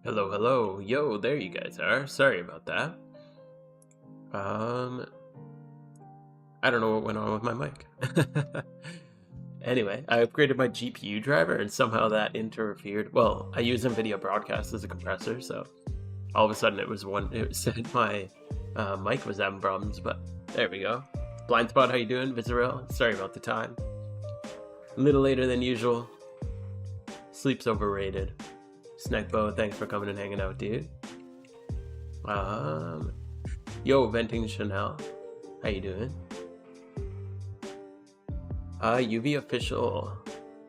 Hello, hello. Yo, there you guys are. Sorry about that. Um, I don't know what went on with my mic. Anyway, I upgraded my GPU driver and somehow that interfered. Well, I use NVIDIA Broadcast as a compressor, so all of a sudden it said my mic was having problems, but there we go. Blind Spot, how you doing? Visceral, sorry about the time. A little later than usual. Sleep's overrated. Snackbo, thanks for coming and hanging out, dude. Yo, Venting Chanel, how you doing? UV official.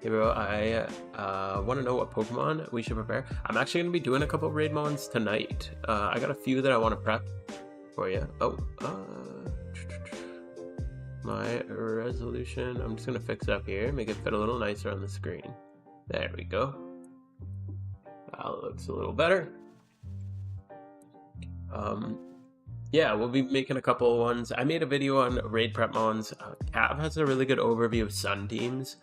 Hey bro, I want to know what Pokemon we should prepare. I'm actually going to be doing a couple raid mons tonight. I got a few that I want to prep for you. My resolution, I'm just going to fix up here, make it fit a little nicer on the screen. There we go. That looks a little better. Yeah, we'll be making a couple ones. I made a video on raid prep mons. Cav has a really good overview of Sun teams.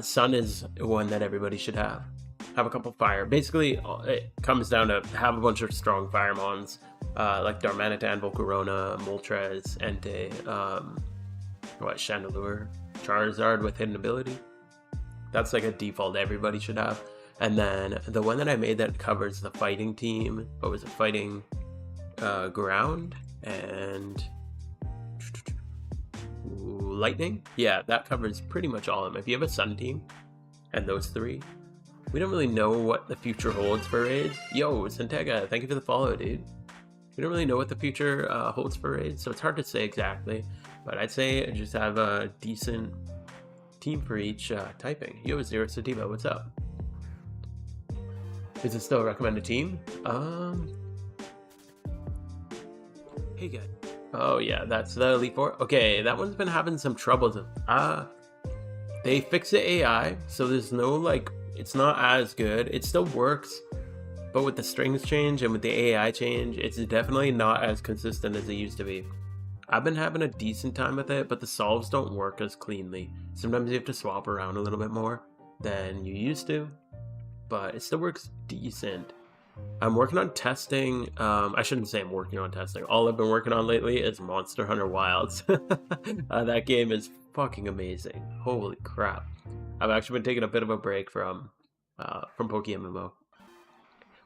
Sun is one that everybody should have. Have a couple fire. Basically, it comes down to have a bunch of strong fire mons, like Darmanitan, Volcarona, Moltres, Entei, Chandelure, Charizard with hidden ability. That's like a default everybody should have. And then the one that I made that covers the fighting team, what was it, fighting ground and lightning. Yeah, that covers pretty much all of them. If you have a Sun team and those three, we don't really know what the future holds for raids. Yo, Santega, thank you for the follow, dude. We don't really know what the future holds for raids, so it's hard to say exactly, but I'd say just have a decent team for each typing. Yo, Zero Sativa, what's up? Is it still a recommended team? Hey guys. Oh yeah, that's the Elite Four. Okay, that one's been having some troubles. They fixed the AI, so there's no like, it's not as good. It still works, but with the strings change and with the AI change, it's definitely not as consistent as it used to be. I've been having a decent time with it, but the solves don't work as cleanly. Sometimes you have to swap around a little bit more than you used to, but it still works decent. I'm working on testing. I shouldn't say I'm working on testing. All I've been working on lately is Monster Hunter Wilds. That game is fucking amazing. Holy crap. I've actually been taking a bit of a break from PokeMMO.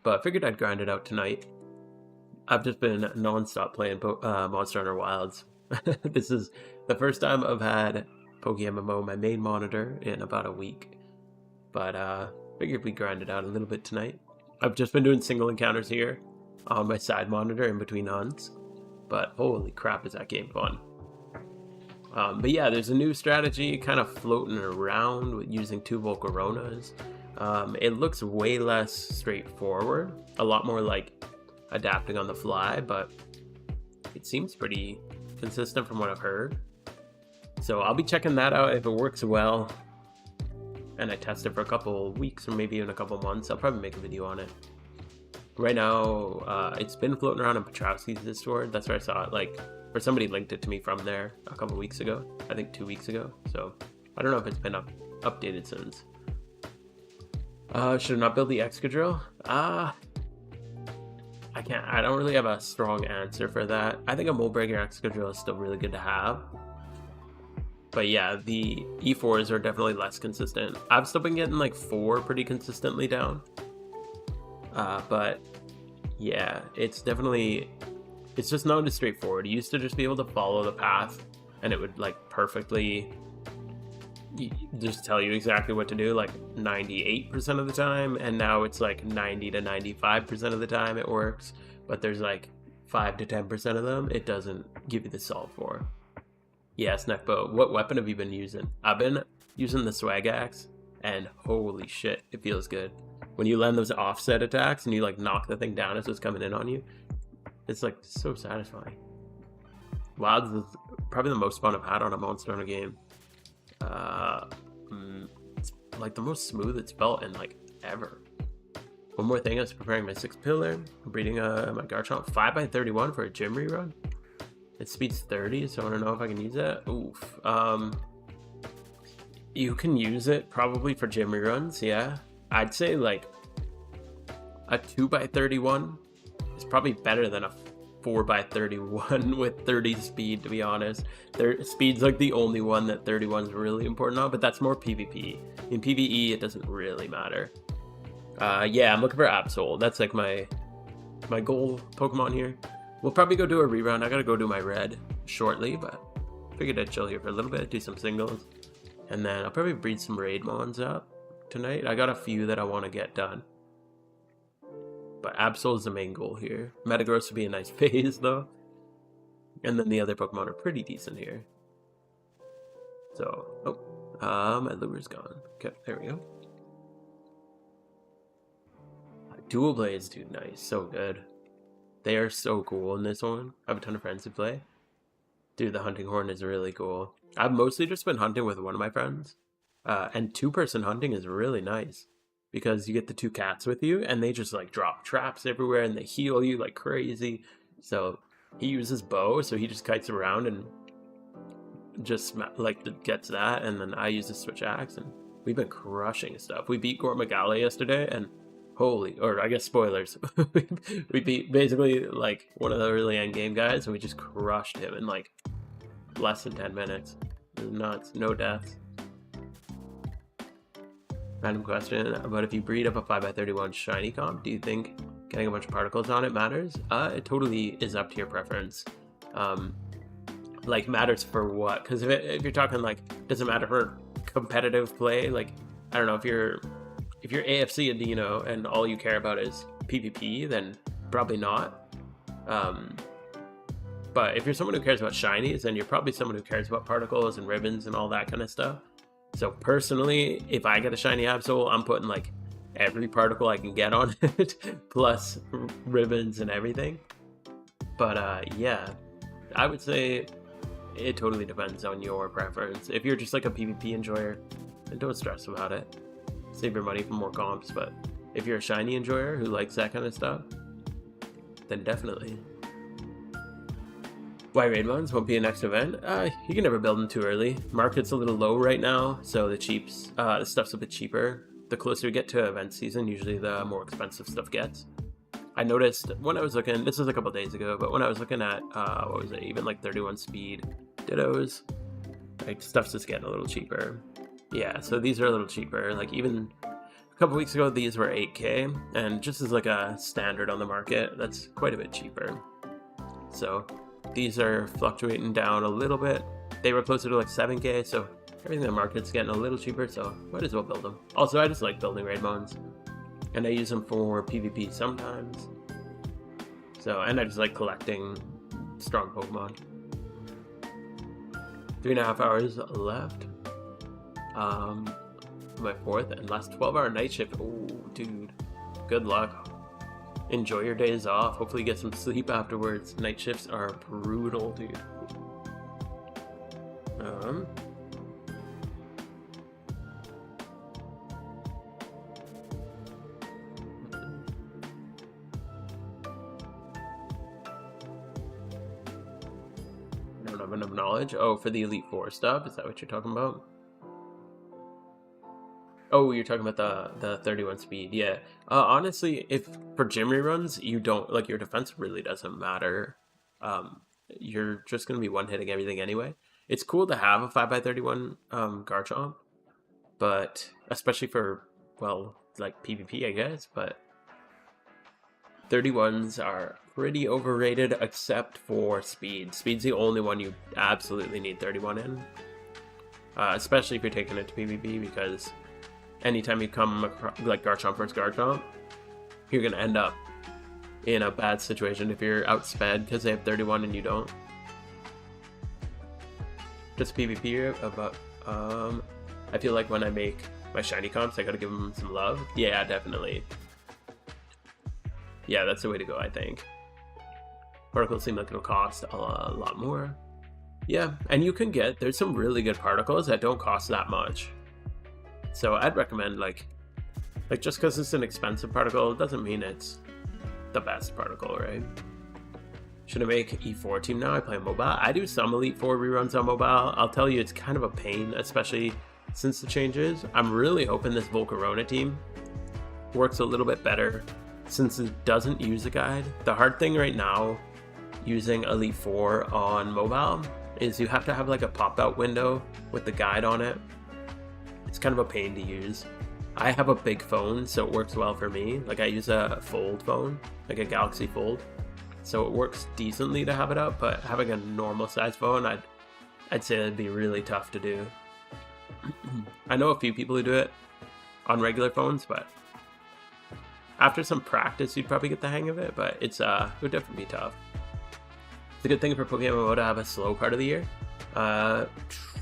But I figured I'd grind it out tonight. I've just been non-stop playing Monster Hunter Wilds. This is the first time I've had PokeMMO, my main monitor, in about a week. But figured we'd grind it out a little bit tonight. I've just been doing single encounters here on my side monitor in between hunts, but holy crap is that game fun. But yeah, there's a new strategy kind of floating around with using 2 Volcaronas. It looks way less straightforward, a lot more like adapting on the fly, but it seems pretty consistent from what I've heard. So I'll be checking that out. If it works well and I test it for a couple weeks or maybe even a couple months, I'll probably make a video on it. Right now, it's been floating around in Petrowski's Discord. That's where I saw it, like, or somebody linked it to me from there a couple weeks ago. I think 2 weeks ago. So I don't know if it's been updated since. Should I not build the Excadrill? I don't really have a strong answer for that. I think a Moldbreaker Excadrill is still really good to have. But yeah, the E4s are definitely less consistent. I've still been getting like 4 pretty consistently down. But yeah, it's just not as straightforward. You used to just be able to follow the path and it would like perfectly just tell you exactly what to do like 98% of the time. And now it's like 90 to 95% of the time it works. But there's like 5 to 10% of them it doesn't give you the solve for. Yeah, Snackbo, what weapon have you been using? I've been using the Swag Axe, and holy shit, it feels good. When you land those offset attacks and you like knock the thing down as it's coming in on you, it's like so satisfying. Wilds is probably the most fun I've had on a Monster Hunter game. It's like the most smooth it's felt in like ever. One more thing, I was preparing my 6th pillar. I'm breeding my Garchomp 5x31 for a gym rerun. It speeds 30, so I don't know if I can use that. Oof. You can use it probably for gym reruns, yeah. I'd say like A 2x31 is probably better than a 4x31 with 30 speed, to be honest. Speed's like the only one that 31 is really important on, but that's more PvP. In PvE, it doesn't really matter. Yeah, I'm looking for Absol. That's like my goal Pokemon here. We'll probably go do a rerun. I gotta go do my red shortly, but figured I'd chill here for a little bit, do some singles, and then I'll probably breed some raid Mons up tonight. I got a few that I want to get done. But Absol is the main goal here. Metagross would be a nice phase, though. And then the other Pokemon are pretty decent here. So, my lure's gone. Okay, there we go. Dual Blades, dude, nice. So good. They are so cool in this one. I have a ton of friends who play. Dude, the hunting horn is really cool. I've mostly just been hunting with one of my friends. And two-person hunting is really nice. Because you get the two cats with you, and they just like drop traps everywhere, and they heal you like crazy. So he uses bow, so he just kites around and just like gets that, and then I use the switch axe, and we've been crushing stuff. We beat Gormagala yesterday, and I guess spoilers. We beat basically like one of the really end game guys, and we just crushed him in like less than 10 minutes. It was nuts, no deaths. Random question, but if you breed up a 5x31 shiny comp, do you think getting a bunch of particles on it matters? It totally is up to your preference. Like, matters for what? Because if you're talking like, does it matter for competitive play? Like, I don't know, if you're AFC and Dino and all you care about is PvP, then probably not. But if you're someone who cares about shinies, then you're probably someone who cares about particles and ribbons and all that kind of stuff. So personally, if I get a shiny Absol, I'm putting like every particle I can get on it, plus ribbons and everything. But yeah, I would say it totally depends on your preference. If you're just like a PvP enjoyer, then don't stress about it. Save your money for more comps. But if you're a shiny enjoyer who likes that kind of stuff, then definitely. Why raid Mons won't be a next event? You can never build them too early. Market's a little low right now, so the stuff's a bit cheaper. The closer we get to event season, usually the more expensive stuff gets. I noticed when I was looking, this was a couple days ago, but when I was looking at, what was it, even like 31 speed Dittos, like stuff's just getting a little cheaper. Yeah, so these are a little cheaper. Like even a couple weeks ago, these were 8K, and just as like a standard on the market, that's quite a bit cheaper. So these are fluctuating down a little bit. They were closer to like 7K, so everything in the market's getting a little cheaper, so might as well build them. Also, I just like building raid Mons, and I use them for PvP sometimes. So, and I just like collecting strong Pokemon. 3.5 hours left. My fourth and last 12-hour night shift. Oh, dude, good luck. Enjoy your days off. Hopefully you get some sleep afterwards. Night shifts are brutal, dude. I don't have enough knowledge. Oh, for the Elite Four stuff? Is that what you're talking about? Oh, you're talking about the 31 speed, yeah. Honestly, if for gym reruns, you don't, like, your defense really doesn't matter. You're just going to be one-hitting everything anyway. It's cool to have a 5x31 Garchomp, but especially for, well, like PvP, I guess, but 31s are pretty overrated except for speed. Speed's the only one you absolutely need 31 in, especially if you're taking it to PvP, because anytime you come across, like Garchomp versus Garchomp, you're going to end up in a bad situation if you're outsped because they have 31 and you don't. Just PvP, but I feel like when I make my shiny comps, I gotta give them some love. Yeah, definitely. Yeah, that's the way to go, I think. Particles seem like it'll cost a lot more. Yeah, and you can get, there's some really good particles that don't cost that much. So I'd recommend, like just because it's an expensive particle, it doesn't mean it's the best particle, right? Should I make E4 team now? I play mobile. I do some Elite Four reruns on mobile. I'll tell you, it's kind of a pain, especially since the changes. I'm really hoping this Volcarona team works a little bit better since it doesn't use a guide, the hard thing right now using Elite 4 on mobile is you have to have like a pop-out window with the guide on it. It's kind of a pain to use. I have a big phone, so it works well for me. Like I use a fold phone, like a Galaxy Fold, so it works decently to have it up, but having a normal size phone, I'd say that'd be really tough to do. I know a few people who do it on regular phones, but after some practice, you'd probably get the hang of it, but it would definitely be tough. It's a good thing for Pokemon to have a slow part of the year.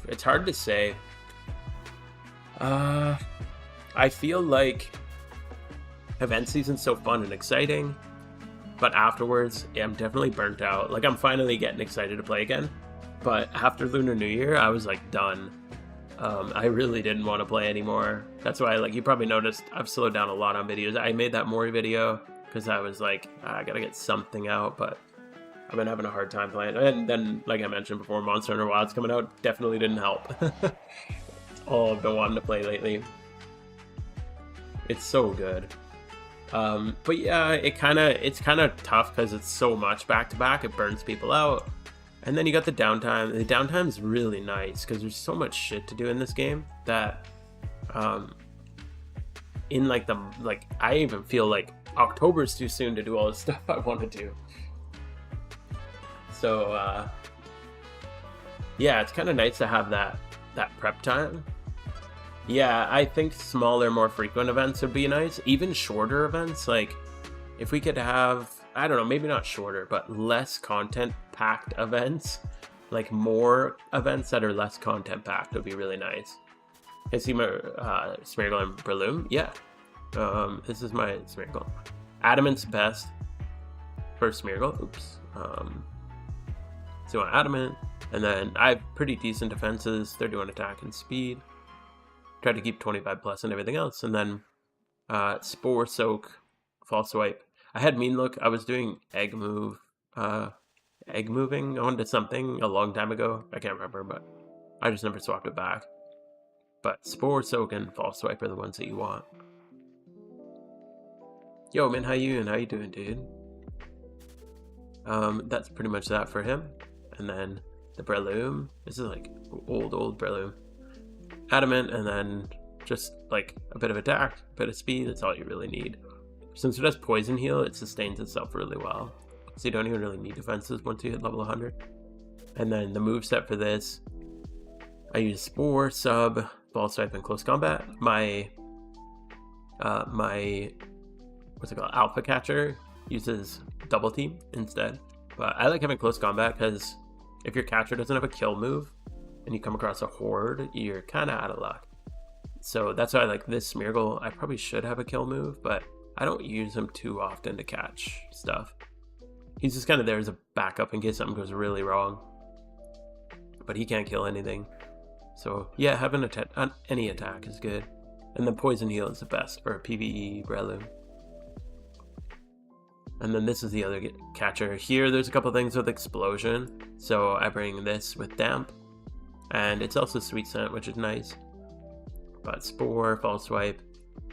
It's hard to say. I feel like event season's so fun and exciting, but afterwards, yeah, I'm definitely burnt out. Like, I'm finally getting excited to play again, but after Lunar New Year, I was like done. I really didn't want to play anymore. That's why, like, you probably noticed I've slowed down a lot on videos. I made that Mori video because I was like, I gotta get something out, but I've been having a hard time playing. And then, like I mentioned before, Monster Hunter Wilds coming out definitely didn't help. It's all I've been wanting to play lately. It's so good. But yeah, it's kind of tough because it's so much back to back. It burns people out. And then you got the downtime. The downtime is really nice because there's so much shit to do in this game that, in I even feel like October's too soon to do all the stuff I want to do. So, yeah, it's kind of nice to have that prep time. Yeah, I think smaller, more frequent events would be nice. Even shorter events, like if we could have, I don't know, maybe not shorter, but less content-packed events, like more events that are less content-packed would be really nice. I see my Smeargle and Breloom. Yeah, this is my Smeargle. Adamant's best for Smeargle. Oops. So I want Adamant, and then I have pretty decent defenses. They're doing attack and speed. Try to keep 25 plus and everything else, and then Spore, Soak, False Swipe. I had Mean Look. I was doing egg moving onto something a long time ago. I can't remember, but I just never swapped it back. But Spore, Soak, and False Swipe are the ones that you want. Yo, man, how you doing, dude? That's pretty much that for him. And then the Breloom. This is like old Breloom. Adamant, and then just like a bit of attack, a bit of speed. That's all you really need. Since it has Poison Heal, it sustains itself really well. So you don't even really need defenses once you hit level 100. And then the moveset for this, I use Spore, Sub, False Swipe, and Close Combat. My what's it called? Alpha Catcher uses Double Team instead. But I like having Close Combat because if your catcher doesn't have a kill move and you come across a horde, you're kind of out of luck. So that's why I like this Smeargle. I probably should have a kill move, but I don't use him too often to catch stuff. He's just kind of there as a backup in case something goes really wrong. But he can't kill anything. So yeah, having any attack is good. And then Poison Heal is the best for PvE Breloom. And then this is the other catcher. Here there's a couple things with Explosion. So I bring this with Damp. And it's also Sweet Scent, which is nice. But Spore, False Swipe,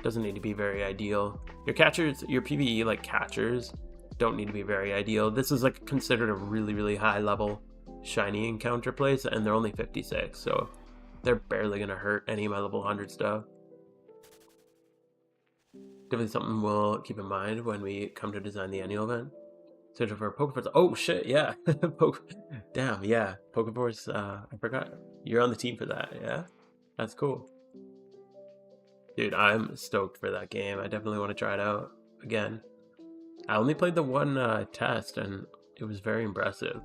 doesn't need to be very ideal. Your catchers, your PvE like catchers, don't need to be very ideal. This is like considered a really, really high level shiny encounter place, and they're only 56, so they're barely gonna hurt any of my level 100 stuff. Definitely something we'll keep in mind when we come to design the annual event. Search for PokeForce. Oh shit, yeah. Damn, yeah. PokeForce, I forgot. You're on the team for that, yeah? That's cool. Dude, I'm stoked for that game. I definitely want to try it out again. I only played the one test, and it was very impressive.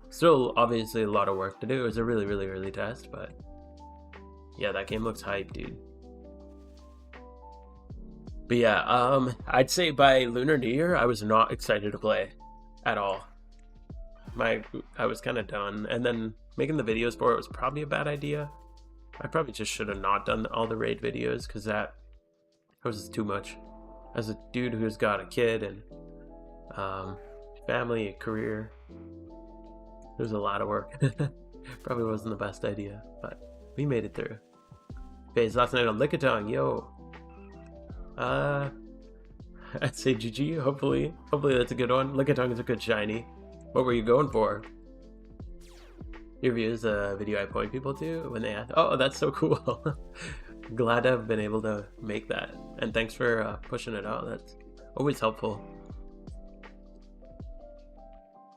Still, obviously, a lot of work to do. It was a really, really early test, but yeah, that game looks hype, dude. But yeah, I'd say by Lunar New Year, I was not excited to play at all. I was kind of done, and then making the videos for it was probably a bad idea. I probably just should have not done all the raid videos because that was just too much. As a dude who's got a kid and family, a career, there's a lot of work. Probably wasn't the best idea, but we made it through. Phase last night on Lickitung, yo. I'd say GG. Hopefully that's a good one. Lickitung is a good shiny. What were you going for? Your review is a video I point people to when they ask. Oh, that's so cool. Glad to have been able to make that. And thanks for pushing it out. That's always helpful.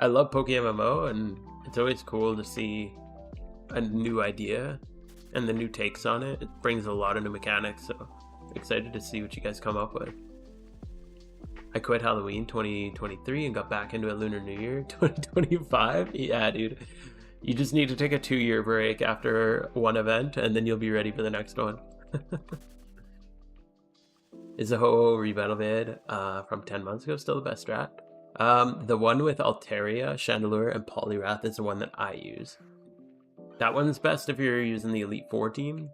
I love PokeMMO, and it's always cool to see a new idea and the new takes on it. It brings a lot of new mechanics, so excited to see what you guys come up with. I quit Halloween 2023 and got back into it Lunar New Year 2025. Yeah, dude. You just need to take a 2-year break after one event, and then you'll be ready for the next one. Is the Ho-Oh rebattle vid from 10 months ago still the best strat? The one with Altaria, Chandelure, and Poliwrath is the one that I use. That one's best if you're using the Elite Four team.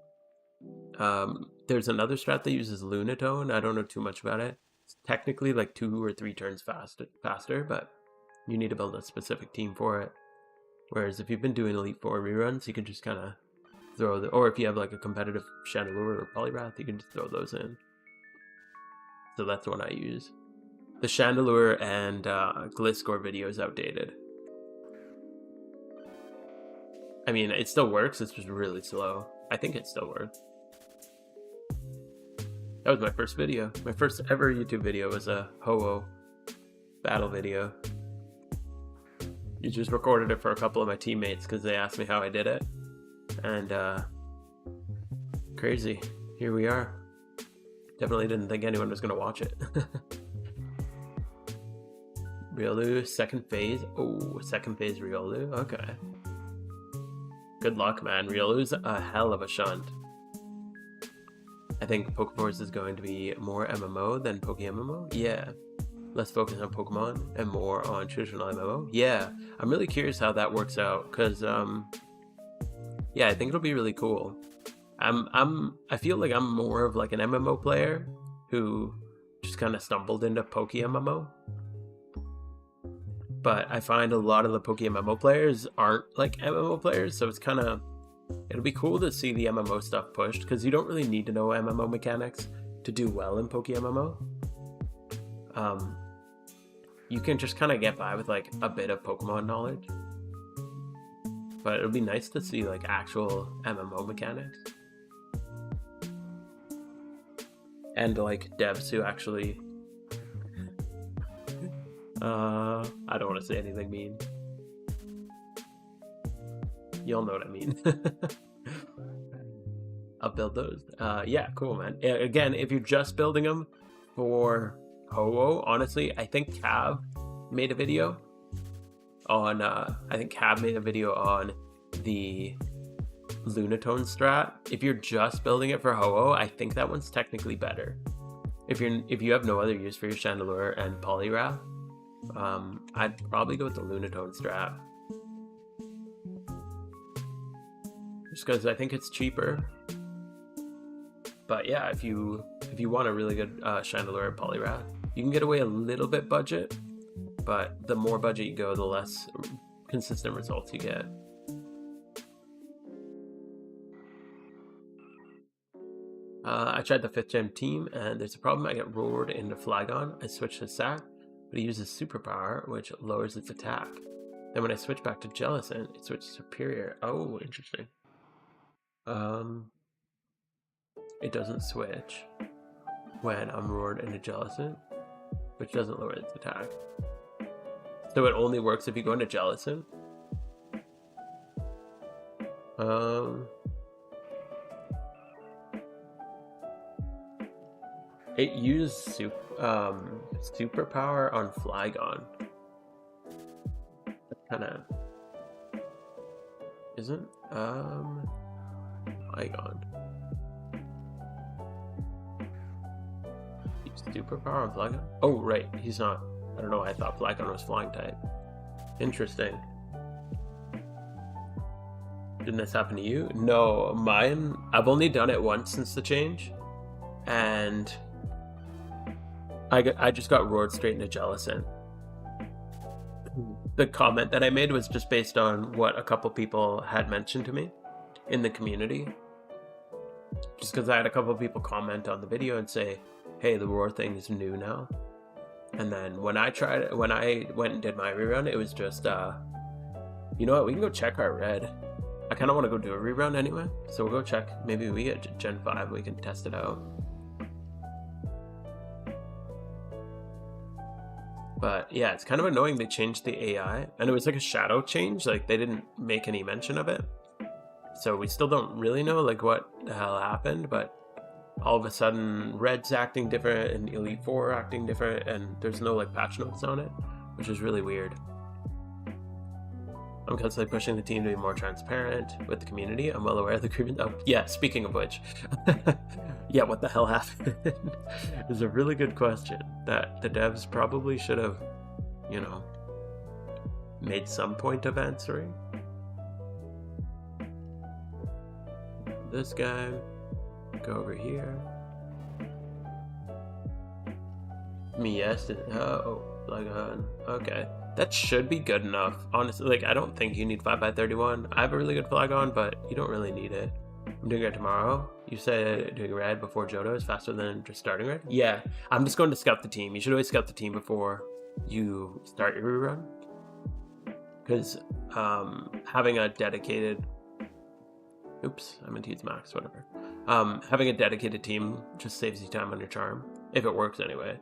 There's another strat that uses Lunatone. I don't know too much about it. It's technically like 2 or 3 turns faster, but you need to build a specific team for it. Whereas if you've been doing Elite Four reruns, you can just kind of throw the, or if you have like a competitive Chandelure or Poliwrath, you can just throw those in. So that's the one I use. The Chandelure and Gliscor video is outdated. I mean, it still works, it's just really slow. I think it still works. That was my first video. My first ever YouTube video was a Ho-Oh battle video. You just recorded it for a couple of my teammates because they asked me how I did it. And crazy. Here we are. Definitely didn't think anyone was going to watch it. Riolu, second phase. Oh, second phase Riolu. Okay. Good luck, man. Riolu's a hell of a shunt. I think PokeForce is going to be more MMO than PokeMMO. Yeah. Less focus on Pokemon and more on traditional MMO. Yeah. I'm really curious how that works out because, yeah, I think it'll be really cool. I feel like I'm more of like an MMO player who just kind of stumbled into PokeMMO. But I find a lot of the PokeMMO players aren't like MMO players, so it's kind of, it'll be cool to see the MMO stuff pushed because you don't really need to know MMO mechanics to do well in PokeMMO. You can just kind of get by with like a bit of Pokemon knowledge. But it'll be nice to see like actual MMO mechanics. And like devs who actually I don't want to say anything mean. You'll know what I mean. I'll build those. Yeah, cool, man. Again, if you're just building them for Ho-Oh, honestly, I think Cav made a video on the Lunatone strat. If you're just building it for Ho-Oh, I think that one's technically better. If you have no other use for your Chandelure and Poliwrath, I'd probably go with the Lunatone strat. Just because I think it's cheaper. But yeah, if you want a really good Chandelure and Poliwrath, you can get away a little bit budget, but the more budget you go, the less consistent results you get. I tried the 5th gen team, and there's a problem. I get roared into Flygon. I switched to Sack, but he uses Superpower, which lowers its attack. Then when I switch back to Jellicent, it switches to Superior. Oh, interesting. It doesn't switch when I'm roared into Jellicent, which doesn't lower its attack. So it only works if you go into Jellicent. It used Superpower on Flygon. That kind of isn't Flygon. Superpower on Flygon? Oh, right. He's not. I don't know why I thought Flygon was flying type. Interesting. Didn't this happen to you? No, mine, I've only done it once since the change. And I just got roared straight into Jellicent. The comment that I made was just based on what a couple people had mentioned to me in the community. Just because I had a couple people comment on the video and say, hey, the roar thing is new now. And then when I went and did my rerun, it was just, you know what, we can go check our red. I kind of want to go do a rerun anyway, so we'll go check. Maybe we get Gen 5, we can test it out. But yeah, it's kind of annoying they changed the AI, and it was like a shadow change, like they didn't make any mention of it. So we still don't really know like what the hell happened, but all of a sudden Red's acting different and Elite 4 acting different, and there's no like patch notes on it, which is really weird. I'm constantly pushing the team to be more transparent with the community. I'm well aware of the grievance. Oh, yeah, speaking of which. Yeah, what the hell happened? Is a really good question that the devs probably should have, you know, made some point of answering. This guy, go over here. Me, yes. Oh, like, okay. That should be good enough. Honestly, like, I don't think you need 5x31. I have a really good flag on, but you don't really need it. I'm doing red tomorrow. You said doing red before Johto is faster than just starting red? Yeah, I'm just going to scout the team. You should always scout the team before you start your rerun. Because having a dedicated... Oops, I meant to use max, whatever. Having a dedicated team just saves you time on your charm. If it works anyway.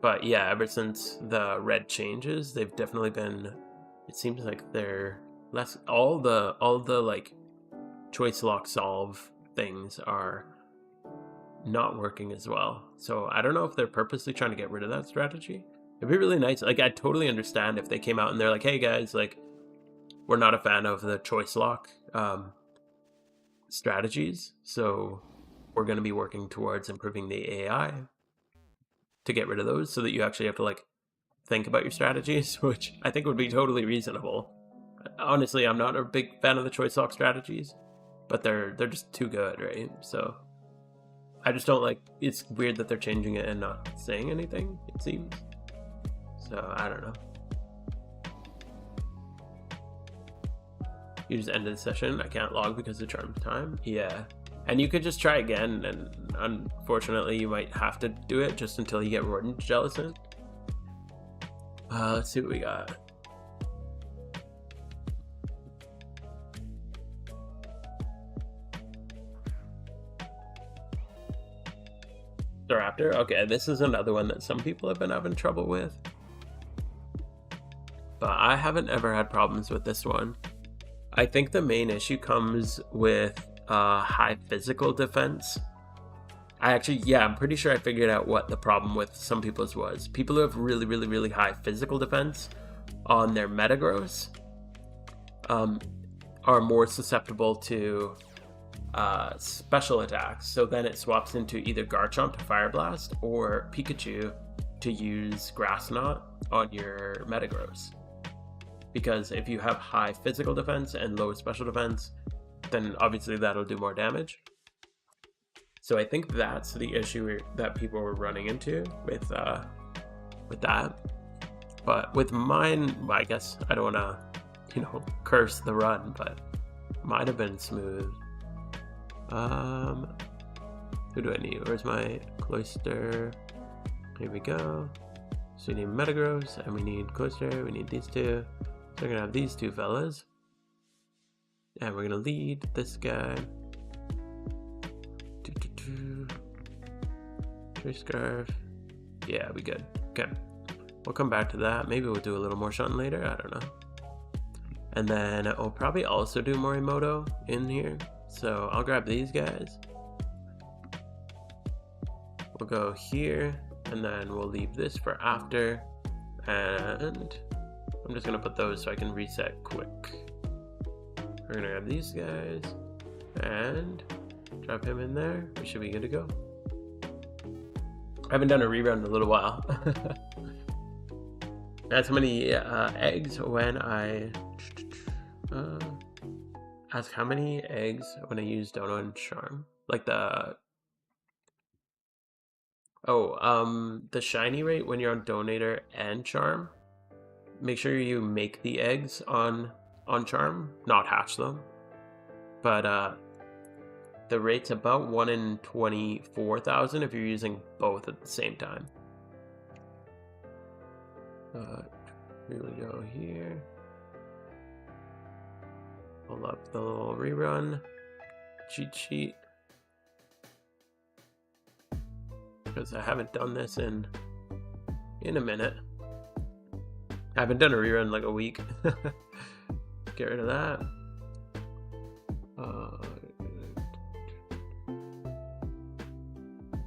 But yeah, ever since the red changes, they've definitely been, it seems like they're less, all the like choice lock solve things are not working as well. So I don't know if they're purposely trying to get rid of that strategy. It'd be really nice. Like, I'd totally understand if they came out and they're like, hey guys, like, we're not a fan of the choice lock strategies. So we're going to be working towards improving the AI to get rid of those, so that you actually have to like think about your strategies, which I think would be totally reasonable. Honestly, I'm not a big fan of the choice lock strategies, but they're just too good, right? So I just don't like, it's weird that they're changing it and not saying anything, it seems. So I don't know. You just ended the session. I can't log because of charm time. Yeah. And you could just try again, and unfortunately you might have to do it just until you get Rodent Gelatin. Let's see what we got. Staraptor? Okay, this is another one that some people have been having trouble with. But I haven't ever had problems with this one. I think the main issue comes with high physical defense. I'm pretty sure I figured out what the problem with some people's was. People who have really high physical defense on their Metagross are more susceptible to special attacks. So then it swaps into either Garchomp to Fire Blast or Pikachu to use Grass Knot on your Metagross. Because if you have high physical defense and low special defense, then obviously that'll do more damage. So I think that's the issue that people were running into with that. But with mine, I guess I don't want to, curse the run, but might have been smooth. Who do I need? Where's my Cloyster? Here we go. So we need Metagross and we need Cloyster. We need these two. So we're gonna have these two fellas. And we're gonna lead this guy. Tree Scarf. Yeah, we good. Okay. We'll come back to that. Maybe we'll do a little more shunting later. I don't know. And then we'll probably also do Morimoto in here. So I'll grab these guys. We'll go here. And then we'll leave this for after. And I'm just going to put those so I can reset quick. We're going to grab these guys. And drop him in there. We should be good to go. I haven't done a rerun in a little while. That's how many eggs when I ask how many eggs when I use Dono and Charm. Like the the shiny rate when you're on Donator and Charm. Make sure you make the eggs on Charm, not hatch them. But The rate's about 1 in 24,000 if you're using both at the same time. Here we go here. Pull up the little rerun cheat sheet. Because I haven't done this in a minute. I haven't done a rerun in like a week. Get rid of that.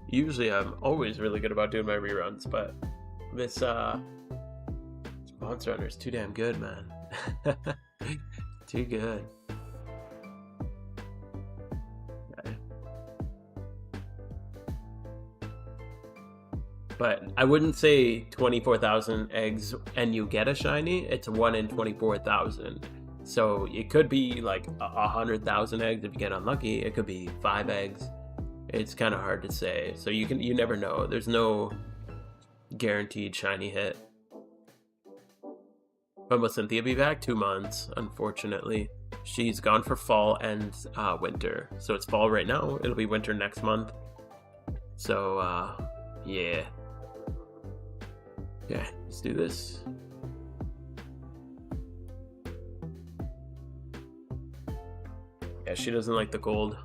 Usually I'm always really good about doing my reruns, but this Monster Hunter is too damn good, man. Too good. Okay. But I wouldn't say 24,000 eggs and you get a shiny. It's 1 in 24,000. So it could be like 100,000 eggs if you get unlucky. It could be 5 eggs. It's kind of hard to say. So you never know. There's no guaranteed shiny hit. When will Cynthia be back? 2 months, unfortunately. She's gone for fall and winter. So it's fall right now. It'll be winter next month. So, yeah. Yeah, let's do this. Yeah, she doesn't like the gold.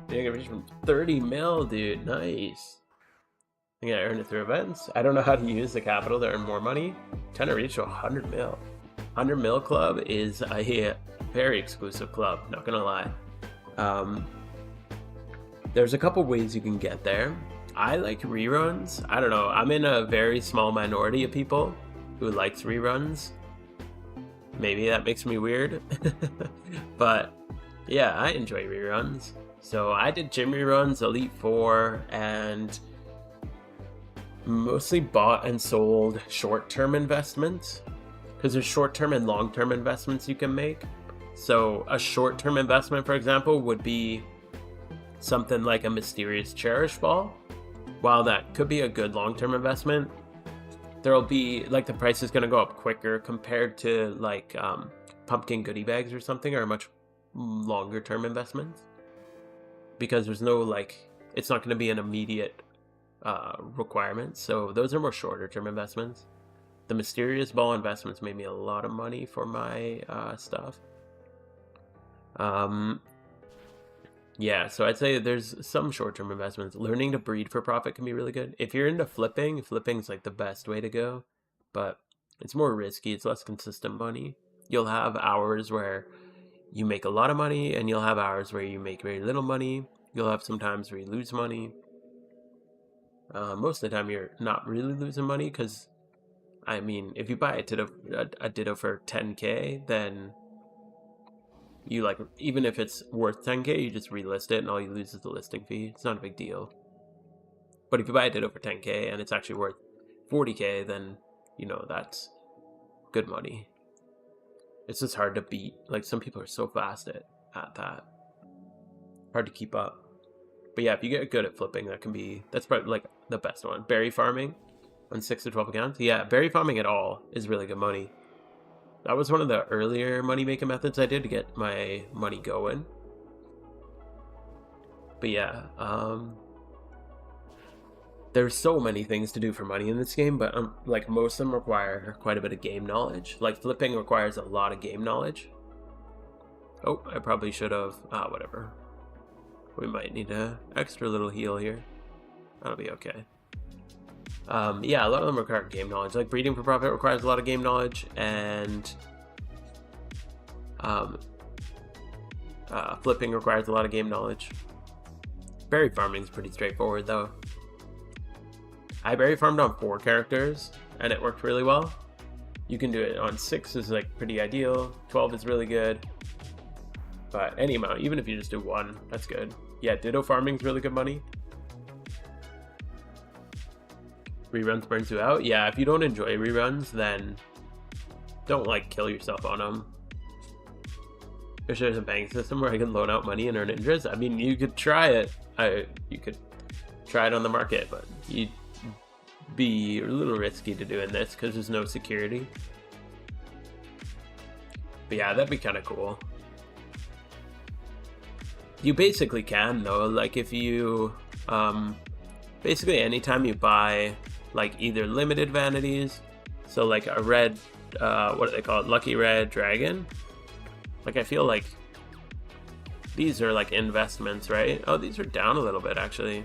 Yeah, I got reached from 30 mil, dude. Nice. I think I earned it through events. I don't know how to use the capital to earn more money. Trying to reach to 100 mil. 100 mil club is a very exclusive club, not gonna lie. There's a couple ways you can get there. I like reruns. I don't know. I'm in a very small minority of people who likes reruns. Maybe that makes me weird. But yeah, I enjoy reruns. So I did gym reruns, Elite 4, and mostly bought and sold short-term investments. Because there's short-term and long-term investments you can make. So a short-term investment, for example, would be something like a Mysterious Cherish Ball. While that could be a good long-term investment, there'll be, like, the price is going to go up quicker compared to, like, pumpkin goodie bags or something, or much longer-term investments. Because there's no, like, it's not going to be an immediate requirement. So those are more shorter-term investments. The Mysterious Ball investments made me a lot of money for my stuff. Yeah, so I'd say there's some short-term investments. Learning to breed for profit can be really good. If you're into flipping's like the best way to go, but it's more risky. It's less consistent money. You'll have hours where you make a lot of money, and you'll have hours where you make very little money. You'll have some times where you lose money. Most of the time you're not really losing money, because, I mean, if you buy a Ditto for 10k, then you, like, even if it's worth 10k, you just relist it and all you lose is the listing fee. It's not a big deal. But if you buy a Ditto for 10k and it's actually worth 40k, then, you know, that's good money. It's just hard to beat. Like, some people are so fast at that. Hard to keep up. But yeah, if you get good at flipping, that's probably, like, the best one. Berry farming on 6 to 12 accounts. Yeah, berry farming at all is really good money. That was one of the earlier money-making methods I did to get my money going. But yeah, there's so many things to do for money in this game, but like, most of them require quite a bit of game knowledge. Like, flipping requires a lot of game knowledge. Oh, I probably should have, whatever. We might need an extra little heal here. That'll be okay. Yeah, a lot of them require game knowledge. Like, breeding for profit requires a lot of game knowledge, and flipping requires a lot of game knowledge. Berry farming is pretty straightforward, though. I berry farmed on 4 characters, and it worked really well. You can do it on 6 is, like, pretty ideal. 12 is really good. But any amount, even if you just do 1, that's good. Yeah, Ditto farming is really good money. Reruns burns you out. Yeah, if you don't enjoy reruns, then don't, like, kill yourself on them. Wish there's a bank system where I can loan out money and earn interest. I mean, you could try it. You could try it on the market, but you'd be a little risky to doing this because there's no security. But yeah, that'd be kind of cool. You basically can though, like if you basically anytime you buy like either limited vanities, so like a red what do they call it, lucky red dragon, like I feel like these are like investments, right? Oh, these are down a little bit actually.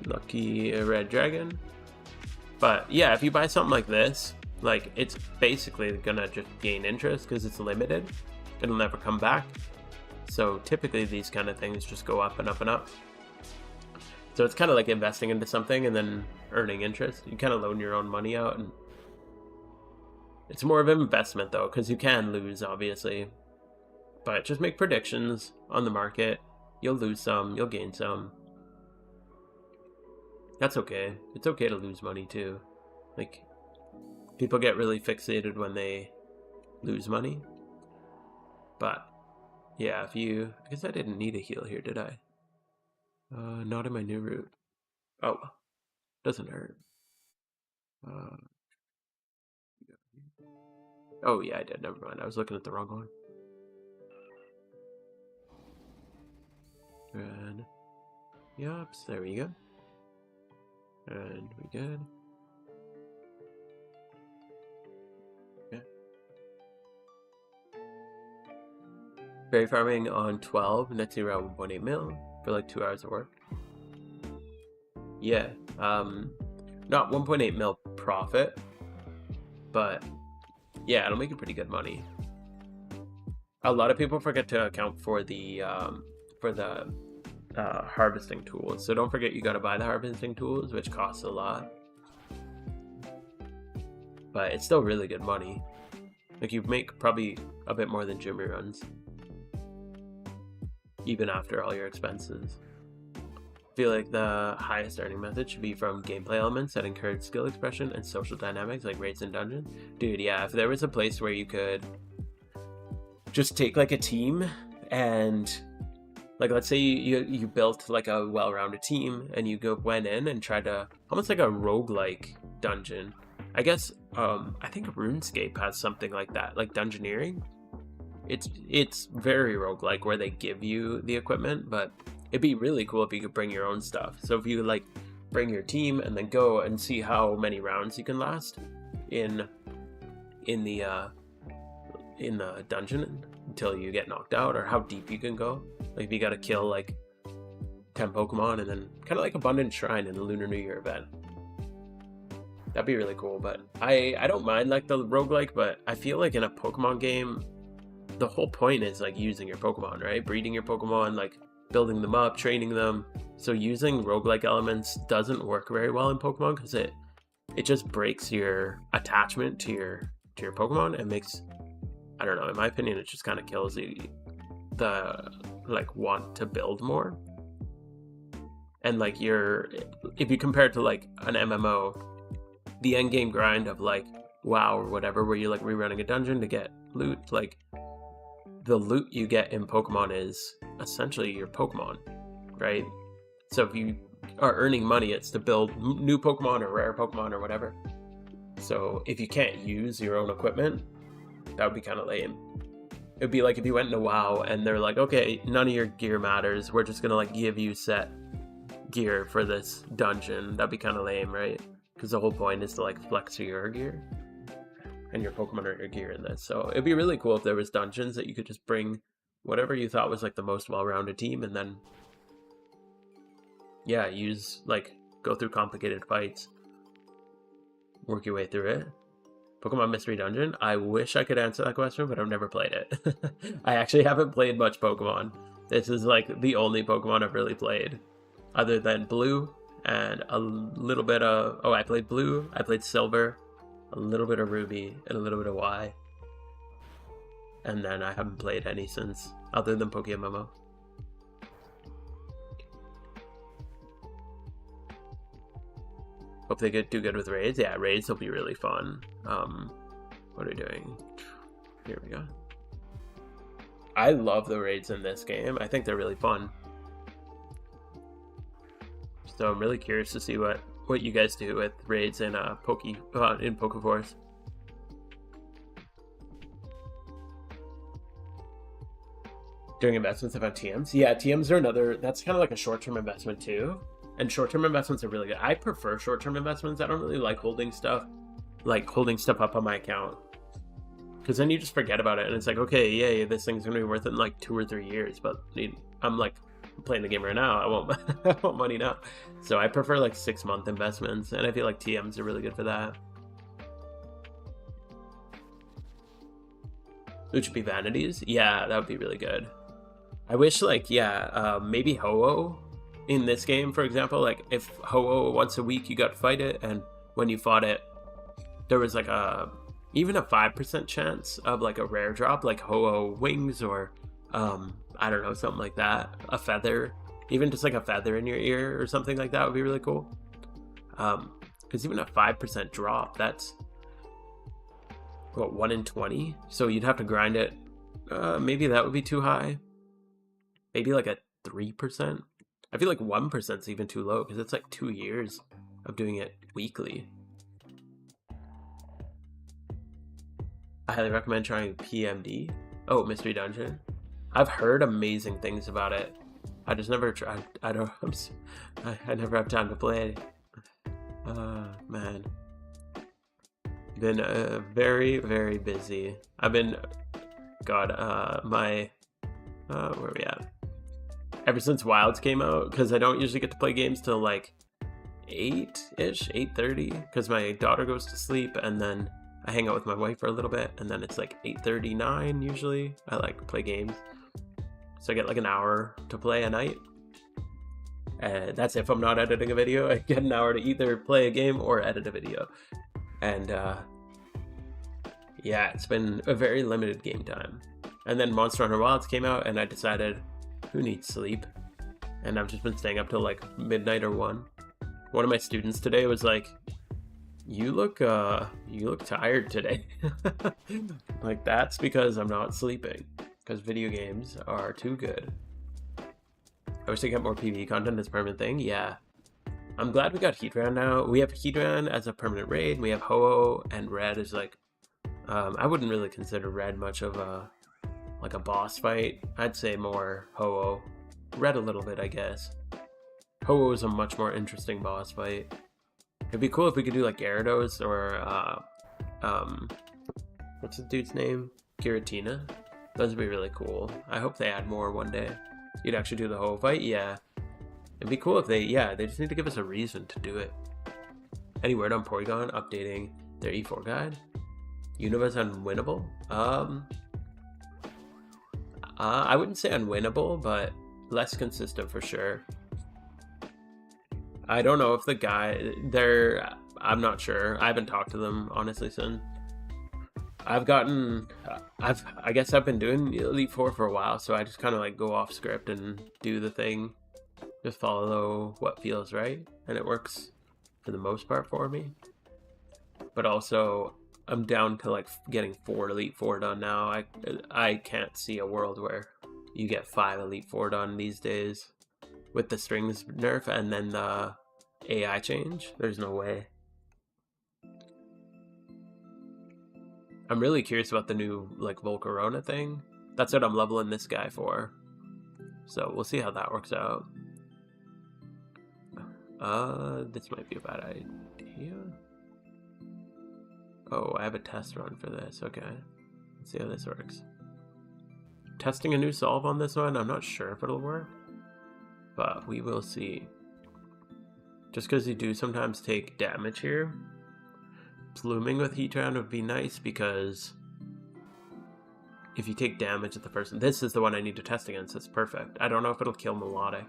Lucky red dragon. But yeah, if you buy something like this, like it's basically gonna just gain interest because it's limited. It'll never come back. So typically these kind of things just go up and up and up. So it's kind of like investing into something and then earning interest. You kind of loan your own money out, and it's more of an investment though, because you can lose obviously. But just make predictions on the market. You'll lose some, you'll gain some. That's okay. It's okay to lose money too. Like, people get really fixated when they lose money. But yeah, if you, I guess I didn't need a heal here, did I? Not in my new route. Oh, doesn't hurt. Oh yeah, I did. Never mind. I was looking at the wrong one. And yup, there we go. And we good. Okay. Berry farming on 12, next year around 1.8 mil for like 2 hours of work. Yeah, not 1.8 mil profit, but yeah, it'll make you pretty good money. A lot of people forget to account for the harvesting tools, so don't forget you got to buy the harvesting tools, which costs a lot, but it's still really good money. Like, you make probably a bit more than gym reruns even after all your expenses. I feel like the highest earning method should be from gameplay elements that encourage skill expression and social dynamics like raids and dungeons. Dude, yeah, if there was a place where you could just take like a team and like, let's say you built like a well-rounded team and you went in and tried to, almost like a roguelike dungeon. I guess, I think RuneScape has something like that, like dungeoneering. It's very roguelike where they give you the equipment, but it'd be really cool if you could bring your own stuff. So if you like bring your team and then go and see how many rounds you can last in the dungeon until you get knocked out, or how deep you can go. Like if you gotta kill like 10 Pokemon and then kind of like Abundant Shrine in the Lunar New Year event. That'd be really cool. But I don't mind like the roguelike, but I feel like in a Pokemon game, the whole point is like using your Pokemon, right? Breeding your Pokemon, like building them up, training them. So using roguelike elements doesn't work very well in Pokemon because it just breaks your attachment to your Pokemon and makes, I don't know, in my opinion, it just kind of kills the like want to build more. And like if you compare it to like an MMO, the end game grind of like WoW or whatever, where you're like rerunning a dungeon to get loot, like the loot you get in Pokemon is essentially your Pokemon, right? So if you are earning money, it's to build new Pokemon or rare Pokemon or whatever. So if you can't use your own equipment, that would be kind of lame. It'd be like if you went into WoW and they're like, okay, none of your gear matters, we're just gonna like give you set gear for this dungeon. That'd be kind of lame, right? Because the whole point is to like flex your gear, and your Pokemon are your gear in this. So it'd be really cool if there was dungeons that you could just bring whatever you thought was like the most well-rounded team, and then yeah, go through complicated fights, work your way through it. Pokemon Mystery Dungeon, I wish I could answer that question, but I've never played it. I actually haven't played much Pokemon. This is like the only Pokemon I've really played, other than Blue and a little bit of, I played Blue, I played Silver, a little bit of Ruby, and a little bit of Y. And then I haven't played any since, other than PokeMMO. Hope they do good with raids. Yeah, raids will be really fun. What are we doing? Here we go. I love the raids in this game. I think they're really fun. So I'm really curious to see what you guys do with raids in PokeForce. Doing investments about TMs? Yeah, TMs are another, that's kind of like a short-term investment too. And short-term investments are really good. I prefer short-term investments. I don't really like holding stuff up on my account. Because then you just forget about it and it's like, okay, yay, this thing's going to be worth it in like 2 or 3 years. But I'm like playing the game right now. I want money now. So I prefer like 6-month investments. And I feel like TMs are really good for that. Which would be vanities? Yeah, that would be really good. I wish, like, yeah, maybe Ho-Oh in this game, for example. Like, if Ho-Oh once a week you got to fight it, and when you fought it, there was like even a 5% chance of like a rare drop, like Ho-Oh wings, or I don't know, something like that. A feather, even just like a feather in your ear or something like that would be really cool. Because even a 5% drop, that's what, 1 in 20? So you'd have to grind it. Maybe that would be too high. Maybe like a 3%. I feel like 1% is even too low because it's like 2 years of doing it weekly. I highly recommend trying PMD. Oh, Mystery Dungeon. I've heard amazing things about it. I just never tried. I never have time to play. Man. Been very, very busy. I've been, God, where are we at? Ever since Wilds came out, because I don't usually get to play games till like 8-ish, 8:30, because my daughter goes to sleep, and then I hang out with my wife for a little bit, and then it's like 8:39 usually. I like to play games. So I get like an hour to play a night. That's if I'm not editing a video. I get an hour to either play a game or edit a video. And yeah, it's been a very limited game time. And then Monster Hunter Wilds came out, and I decided, who needs sleep? And I've just been staying up till like midnight or 1. One of my students today was like, you look tired today. Like, that's because I'm not sleeping, because video games are too good. I wish they got more PvE content as a permanent thing. Yeah, I'm glad we got Heatran now. We have Heatran as a permanent raid. We have Ho-Oh, and Red is like, I wouldn't really consider Red much of a boss fight. I'd say more Ho-Oh. Red a little bit, I guess. Ho-Oh is a much more interesting boss fight. It'd be cool if we could do like Gyarados or what's the dude's name? Giratina. Those would be really cool. I hope they add more one day. You'd actually do the Ho-Oh fight? Yeah. It'd be cool if they just need to give us a reason to do it. Any word on Porygon updating their E4 guide? Unova's unwinnable? I wouldn't say unwinnable, but less consistent for sure. I don't know if the guy, I'm not sure. I haven't talked to them, honestly, since. I guess I've been doing Elite Four for a while, so I just kind of like go off script and do the thing. Just follow what feels right, and it works for the most part for me. But also, I'm down to like getting 4 Elite Four done now. I can't see a world where you get 5 Elite Four done these days with the strings nerf and then the AI change. There's no way. I'm really curious about the new like Volcarona thing. That's what I'm leveling this guy for. So we'll see how that works out. This might be a bad idea. Oh, I have a test run for this. Okay. Let's see how this works. Testing a new solve on this one. I'm not sure if it'll work, but we will see. Just because you do sometimes take damage here. Pluming with Heatran would be nice because if you take damage at the first... This is the one I need to test against. It's perfect. I don't know if it'll kill Melodic.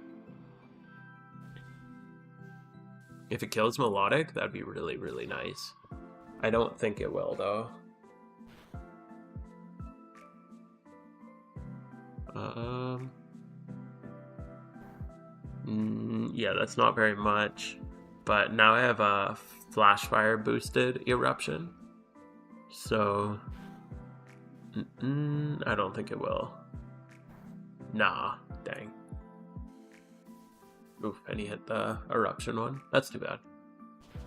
If it kills Melodic, that'd be really, really nice. I don't think it will, though. Yeah, that's not very much. But now I have a Flash Fire boosted Eruption. So... I don't think it will. Nah, dang. Oof, and he hit the Eruption one. That's too bad.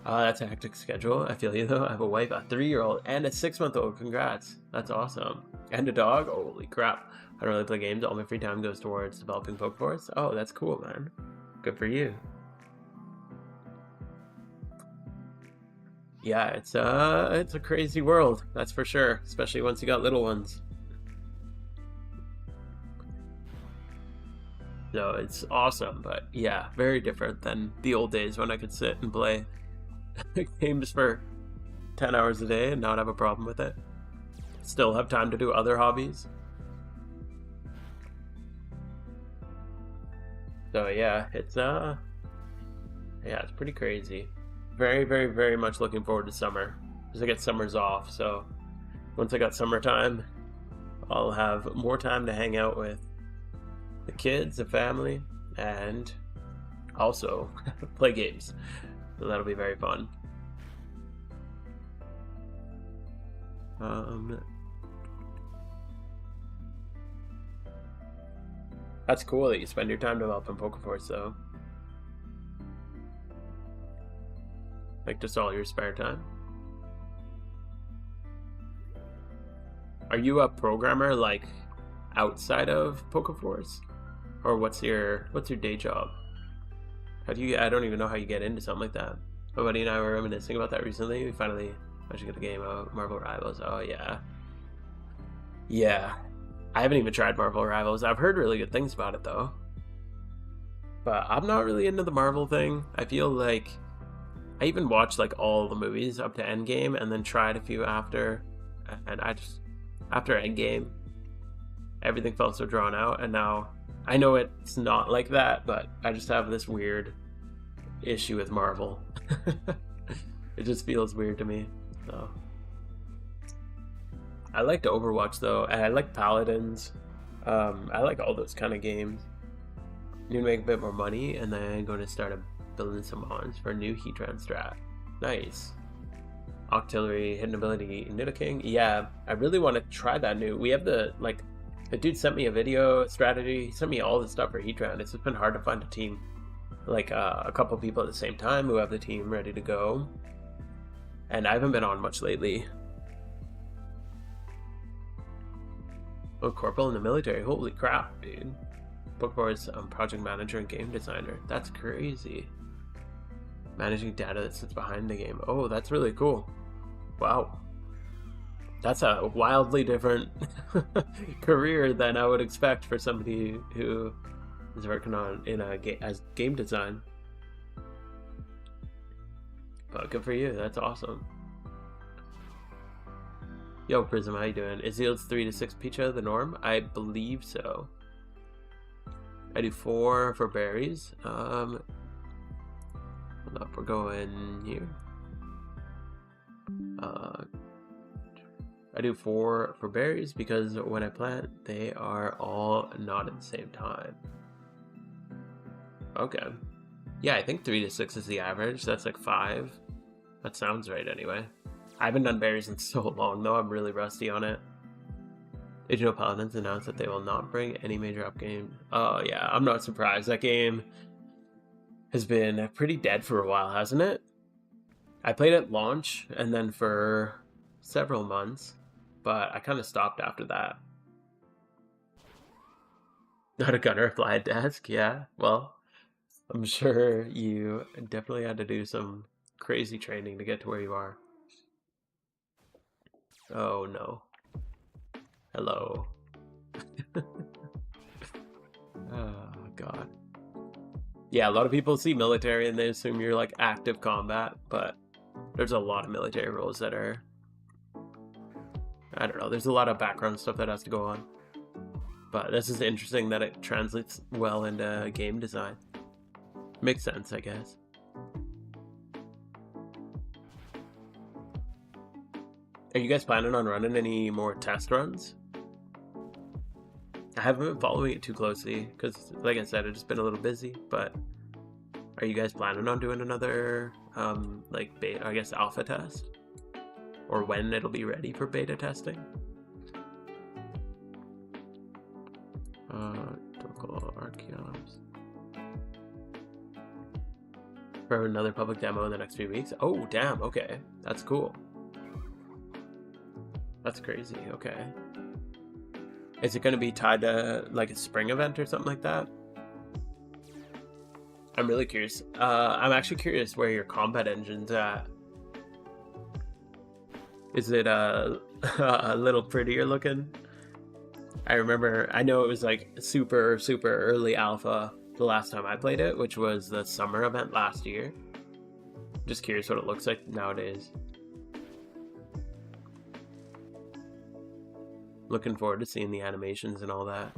That's a hectic schedule. I feel you though. I have a wife, a 3-year-old, and a 6-month-old. Congrats. That's awesome. And a dog. Holy crap. I don't really play games. All my free time goes towards developing PokeForce. Oh, that's cool, man. Good for you. Yeah, it's a crazy world, that's for sure. Especially once you got little ones. So it's awesome, but yeah, very different than the old days when I could sit and play games for 10 hours a day and not have a problem with it. Still have time to do other hobbies. So yeah, it's pretty crazy. Very, very, very much looking forward to summer because I get summers off. So once I got summertime, I'll have more time to hang out with the kids, the family, and also play games. So that'll be very fun. That's cool that you spend your time developing PokeForce, though. Like, just all your spare time. Are you a programmer, like, outside of PokeForce? Or what's your day job? I don't even know how you get into something like that. My buddy and I were reminiscing about that recently. We finally managed to get a game of Marvel Rivals. Oh, yeah. Yeah. I haven't even tried Marvel Rivals. I've heard really good things about it, though. But I'm not really into the Marvel thing. I feel like I even watched like all the movies up to Endgame and then tried a few after. And after Endgame, everything felt so drawn out. And now I know it's not like that, but I just have this weird issue with Marvel. It just feels weird to me. So I liked Overwatch though, and I like Paladins. I like all those kind of games. You make a bit more money, and then I'm going to start building some Mons for a new Heatran strat. Nice. Octillery, hidden ability, Nidoking. Yeah, I really want to try that new. We have the dude sent me a video strategy. He sent me all the stuff for Heatran. It's just been hard to find a team, like a couple people at the same time who have the team ready to go. And I haven't been on much lately. Oh, corporal in the military. Holy crap, dude. PokeForce project manager and game designer. That's crazy. Managing data that sits behind the game. Oh, that's really cool. Wow. That's a wildly different career than I would expect for somebody who is working as game design. But good for you. That's awesome. Yo, Prism, how you doing? Is yields 3 to 6 Picha the norm? I believe so. I do 4 for berries. Hold up, we're going here. I do 4 for berries because when I plant, they are all not at the same time. Okay. Yeah, I think 3 to 6 is the average. That's like 5. That sounds right anyway. I haven't done berries in so long, though. I'm really rusty on it. Did you know Paladins announced that they will not bring any major up game? Oh, yeah. I'm not surprised. That game has been pretty dead for a while, hasn't it? I played at launch and then for several months, but I kind of stopped after that. Not a gunner, fly a desk? Yeah, well, I'm sure you definitely had to do some crazy training to get to where you are. Oh no. Hello. Oh god. Yeah, a lot of people see military and they assume you're like active combat, but there's a lot of military roles that are, I don't know, there's a lot of background stuff that has to go on. But this is interesting that it translates well into game design. Makes sense, I guess. Are you guys planning on running any more test runs? I haven't been following it too closely because, like I said, I've just been a little busy. But are you guys planning on doing another, like, beta, I guess, alpha test? Or when it'll be ready for beta testing? Typical Archeops. For another public demo in the next few weeks? Oh, damn, okay. That's cool. That's crazy, okay. Is it going to be tied to like a spring event or something like that? I'm really curious. I'm actually curious where your combat engine's at. Is it a little prettier looking? I know it was like super early alpha the last time I played it, which was the summer event last year. Just curious what it looks like nowadays. Looking forward to seeing the animations and all that.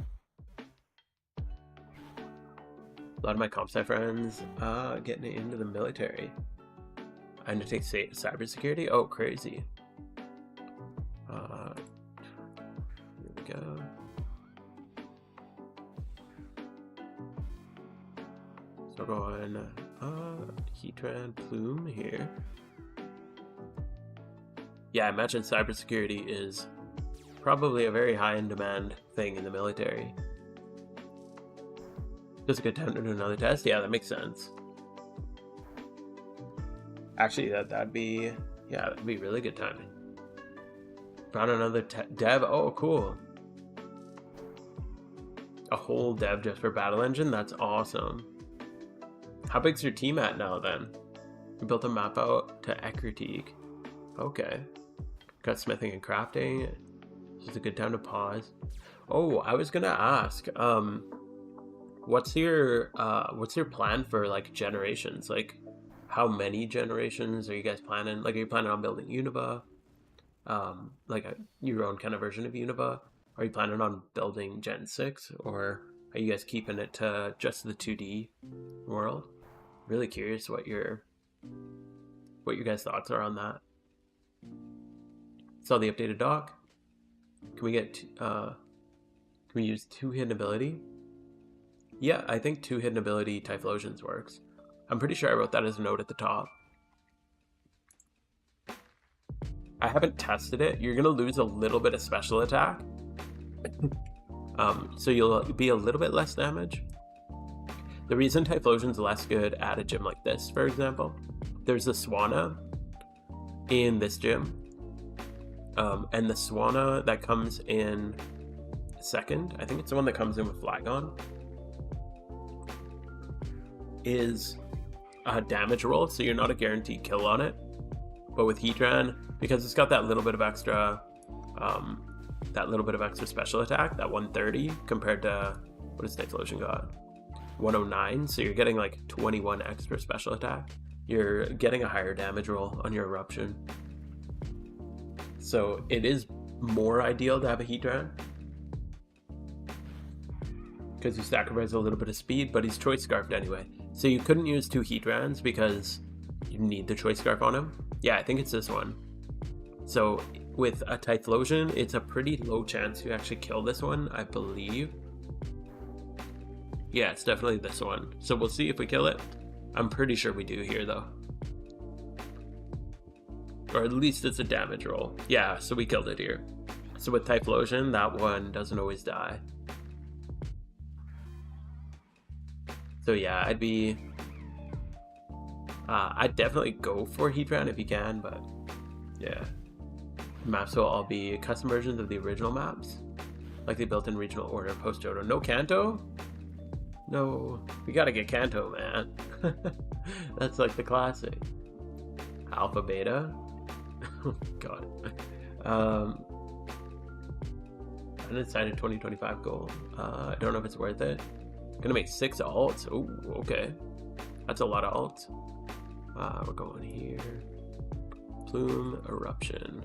A lot of my comp sci friends getting into the military. I undertake cybersecurity. Oh, crazy. Here we go. So we're going Heatran Plume here. Yeah, I imagine cybersecurity is probably a very high in demand thing in the military. Just a good time to do another test? Yeah, that makes sense. Actually, that'd be really good timing. Found another dev. Oh, cool. A whole dev just for Battle Engine? That's awesome. How big's your team at now, then? You built a map out to Ekritique. Okay. Got smithing and crafting. This is a good time to pause. Oh, I was gonna ask, what's your plan for like generations? Like, how many generations are you guys planning? Like, are you planning on building Unova? Your own kind of version of Unova? Are you planning on building Gen 6, or are you guys keeping it to just the 2D world? Really curious what your guys' thoughts are on that. Saw the updated doc. Can we get can we use 2 hidden ability? Yeah, I think 2 hidden ability Typhlosions works. I'm pretty sure I wrote that as a note at the top. I haven't tested it. You're gonna lose a little bit of special attack. So you'll be a little bit less damage. The reason Typhlosion's less good at a gym like this, for example, there's a Swanna in this gym. And the Swanna that comes in second, I think it's the one that comes in with Flagon, is a damage roll, so you're not a guaranteed kill on it. But with Heatran, because it's got that little bit of extra special attack, that 130 compared to, what does Typhlosion got? 109, so you're getting like 21 extra special attack. You're getting a higher damage roll on your Eruption. So it is more ideal to have a Heatran, because you sacrifice a little bit of speed, but he's Choice Scarfed anyway. So you couldn't use 2 Heatrans because you need the Choice Scarf on him. Yeah, I think it's this one. So with a Typhlosion, it's a pretty low chance you actually kill this one, I believe. Yeah, it's definitely this one. So we'll see if we kill it. I'm pretty sure we do here, though. Or at least it's a damage roll. Yeah, so we killed it here. So with Typhlosion, that one doesn't always die. So yeah, I'd definitely go for Heatran if you can, but yeah. Maps will all be custom versions of the original maps, like they built in regional order post Johto. No Kanto? No, we gotta get Kanto, man. That's like the classic. Alpha Beta. Oh god. Undecided 2025 goal. I don't know if it's worth it. Gonna make 6 alts. Oh, okay. That's a lot of alts. We're going here. Plume, Eruption.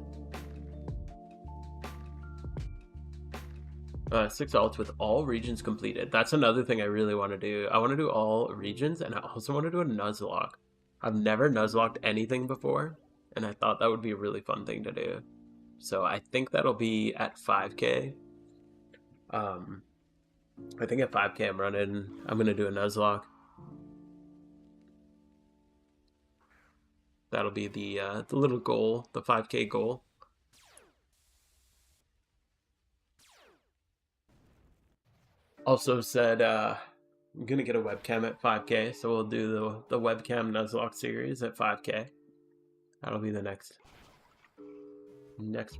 6 alts with all regions completed. That's another thing I really want to do. I want to do all regions, and I also want to do a Nuzlocke. I've never Nuzlocked anything before, and I thought that would be a really fun thing to do. So I think that'll be at 5k. I think at 5k I'm going to do a Nuzlocke. That'll be the little goal, the 5k goal. Also said I'm gonna get a webcam at 5k, so we'll do the webcam Nuzlocke series at 5k. That'll be the next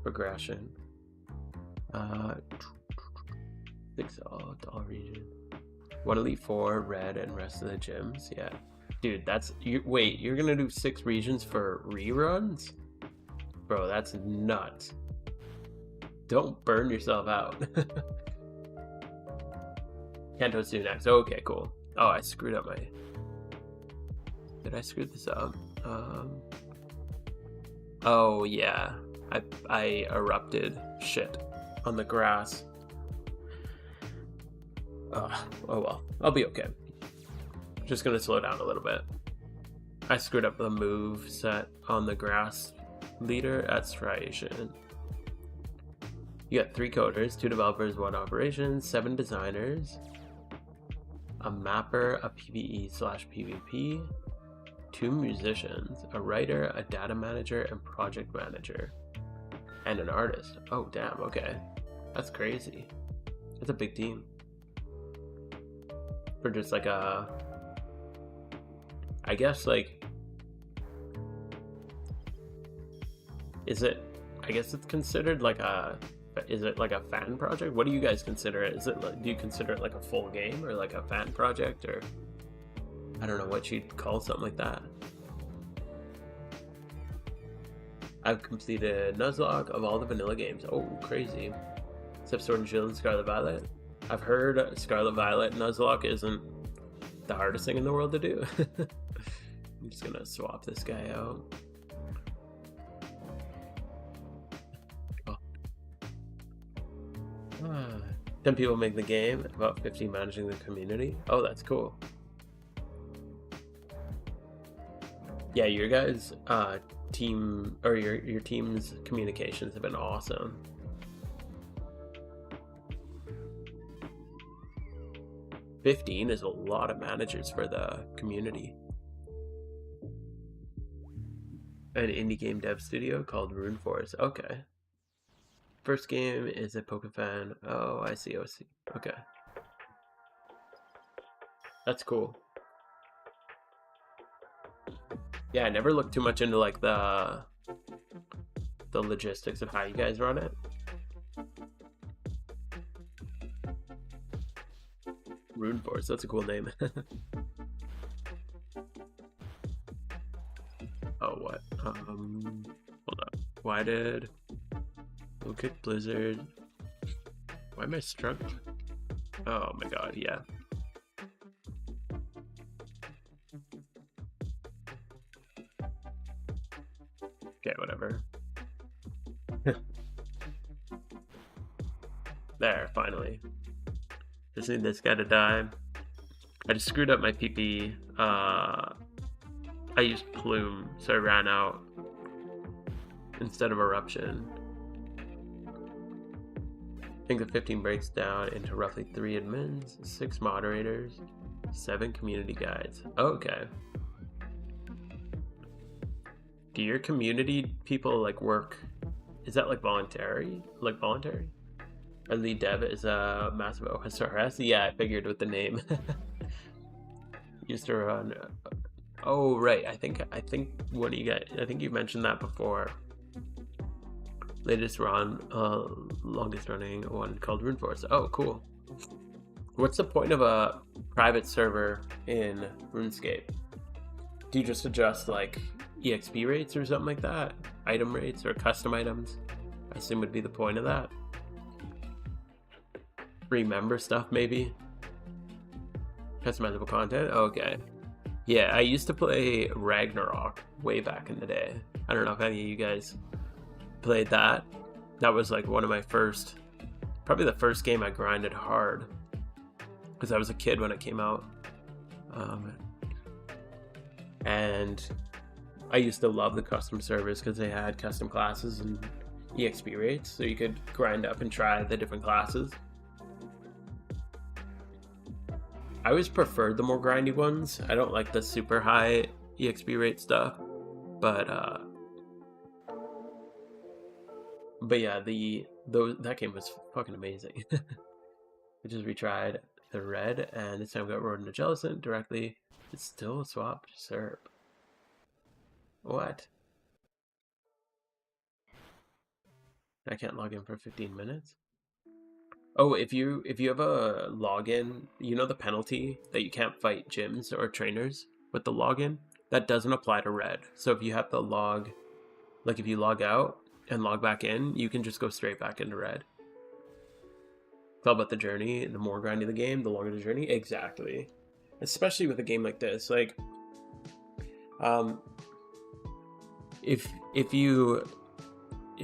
progression. 6 all region. 1 Elite 4, red, and rest of the gyms. Yeah. Dude, that's... Wait, you're gonna do 6 regions for reruns? Bro, that's nuts. Don't burn yourself out. Kanto's due next. Okay, cool. Oh, I screwed up my... Did I screw this up? Oh, yeah. I erupted shit on the grass. Oh well. I'll be okay. Just gonna slow down a little bit. I screwed up the move set on the grass leader at striation. You got 3 coders, 2 developers, 1 operations, 7 designers, a mapper, a PvE/PvP, 2 musicians, a writer, a data manager, and project manager, and an artist. Oh damn, okay. That's crazy. That's a big team. For just like a... I guess like... Is it... I guess it's considered like a... Is it like a fan project? What do you guys consider it? Is it like, do you consider it like a full game or like a fan project, or I don't know what you'd call something like that. I've completed Nuzlocke of all the vanilla games. Oh, crazy. Except Sword and Shield and Scarlet Violet. I've heard Scarlet Violet Nuzlocke isn't the hardest thing in the world to do. I'm just gonna swap this guy out. 10 people make the game, about 50 managing the community. Oh, that's cool. Yeah, your guys' team, or your team's communications have been awesome. $15 is a lot of managers for the community. An indie game dev studio called RuneForce. Okay. First game is a PokeFan. Oh, I see. Okay. That's cool. Yeah, I never looked too much into like the logistics of how you guys run it. RuneForce, that's a cool name. Oh, what? Hold on. Why did... Look at Blizzard. Why am I struck? Oh my god, yeah. Okay, whatever. There, finally. Just need this guy to die. I just screwed up my PP. I used Plume, so I ran out instead of Eruption. I think the 15 breaks down into roughly 3 admins, 6 moderators, 7 community guides. Okay. Do your community people like work? Is that like voluntary? Like voluntary? Our lead dev is a massive OSRS. Yeah, I figured with the name. Used to run. Oh right, I think what do you guys? I think you mentioned that before. Latest run, longest running one called RuneForce. Oh, cool. What's the point of a private server in RuneScape? Do you just adjust like EXP rates or something like that? Item rates or custom items? I assume would be the point of that. Free member stuff maybe? Customizable content? Okay. Yeah, I used to play Ragnarok way back in the day. I don't know if any of you guys played that. That was like one of my first, probably the first game I grinded hard, because I was a kid when it came out. And I used to love the custom servers because they had custom classes and EXP rates, so you could grind up and try the different classes. I always preferred the more grindy ones. I don't like the super high EXP rate stuff, but yeah, that game was fucking amazing. I just retried the red, and this time we got Rodent and Jellicent directly. It's still a swapped SERP. What? I can't log in for 15 minutes? Oh, if you have a login, you know the penalty that you can't fight gyms or trainers with the login? That doesn't apply to red. So if you have the log, like if you log out and log back in, you can just go straight back into red. It's all about the journey. The more grindy the game, the longer the journey. Exactly. Especially with a game like this. Like, if you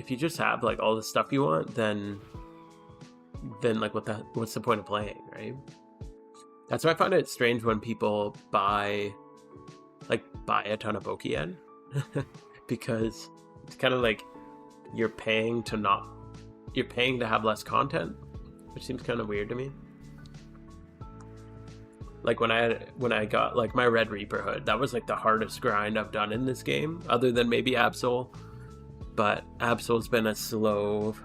just have like all the stuff you want, then like what's the point of playing, right? That's why I find it strange when people buy a ton of Pokeyen because it's kind of like you're paying to have less content, which seems kind of weird to me. Like when I got like my Red Reaper hood, that was like the hardest grind I've done in this game, other than maybe Absol. But Absol's been a slow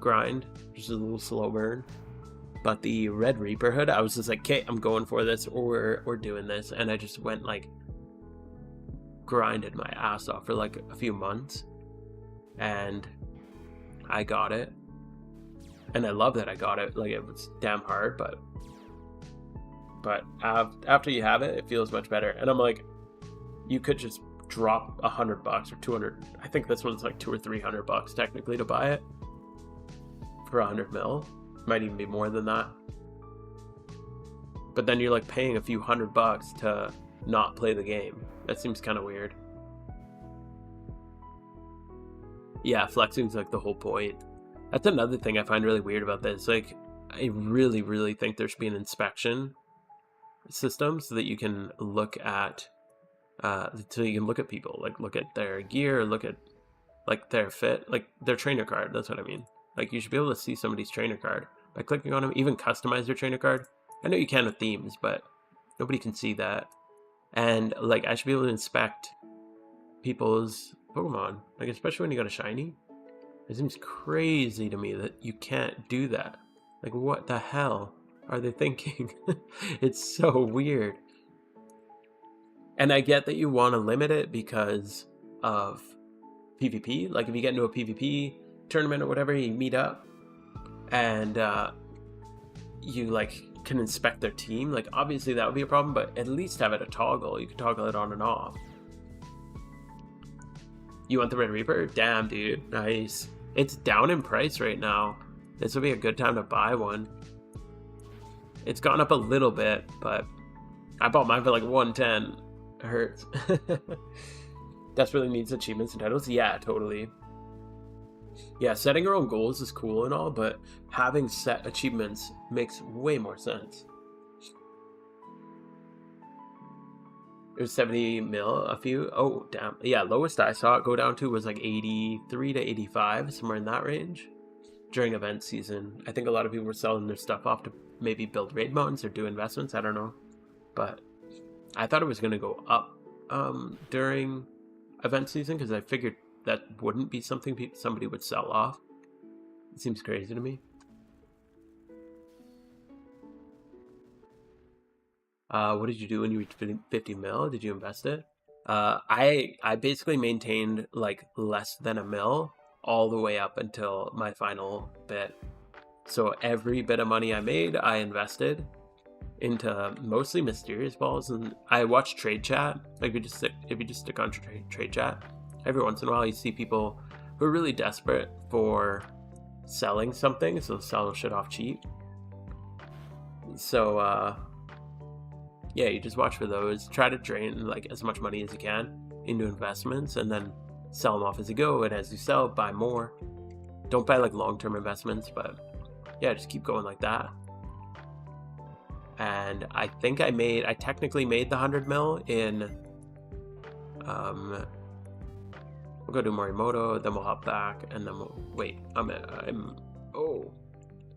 grind, just a little slow burn. But the Red Reaper hood, I was just like, okay, I'm going for this, or we're doing this, and I just went like grinded my ass off for like a few months, and I got it, and I love that I got it. Like it was damn hard, but after you have it, it feels much better. And I'm like, you could just drop $100 or 200. I think this one's like $200 or $300 technically to buy it for 100 mil. Might even be more than that. But then you're like paying a few $100 to not play the game. That seems kind of weird. Yeah, flexing's like the whole point. That's another thing I find really weird about this. Like, I really, really think there should be an inspection system so that you can look at people, like look at their gear, look at like their fit, like their trainer card. That's what I mean. Like you should be able to see somebody's trainer card by clicking on them, even customize their trainer card. I know you can with themes, but nobody can see that. And like I should be able to inspect people's Pokemon, like especially when you got a shiny. It seems crazy to me that you can't do that. Like what the hell are they thinking? It's so weird. And I get that you want to limit it because of PvP. Like if you get into a PvP tournament or whatever, you meet up and you like can inspect their team. Like obviously that would be a problem, but at least have it a toggle. You can toggle it on and off. You want the Red Reaper? Damn, dude. Nice. It's down in price right now. This would be a good time to buy one. It's gone up a little bit, but I bought mine for like 110. It hurts. Desperately needs achievements and titles. Yeah, totally. Yeah, setting your own goals is cool and all, but having set achievements makes way more sense. It was 70 mil a few. Oh, damn. Yeah, lowest I saw it go down to was like 83 to 85, somewhere in that range during event season. I think a lot of people were selling their stuff off to maybe build raid mountains or do investments. I don't know. But I thought it was going to go up during event season because I figured that wouldn't be something somebody would sell off. It seems crazy to me. What did you do when you reached 50 mil? Did you invest it? I basically maintained like less than a mil all the way up until my final bit. So every bit of money I made, I invested into mostly mysterious balls, and I watch trade chat. Like if you just stick on trade chat, every once in a while you see people who are really desperate for selling something, so sell shit off cheap. So yeah, you just watch for those. Try to drain like as much money as you can into investments, and then sell them off as you go. And as you sell, buy more. Don't buy like long-term investments, but yeah, just keep going like that. And I think I technically made the 100 mil in. We'll go do Morimoto, then we'll hop back, and then we'll wait. Oh,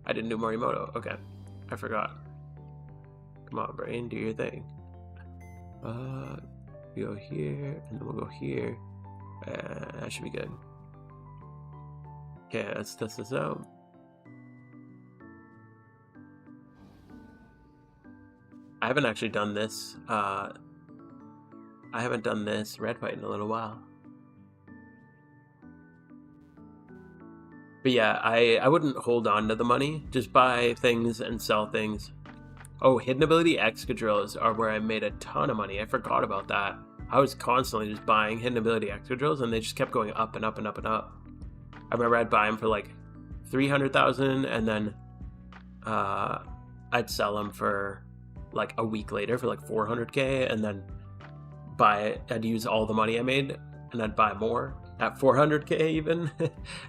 I didn't do Morimoto. Okay, I forgot. Come on, brain, do your thing. We go here, and then we'll go here. That should be good. Okay, let's test this out. I haven't actually done this. I haven't done this red fight in a little while. But yeah, I wouldn't hold on to the money. Just buy things and sell things. Oh, hidden ability excadrills are where I made a ton of money. I forgot about that. I was constantly just buying hidden ability excadrills, and they just kept going up and up and up and up. I remember I'd buy them for like 300,000, and then I'd sell them for like a week later for like 400k, and then I'd use all the money I made, and I'd buy more at 400k even,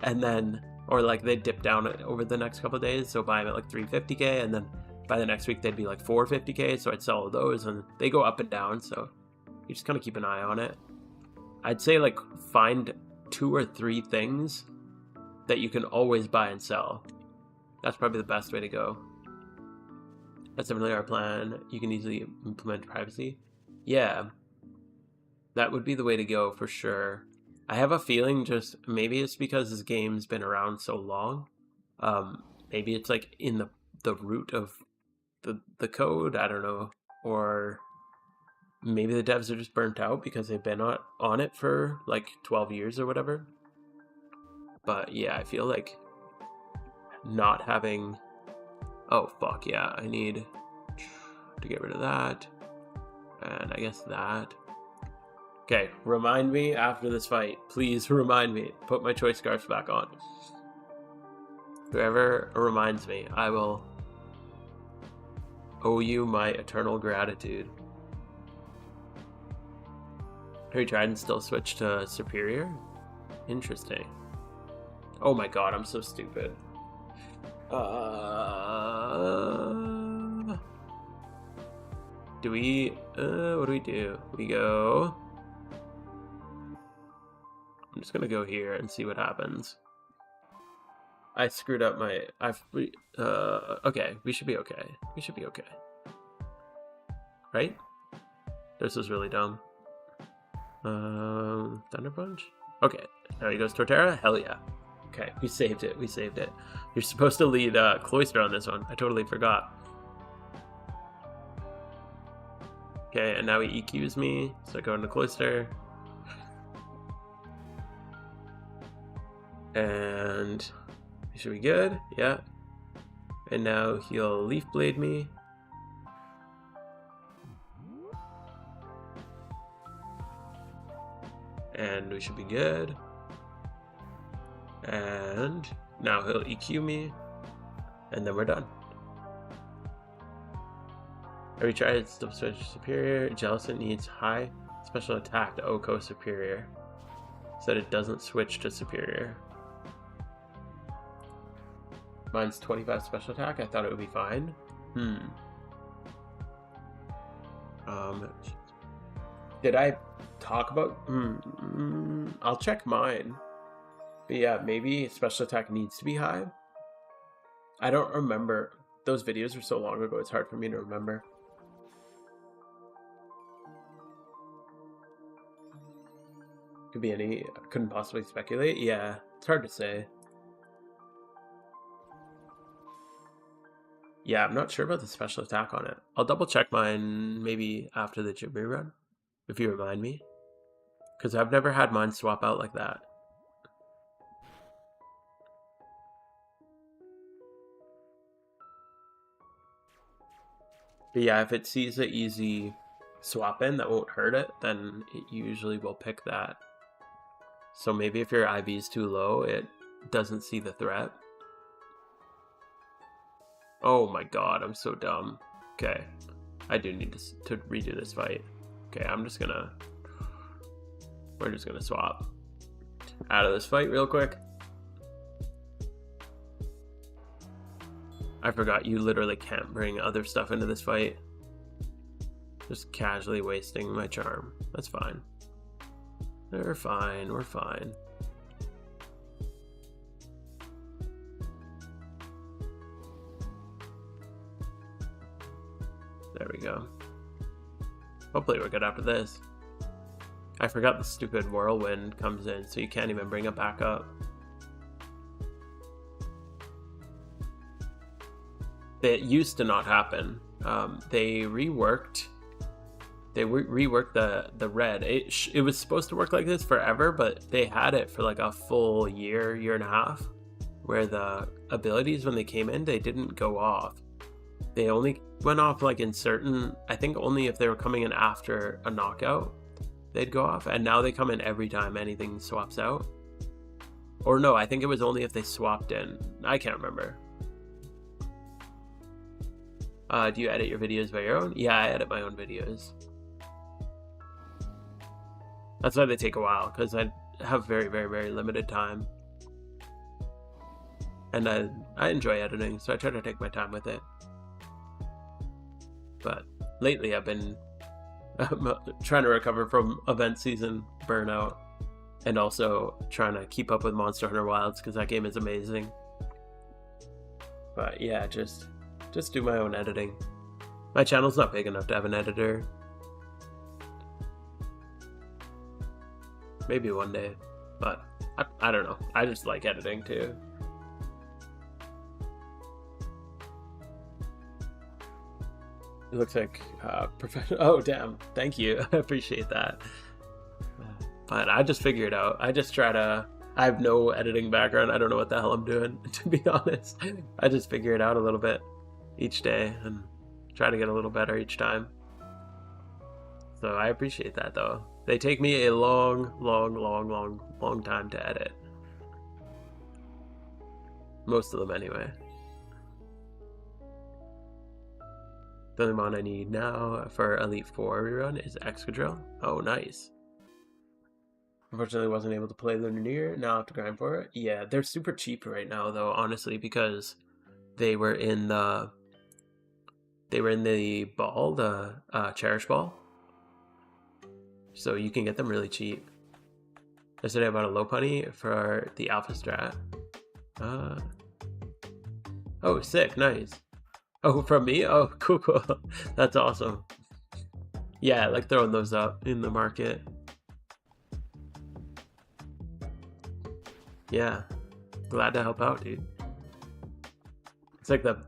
and then, or like they'd dip down over the next couple of days, so buy them at like 350k, and then by the next week they'd be like 450k, so I'd sell those, and they go up and down, so you just kind of keep an eye on it. I'd say like find 2 or 3 things that you can always buy and sell. That's probably the best way to go. That's definitely our plan. You can easily implement privacy. Yeah, that would be the way to go for sure. I have a feeling, just maybe it's because this game's been around so long. Maybe it's like in the root of the code, I don't know. Or maybe the devs are just burnt out because they've been on it for like 12 years or whatever. But yeah, I feel like not having... Oh, fuck, yeah, I need to get rid of that. And I guess that. Okay, remind me after this fight. Please remind me. Put my choice scarves back on. Whoever reminds me, I will owe you my eternal gratitude. Have you tried and still switch to superior? Interesting. Oh my god, I'm so stupid. Do we, what do we do? We go... I'm just gonna go here and see what happens. I screwed up my, okay, we should be okay. We should be okay. Right? This is really dumb. Thunder Punch? Okay, now he goes Torterra? Hell yeah. Okay, we saved it, we saved it. You're supposed to lead Cloyster on this one. I totally forgot. Okay, and now he EQs me, so I go into Cloyster. And he should be good, yeah. And now he'll Leaf Blade me. And we should be good. And now he'll EQ me. And then we're done. Every try it's still switch superior. Jellicent needs high special attack to Oko superior, so that it doesn't switch to superior. Mine's 25 special attack. I thought it would be fine. Did I talk about... I'll check mine. But yeah, maybe special attack needs to be high. I don't remember. Those videos were so long ago, it's hard for me to remember. Could be any... Couldn't possibly speculate. Yeah, it's hard to say. Yeah, I'm not sure about the special attack on it. I'll double check mine maybe after the gym rerun, if you remind me. Because I've never had mine swap out like that. But yeah, if it sees an easy swap in that won't hurt it, then it usually will pick that. So maybe if your IV is too low, it doesn't see the threat. Oh my god, I'm so dumb. Okay, I do need to redo this fight. Okay, we're just gonna swap out of this fight real quick. I forgot you literally can't bring other stuff into this fight. Just casually wasting my charm. That's fine. We're fine, we're fine. There we go. Hopefully we're good after this. I forgot the stupid whirlwind comes in, so you can't even bring it back up. It used to not happen. They reworked the red. It was supposed to work like this forever, but they had it for like a full year and a half where the abilities, when they came in, they didn't go off. They only went off like in certain, I think only if they were coming in after a knockout, they'd go off. And now they come in every time anything swaps out. Or no, I think it was only if they swapped in. I can't remember. Do you edit your videos by your own? Yeah, I edit my own videos. That's why they take a while, because I have very, very, very limited time. And I enjoy editing, so I try to take my time with it. But lately I've been trying to recover from event season burnout, and also trying to keep up with Monster Hunter Wilds, because that game is amazing. But yeah, just do my own editing. My channel's not big enough to have an editor. Maybe one day, but I don't know. I just like editing too. It looks like professional. Oh damn, thank you. I appreciate that. But I just figure it out. I just try to, I have no editing background. I don't know what the hell I'm doing, to be honest. I just figure it out a little bit each day and try to get a little better each time. So I appreciate that though. They take me a long time to edit. Most of them anyway. The only mod I need now for Elite 4 rerun is Excadrill. Oh, nice. Unfortunately, wasn't able to play the New Year. Now I have to grind for it. Yeah, they're super cheap right now, though, honestly, because they were in the ball, the Cherish Ball. So you can get them really cheap. Yesterday I bought a low punny for the Alpha Strat. Oh, sick, nice. Oh, from me? Oh, cool. That's awesome. Yeah, I like throwing those up in the market. Yeah, glad to help out, dude. It's like the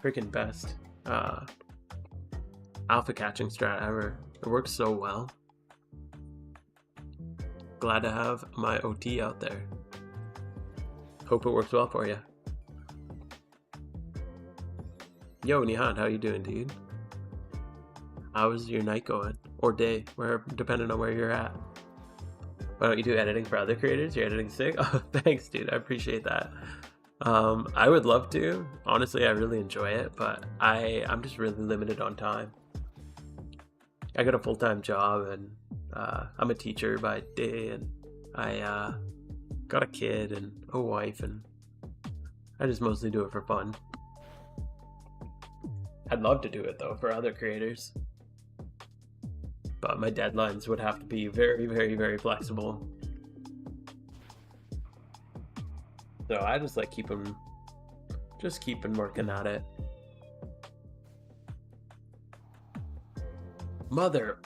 freaking best alpha catching strat ever. It works so well. Glad to have my OT out there. Hope it works well for you. Yo, Nihan, how you doing, dude? How's your night going? Or day, depending on where you're at. Why don't you do editing for other creators? You're editing sick? Oh, thanks, dude. I appreciate that. I would love to. Honestly, I really enjoy it, but I'm just really limited on time. I got a full-time job, and I'm a teacher by day, and I got a kid and a wife, and I just mostly do it for fun. I'd love to do it though for other creators, but my deadlines would have to be very, very, very flexible. So I just like keep working at it. Mother,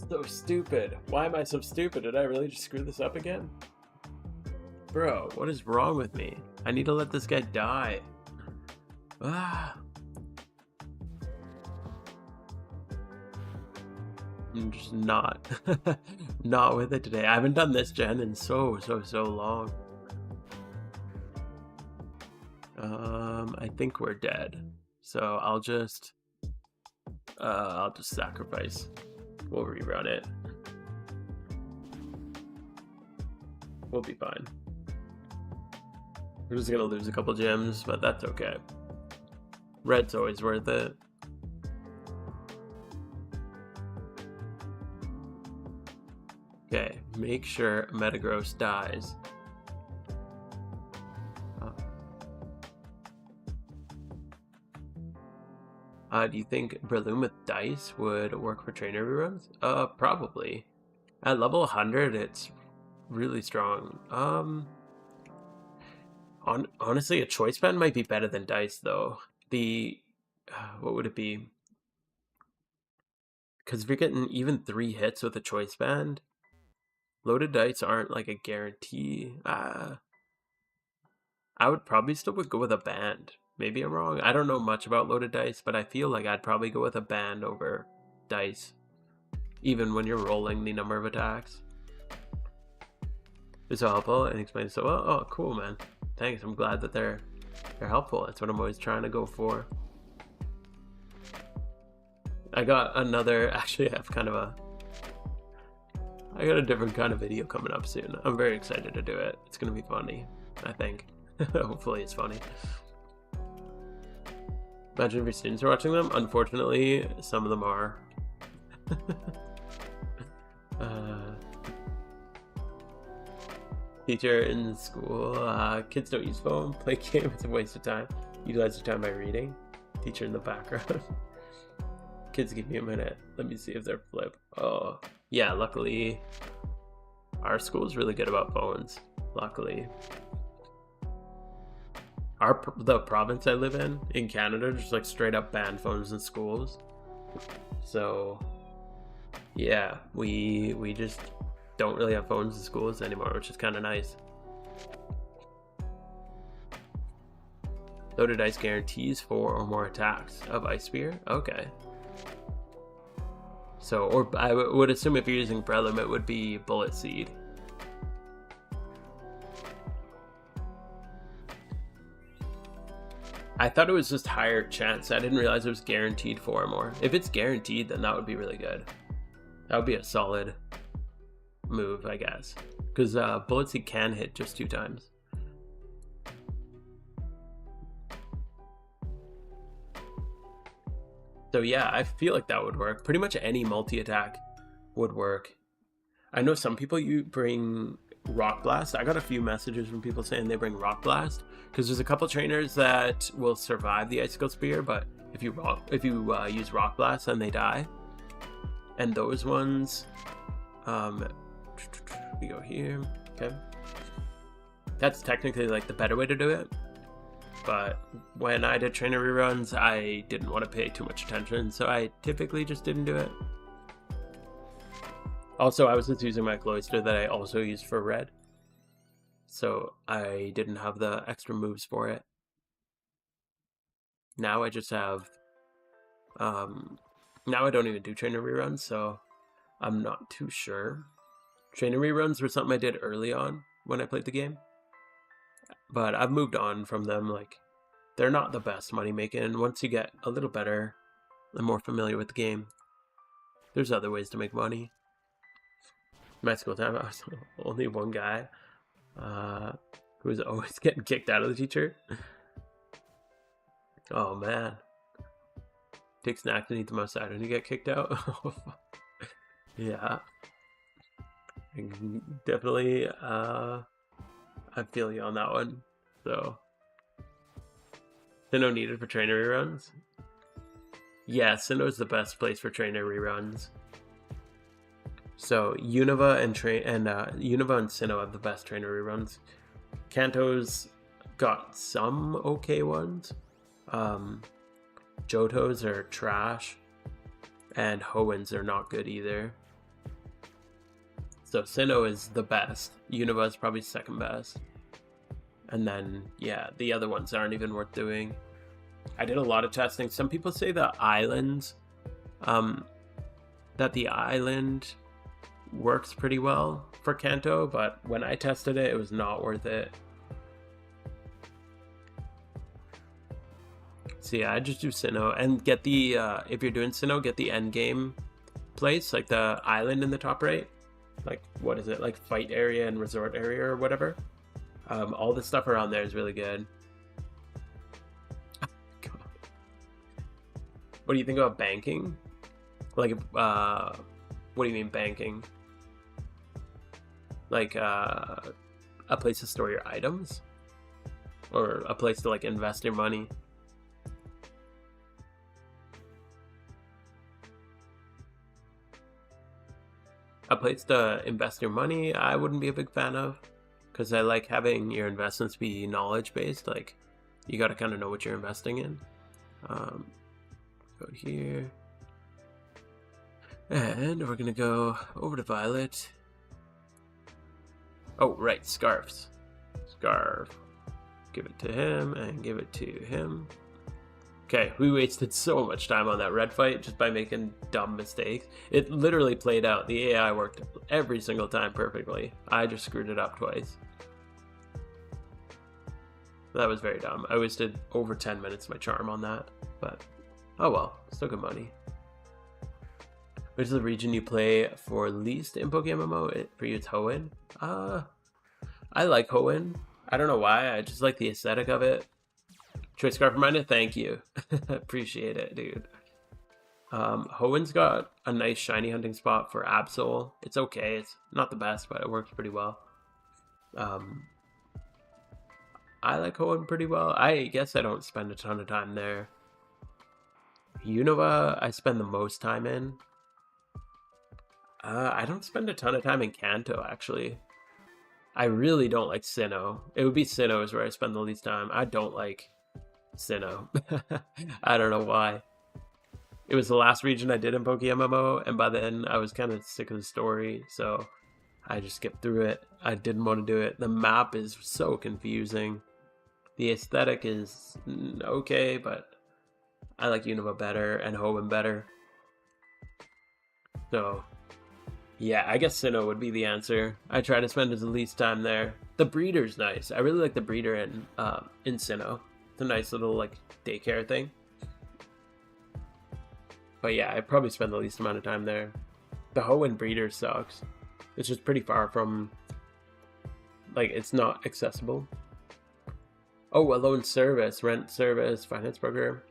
so stupid. Why am I so stupid? Did I really just screw this up again? Bro, what is wrong with me? I need to let this guy die. Ah. I'm just not with it today. I haven't done this gen in so long. I think we're dead. So I'll just sacrifice. We'll rerun it. We'll be fine. We're just gonna lose a couple gems, but that's okay. Red's always worth it. Okay, make sure Metagross dies. Do you think Breloom with Dice would work for trainer reruns? Probably. At level 100, it's really strong. Honestly, a Choice Band might be better than Dice, though. What would it be? Because if you're getting even 3 hits with a Choice Band, loaded dice aren't like a guarantee. I would probably still go with a band. Maybe I'm wrong. I don't know much about loaded dice, but I feel like I'd probably go with a band over dice, even when you're rolling the number of attacks. It's so helpful and explains so well. Oh, cool, man. Thanks. I'm glad that they're helpful. That's what I'm always trying to go for. I got another, actually I have I got a different kind of video coming up soon. I'm very excited to do it. It's gonna be funny, I think. Hopefully it's funny. Imagine if your students are watching them. Unfortunately, some of them are. Teacher in school, kids don't use phone, play game, it's a waste of time. Utilize your time by reading. Teacher in the background. Kids, give me a minute. Let me see if they're flip. Oh, yeah, luckily our school is really good about phones. Luckily. The province I live in Canada, just like straight up ban phones in schools. So yeah, we just don't really have phones in schools anymore, which is kind of nice. Loaded ice guarantees 4 or more attacks of Ice Spear. Okay. So, or I would assume if you're using Breloom, it would be Bullet Seed. I thought it was just higher chance. I didn't realize it was guaranteed 4 or more. If it's guaranteed, then that would be really good. That would be a solid move, I guess. Because Bullet Seed can hit just 2 times. So yeah, I feel like that would work. Pretty much any multi-attack would work. I know some people bring Rock Blast. I got a few messages from people saying they bring Rock Blast because there's a couple trainers that will survive the Icicle Spear, but if you use Rock Blast, then they die. And those ones, we go here. Okay, that's technically like the better way to do it. But when I did trainer reruns, I didn't want to pay too much attention, so I typically just didn't do it. Also, I was just using my Cloyster that I also used for red, so I didn't have the extra moves for it. Now I just have, now I don't even do trainer reruns, so I'm not too sure. Trainer reruns were something I did early on when I played the game. But I've moved on from them. Like, they're not the best money making. Once you get a little better and more familiar with the game, there's other ways to make money. My school time, I was only one guy who was always getting kicked out of the teacher. Oh man, takes an act to eat the most out and you get kicked out. Yeah, definitely. I feel you on that one. So, Sinnoh needed for trainer reruns. Yeah, Sinnoh is the best place for trainer reruns. So Unova and Sinnoh have the best trainer reruns. Kanto's got some okay ones. Johto's are trash, and Hoenns are not good either. So Sinnoh is the best. Unova is probably second best. And then, yeah, the other ones aren't even worth doing. I did a lot of testing. Some people say the islands, that the island works pretty well for Kanto, but when I tested it, it was not worth it. So yeah, I just do Sinnoh and get the, if you're doing Sinnoh, get the end game place, like the island in the top right. Like, what is it, like fight area and resort area or whatever. All the stuff around there is really good. What do you think about banking? Like, what do you mean banking? Like, a place to store your items? Or a place to, like, invest your money? A place to invest your money, I wouldn't be a big fan of. Because I like having your investments be knowledge-based. Like, you got to kind of know what you're investing in. Go here. And we're going to go over to Violet. Oh, right, Scarfs. Scarf. Give it to him and give it to him. Okay, we wasted so much time on that red fight just by making dumb mistakes. It literally played out. The AI worked every single time perfectly. I just screwed it up twice. That was very dumb. I wasted over 10 minutes of my charm on that, but oh well, still good money. Which is the region you play for least in PokeMMO? For you, it's Hoenn. I like Hoenn. I don't know why. I just like the aesthetic of it. Choice Scarf Reminder, thank you. Appreciate it, dude. Hoenn's got a nice shiny hunting spot for Absol. It's okay. It's not the best, but it works pretty well. I like Hoenn pretty well. I guess I don't spend a ton of time there. Unova, I spend the most time in. I don't spend a ton of time in Kanto, actually. I really don't like Sinnoh. It would be Sinnoh is where I spend the least time. I don't like Sinnoh. I don't know why. It was the last region I did in PokeMMO, and by then I was kind of sick of the story, so I just skipped through it. I didn't want to do it. The map is so confusing. The aesthetic is okay, but I like Unova better and Hoenn better. So yeah, I guess Sinnoh would be the answer. I try to spend the least time there. The breeder's nice. I really like the breeder in Sinnoh. It's a nice little like daycare thing. But yeah, I probably spend the least amount of time there. The Hoenn breeder sucks. It's just pretty far from, like, it's not accessible. Oh, a loan service, rent service, finance broker.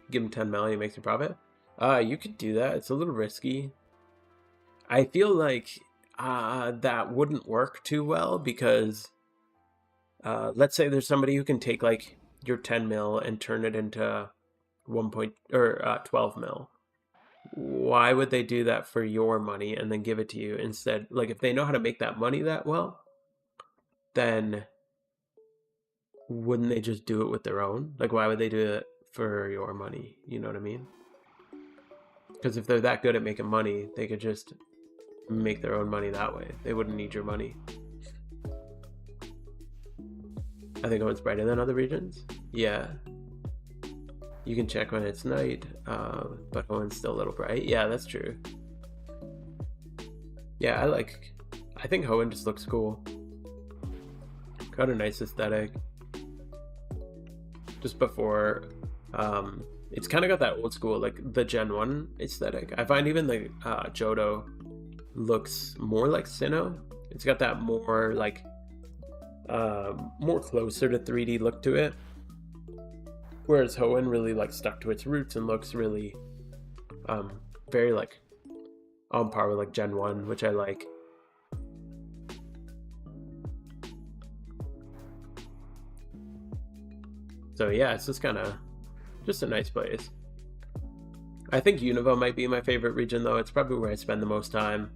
Give him 10 million, makes a profit. You could do that. It's a little risky. I feel like that wouldn't work too well because let's say there's somebody who can take like your 10 mil and turn it into 12 mil. Why would they do that for your money and then give it to you instead? Like, if they know how to make that money that well, then wouldn't they just do it with their own? Like, why would they do it for your money? You know what I mean? Because if they're that good at making money, they could just make their own money that way. They wouldn't need your money. I think Hoenn's brighter than other regions. Yeah. You can check when it's night, but Hoenn's still a little bright. Yeah, that's true. Yeah, I think Hoenn just looks cool. Got a nice aesthetic. Just before, it's kind of got that old school, like the Gen 1 aesthetic. I find even the Johto looks more like Sinnoh. It's got that more like, more closer to 3D look to it. Whereas Hoenn really like stuck to its roots and looks really very like on par with like Gen 1, which I like. So yeah, it's just kind of just a nice place. I think Unova might be my favorite region though. It's probably where I spend the most time.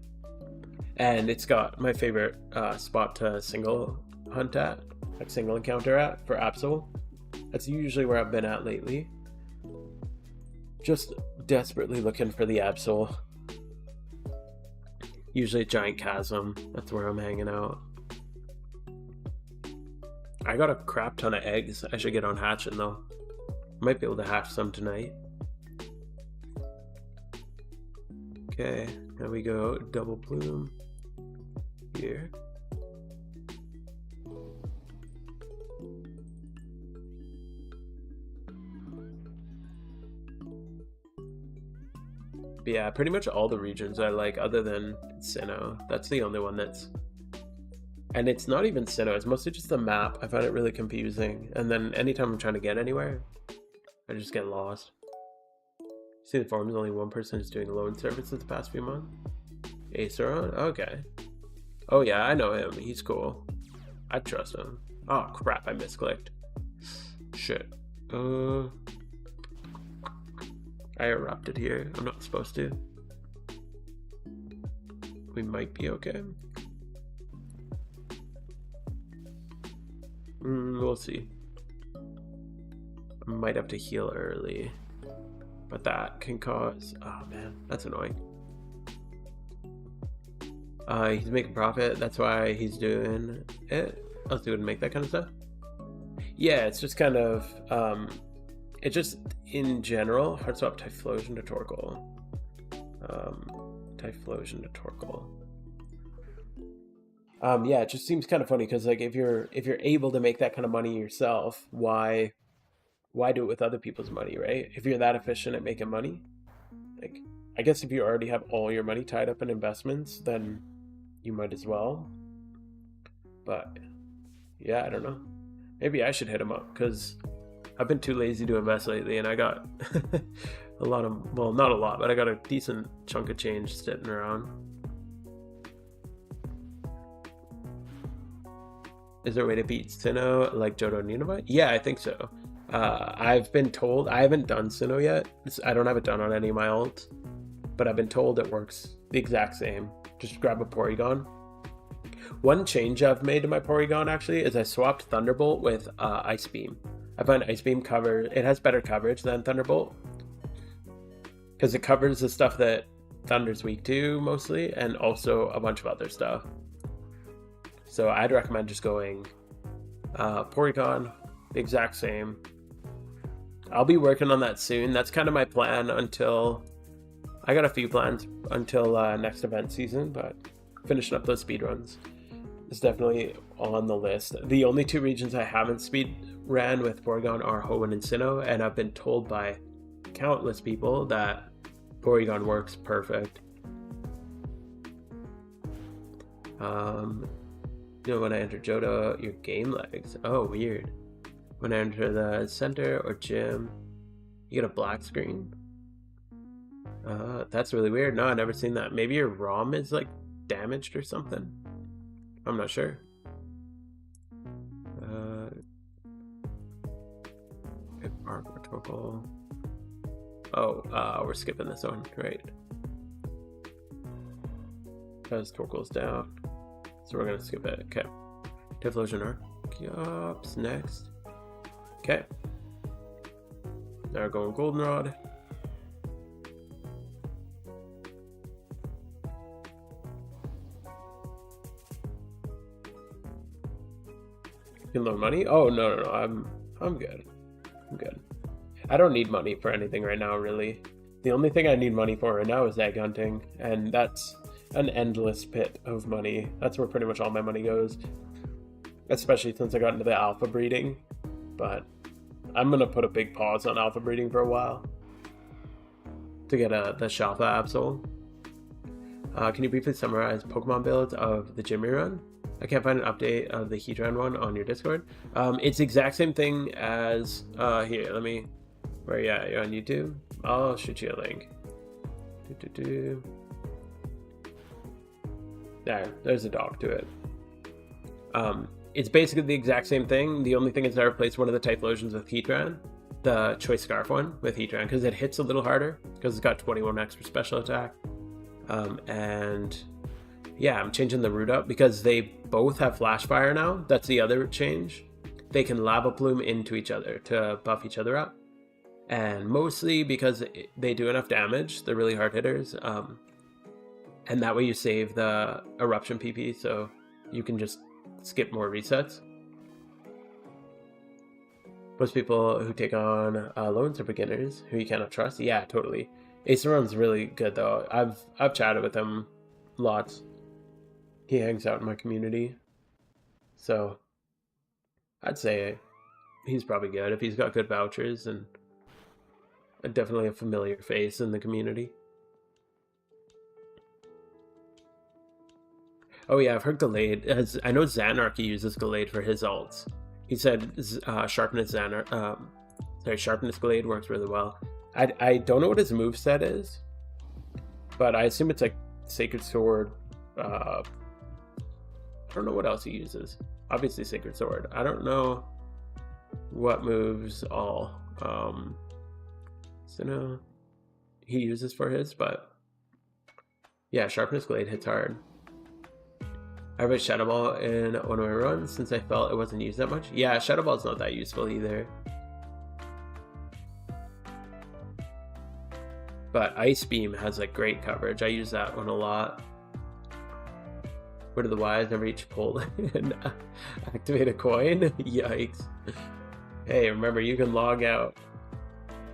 And it's got my favorite spot to single hunt at, like single encounter at for Absol. That's usually where I've been at lately. Just desperately looking for the Absol. Usually a giant chasm. That's where I'm hanging out. I got a crap ton of eggs. I should get on hatching though. Might be able to hatch some tonight. Okay, now we go double plume here. But yeah, pretty much all the regions I like other than Sinnoh. That's the only one that's... And it's not even Sinnoh, it's mostly just the map. I find it really confusing. And then anytime I'm trying to get anywhere, I just get lost. See the forums, only one person is doing loan services the past few months. Aceron? Okay. Oh yeah, I know him. He's cool. I trust him. Oh crap, I misclicked. Shit. I erupted here. I'm not supposed to. We might be okay. We'll see. I might have to heal early. But that can cause... Oh man, that's annoying. He's making profit. That's why he's doing it. Else he wouldn't make that kind of stuff. Yeah, it's just kind of... it just, in general, hard swap Typhlosion to Torkoal. Typhlosion to Torkoal. Yeah, it just seems kind of funny because like if you're able to make that kind of money yourself, why do it with other people's money, right? If you're that efficient at making money, like I guess if you already have all your money tied up in investments, then you might as well. But yeah, I don't know. Maybe I should hit him up because I've been too lazy to invest lately, and I got a lot of, well, not a lot, but I got a decent chunk of change sitting around. Is there a way to beat Sinnoh like Johto and Unova? Yeah, I think so. I've been told, I haven't done Sinnoh yet. I don't have it done on any of my alts, but I've been told it works the exact same. Just grab a Porygon. One change I've made to my Porygon actually is I swapped Thunderbolt with Ice Beam. I find Ice Beam it has better coverage than Thunderbolt because it covers the stuff that Thunder's weak to mostly, and also a bunch of other stuff. So I'd recommend just going Porygon, the exact same. I'll be working on that soon. That's kind of my plan until, I got a few plans until next event season, but finishing up those speed runs is definitely on the list. The only two regions I haven't speed ran with Porygon are Hoenn and Sinnoh, and I've been told by countless people that Porygon works perfect. You know, when I enter Johto, your game lags. Oh, weird. When I enter the center or gym, you get a black screen. That's really weird. No, I've never seen that. Maybe your ROM is like damaged or something. I'm not sure. Oh, we're skipping this one, right? Because Torkoal's down. So we're gonna skip it. Okay. Typhlosion Archeops next. Okay. Now we're going Goldenrod. You can loan money? Oh no. I'm good. I'm good. I don't need money for anything right now, really. The only thing I need money for right now is egg hunting, and that's an endless pit of money. That's where pretty much all my money goes, especially since I got into the alpha breeding. But I'm gonna put a big pause on alpha breeding for a while to get the Shalfa Absol. Can you briefly summarize Pokemon builds of the gym run? I can't find an update of the Heatran one on your Discord. It's the exact same thing as here. Let me. Where are you at? You're on YouTube. I'll shoot you a link. There's a dog to it. It's basically the exact same thing. The only thing is I replaced one of the Typhlosions with Heatran, the Choice Scarf one with Heatran, because it hits a little harder because it's got 21 extra special attack. And yeah, I'm changing the route up because they both have Flash Fire now. That's the other change. They can Lava Plume into each other to buff each other up. And mostly because they do enough damage, they're really hard hitters. And that way you save the Eruption PP, so you can just skip more resets. Most people who take on loans are beginners who you cannot trust. Yeah, totally. Aceron's really good though. I've chatted with him lots. He hangs out in my community, so I'd say he's probably good if he's got good vouchers and definitely a familiar face in the community. Oh yeah, I've heard Gallade. I know Xanarchy uses Gallade for his alts. He said Sharpness Gallade works really well. I don't know what his moveset is, but I assume it's like Sacred Sword. I don't know what else he uses. Obviously Sacred Sword. I don't know what moves all. So no, he uses for his, but yeah, Sharpness Glade hits hard. I read Shadow Ball in one of my runs since I felt it wasn't used that much. Yeah, Shadow Ball's not that useful either. But Ice Beam has like great coverage. I use that one a lot. What are the Ys? Never each pull and activate a coin. Yikes. Hey, remember you can log out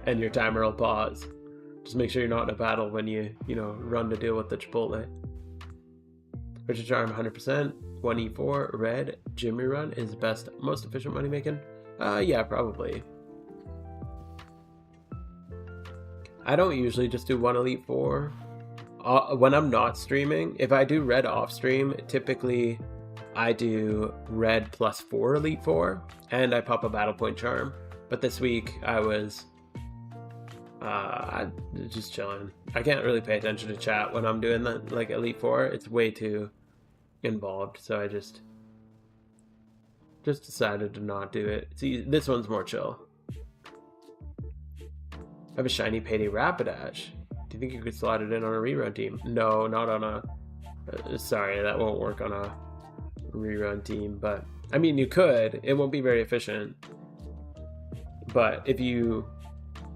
and your timer will pause. Just make sure you're not in a battle when you run to deal with the Chipotle. Richard Charm 100%. 24 red gym run is best, most efficient money making. Yeah, probably. I don't usually just do one Elite Four. When I'm not streaming, if I do red off stream, typically I do red plus 4 Elite Four, and I pop a battle point charm. But this week I was just chilling. I can't really pay attention to chat when I'm doing that, like Elite Four. It's way too involved, so I just decided to not do it. See, this one's more chill. I have a shiny Payday Rapidash. Do you think you could slot it in on a rerun team? No, not on a... sorry, that won't work on a rerun team, but... I mean, you could. It won't be very efficient. But if you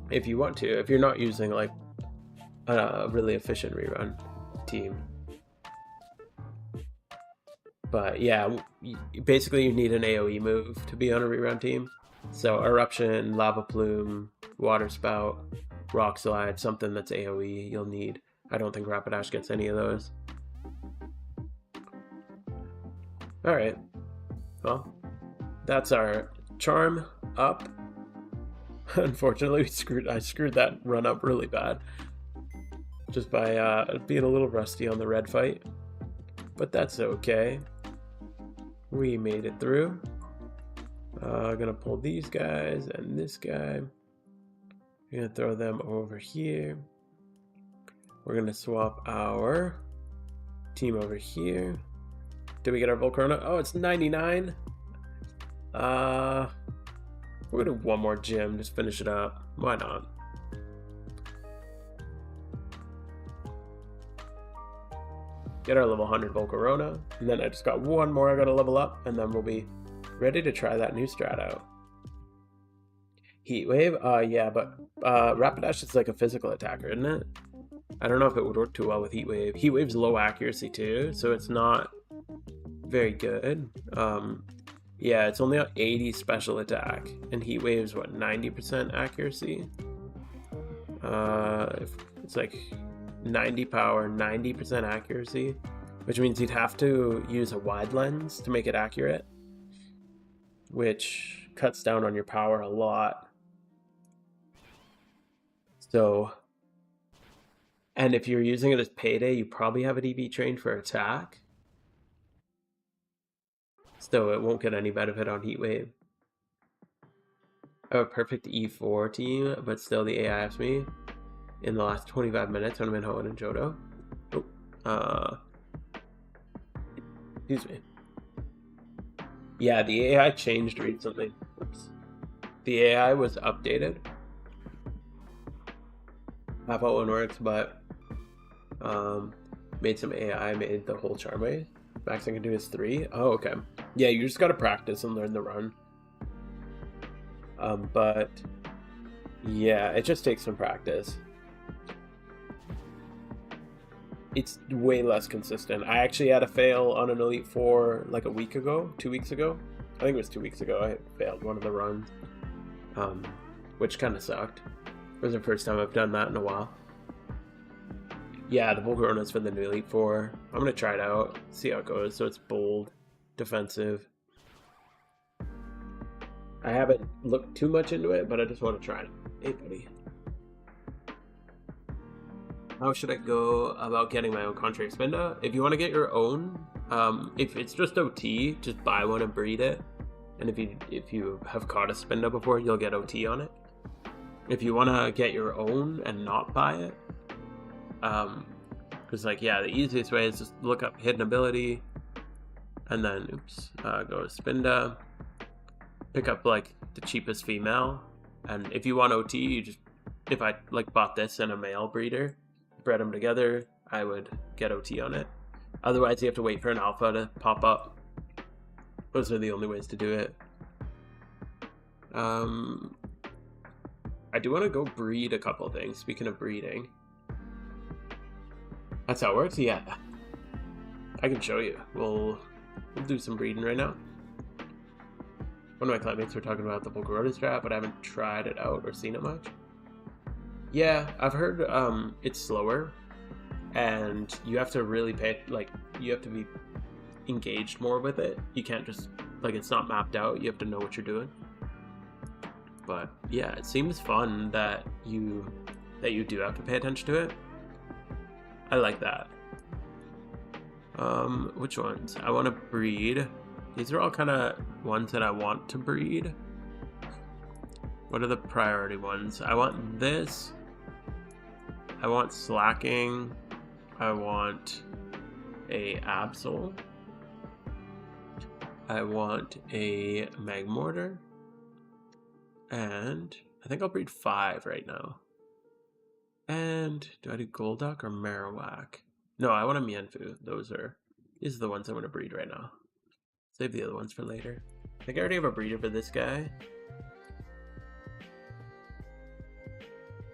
want to, if you're not using, like, a really efficient rerun team. But, yeah, basically you need an AoE move to be on a rerun team. So, Eruption, Lava Plume, Water Spout, Rock Slide, something that's AoE you'll need. I don't think Rapidash gets any of those. Alright. Well, that's our charm up. Unfortunately, I screwed that run up really bad. Just by being a little rusty on the red fight. But that's okay. We made it through. Gonna pull these guys and this guy. We're gonna throw them over here. We're gonna swap our team over here. Did we get our Volcarona? Oh, it's 99. We're gonna do one more gym, just finish it up. Why not? Get our level 100 Volcarona, and then I just got one more I gotta level up, and then we'll be ready to try that new strat out. Heat Wave? Yeah, but Rapidash is like a physical attacker, isn't it? I don't know if it would work too well with Heat Wave. Heat Wave's low accuracy too, so it's not very good. Yeah, it's only on 80 special attack, and Heat Wave's what, 90% accuracy? It's like 90 power, 90% accuracy, which means you'd have to use a wide lens to make it accurate, which cuts down on your power a lot. So, and if you're using it as Payday, you probably have it EV trained for attack. So it won't get any benefit on Heat Wave. I have a perfect E4 team, but still the AI Fs me in the last 25 minutes on Minho and Johto. Oh, excuse me. Yeah, the AI changed recently. Oops. The AI was updated. Half how one works, but made some AI, made the whole charm wave. Max I can do is 3. Oh, okay. Yeah, you just gotta practice and learn the run. But yeah, it just takes some practice. It's way less consistent. I actually had a fail on an Elite Four like a week ago, 2 weeks ago. I think it was 2 weeks ago. I failed one of the runs, which kind of sucked. It was the first time I've done that in a while. Yeah, the Volcarona's for the new Elite Four. I'm gonna try it out, see how it goes. So it's bold, defensive. I haven't looked too much into it, but I just want to try it. Hey, buddy. How should I go about getting my own Contrary Spinda? If you want to get your own, if it's just OT, just buy one and breed it. And if you have caught a Spinda before, you'll get OT on it. If you want to get your own and not buy it, because like, yeah, the easiest way is just look up hidden ability, and then go to Spinda, pick up like the cheapest female, and if you want OT, you just, if I like bought this and a male breeder, bred them together, I would get OT on it. Otherwise, you have to wait for an alpha to pop up. Those are the only ways to do it. I do want to go breed a couple things. Speaking of breeding, that's how it works. Yeah, I can show you. We'll do some breeding right now. One of my classmates were talking about the Volcarona strat, but I haven't tried it out or seen it much. Yeah, I've heard it's slower, and you have to really pay, like, you have to be engaged more with it. You can't just, like, it's not mapped out. You have to know what you're doing. But yeah, it seems fun that you do have to pay attention to it. I like that. Which ones? I want to breed. These are all kind of ones that I want to breed. What are the priority ones? I want this. I want slacking. I want a Absol. I want a Magmortar. And I think I'll breed 5 right now. And do I do Golduck or Marowak? No, I want a Mienfoo. These are the ones I want to breed right now. Save the other ones for later. I think I already have a breeder for this guy.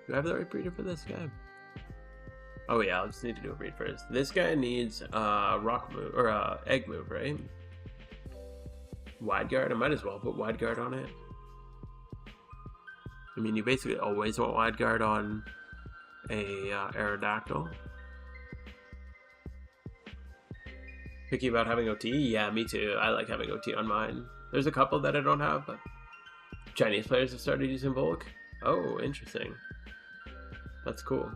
Do I have the right breeder for this guy? Oh yeah, I'll just need to do a breed first. This guy needs rock move or egg move, right? Wide guard. I might as well put wide guard on it. I mean, you basically always want wide guard on a Aerodactyl. Picky about having OT? Yeah, me too. I like having OT on mine. There's a couple that I don't have, but Chinese players have started using Bulk. Oh, interesting. That's cool.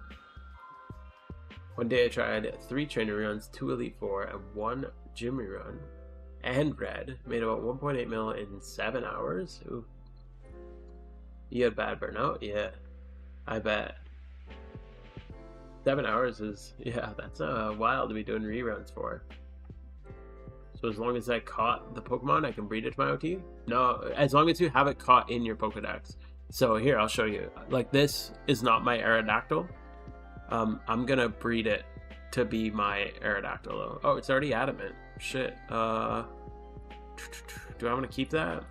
One day I tried 3 trainer runs, 2 Elite Four, and 1 gym run, and red. Made about 1.8 mil in 7 hours. Ooh. You had bad burnout? Yeah, I bet. 7 hours is, yeah, that's wild to be doing reruns for. So as long as I caught the Pokemon, I can breed it to my OT? No, as long as you have it caught in your Pokedex. So here, I'll show you. Like, this is not my Aerodactyl. I'm gonna breed it to be my Aerodactyl though. Oh, it's already adamant. Shit. Do I want to keep that?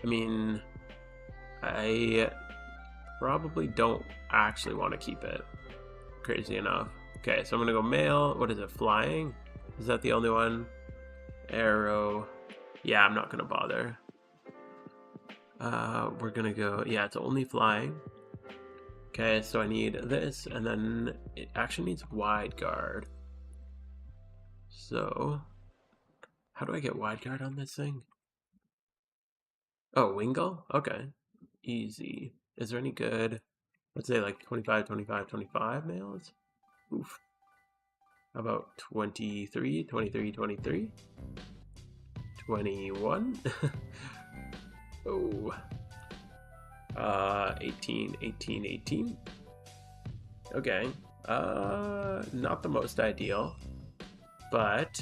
I mean, I probably don't actually want to keep it. Crazy enough. Okay, so I'm gonna go male. What is it? Flying? Is that the only one? Arrow. Yeah, I'm not gonna bother. We're gonna go. Yeah, it's only flying. Okay, so I need this, and then it actually needs wide guard. So, how do I get wide guard on this thing? Oh, Wingull? Okay. Easy. Is there any good, let's say like 25, 25, 25 males? Oof. How about 23, 23, 23? 21? Oh. 18, 18, 18. Okay. Not the most ideal, but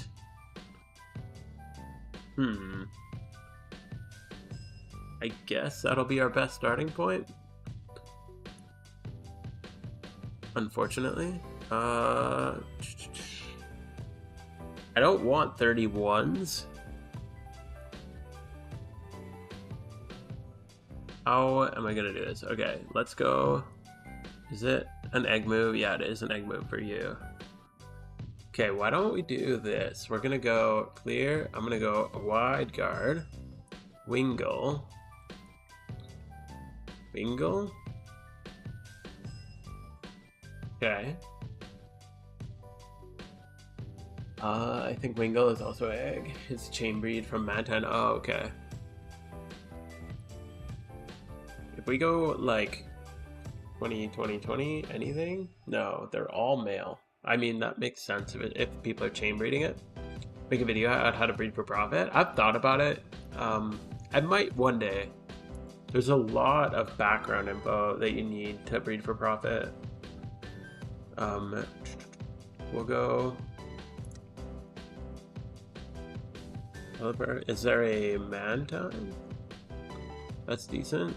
I guess that'll be our best starting point. Unfortunately. I don't want 31s. How am I gonna do this? Okay, let's go. Is it an egg move? Yeah, it is an egg move for you. Okay, why don't we do this? We're gonna go clear. I'm gonna go wide guard. Wingull. Wingull? Okay. I think Wingull is also egg. It's chain breed from Manton. Oh, okay. If we go like 20, 20, 20, anything? No, they're all male. I mean, that makes sense if people are chain breeding it. Make a video on how to breed for profit. I've thought about it. I might one day. There's a lot of background info that you need to breed for profit. We'll go. Is there a man time? That's decent.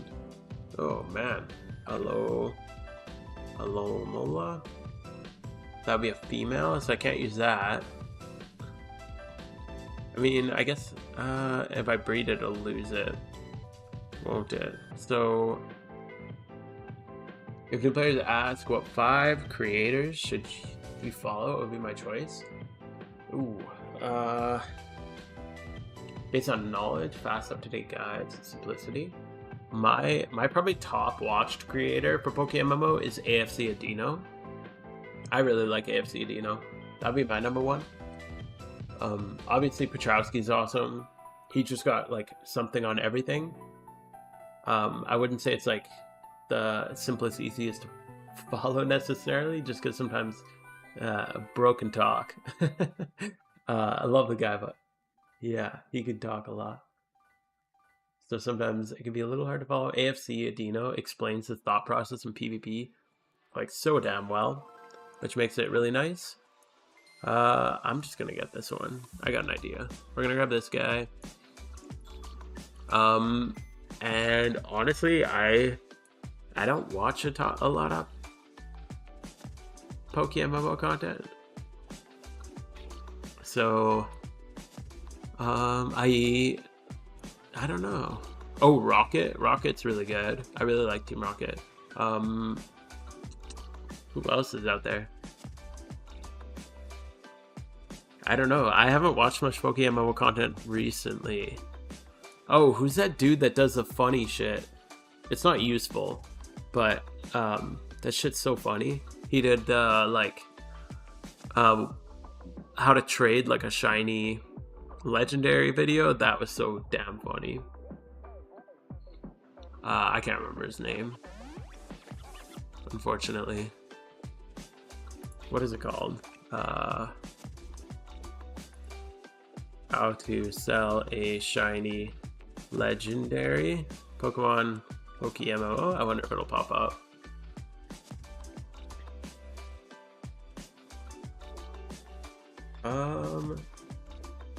Oh man. Hello. Hello, Mola. That'd be a female, so I can't use that. I mean, I guess if I breed it, it'll lose it, won't it? So, if new players ask what 5 creators should you follow, it would be my choice. Ooh, based on knowledge, fast, up-to-date guides, and simplicity. My probably top watched creator for PokeMMO is AFC Adino. I really like AFC Adino. That'd be my number 1. Obviously Petrowski's awesome. He just got like something on everything. I wouldn't say it's like the simplest, easiest to follow necessarily, just because sometimes broken talk. I love the guy, but yeah, he can talk a lot. So sometimes it can be a little hard to follow. AFC Adino explains his thought process in PvP like so damn well, which makes it really nice. I'm just gonna get this one. I got an idea. We're gonna grab this guy. And honestly, I don't watch a lot of PokeMMO content. So, I don't know. Oh, Rocket. Rocket's really good. I really like Team Rocket. Who else is out there? I don't know. I haven't watched much PokeMMO content recently. Oh, who's that dude that does the funny shit? It's not useful, but that shit's so funny. He did the like how to trade like a shiny legendary video. That was so damn funny. I can't remember his name, unfortunately. What is it called? How to sell a shiny legendary Pokemon PokeMMO. I wonder if it'll pop up.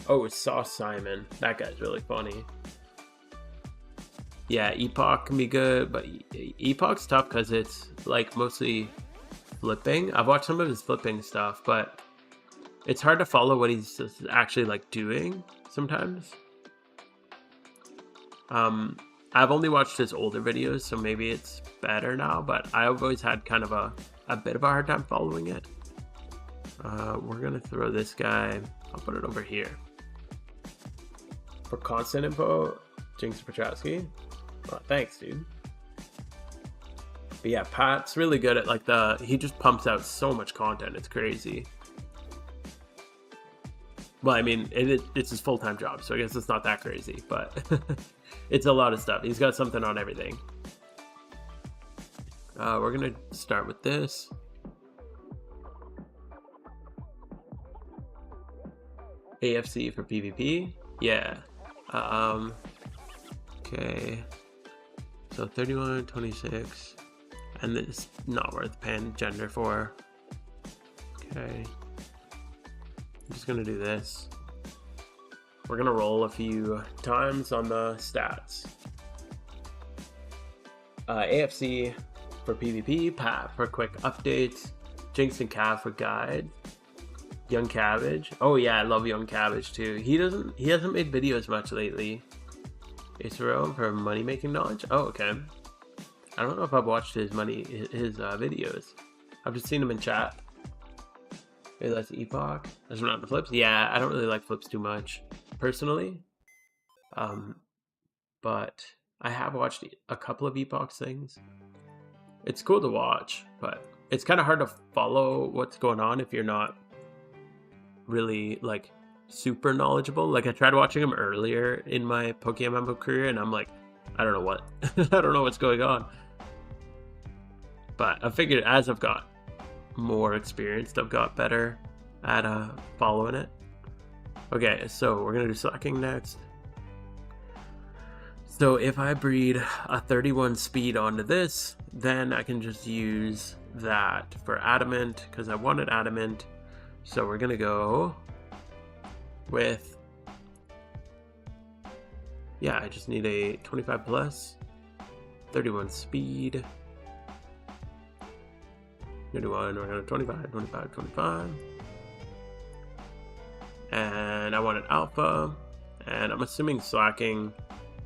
Oh, it's Sauce Simon. That guy's really funny. Yeah, Epoch can be good, but Epoch's tough because it's like mostly flipping. I've watched some of his flipping stuff, but it's hard to follow what he's actually like doing sometimes. I've only watched his older videos, so maybe it's better now, but I've always had kind of a bit of a hard time following it. We're gonna throw this guy. I'll put it over here. For constant info, Jinx Petrowski. Well, thanks, dude. But yeah, Pat's really good at like he just pumps out so much content. It's crazy. Well, I mean, it's his full-time job, so I guess it's not that crazy, but it's a lot of stuff. He's got something on everything. We're gonna start with this. AFC for PvP. Yeah. Okay. So 31, 26. And it's not worth paying gender for. Okay. I'm just gonna do this. We're gonna roll a few times on the stats. AFC for PvP, Pat for quick updates, Jinx and Cav for guide, Young Cabbage. Oh yeah, I love Young Cabbage too. He hasn't made videos much lately. Isro for money making knowledge. Oh, okay. I don't know if I've watched his videos. I've just seen him in chat. Maybe that's Epoch. There's not the flips. Yeah, I don't really like flips too much personally. But I have watched a couple of Epoch's things. It's cool to watch, but it's kind of hard to follow what's going on if you're not really like super knowledgeable. Like I tried watching him earlier in my PokeMMO career and I'm like, I don't know what I don't know what's going on. But I figured as I've got more experienced, I've got better at following it. Okay, so we're gonna do slacking next. So if I breed a 31 speed onto this, then I can just use that for adamant because I wanted adamant. So we're gonna go with, yeah, I just need a 25 plus, 31 speed. 31, we're gonna 25, 25, 25. And I wanted alpha, and I'm assuming slacking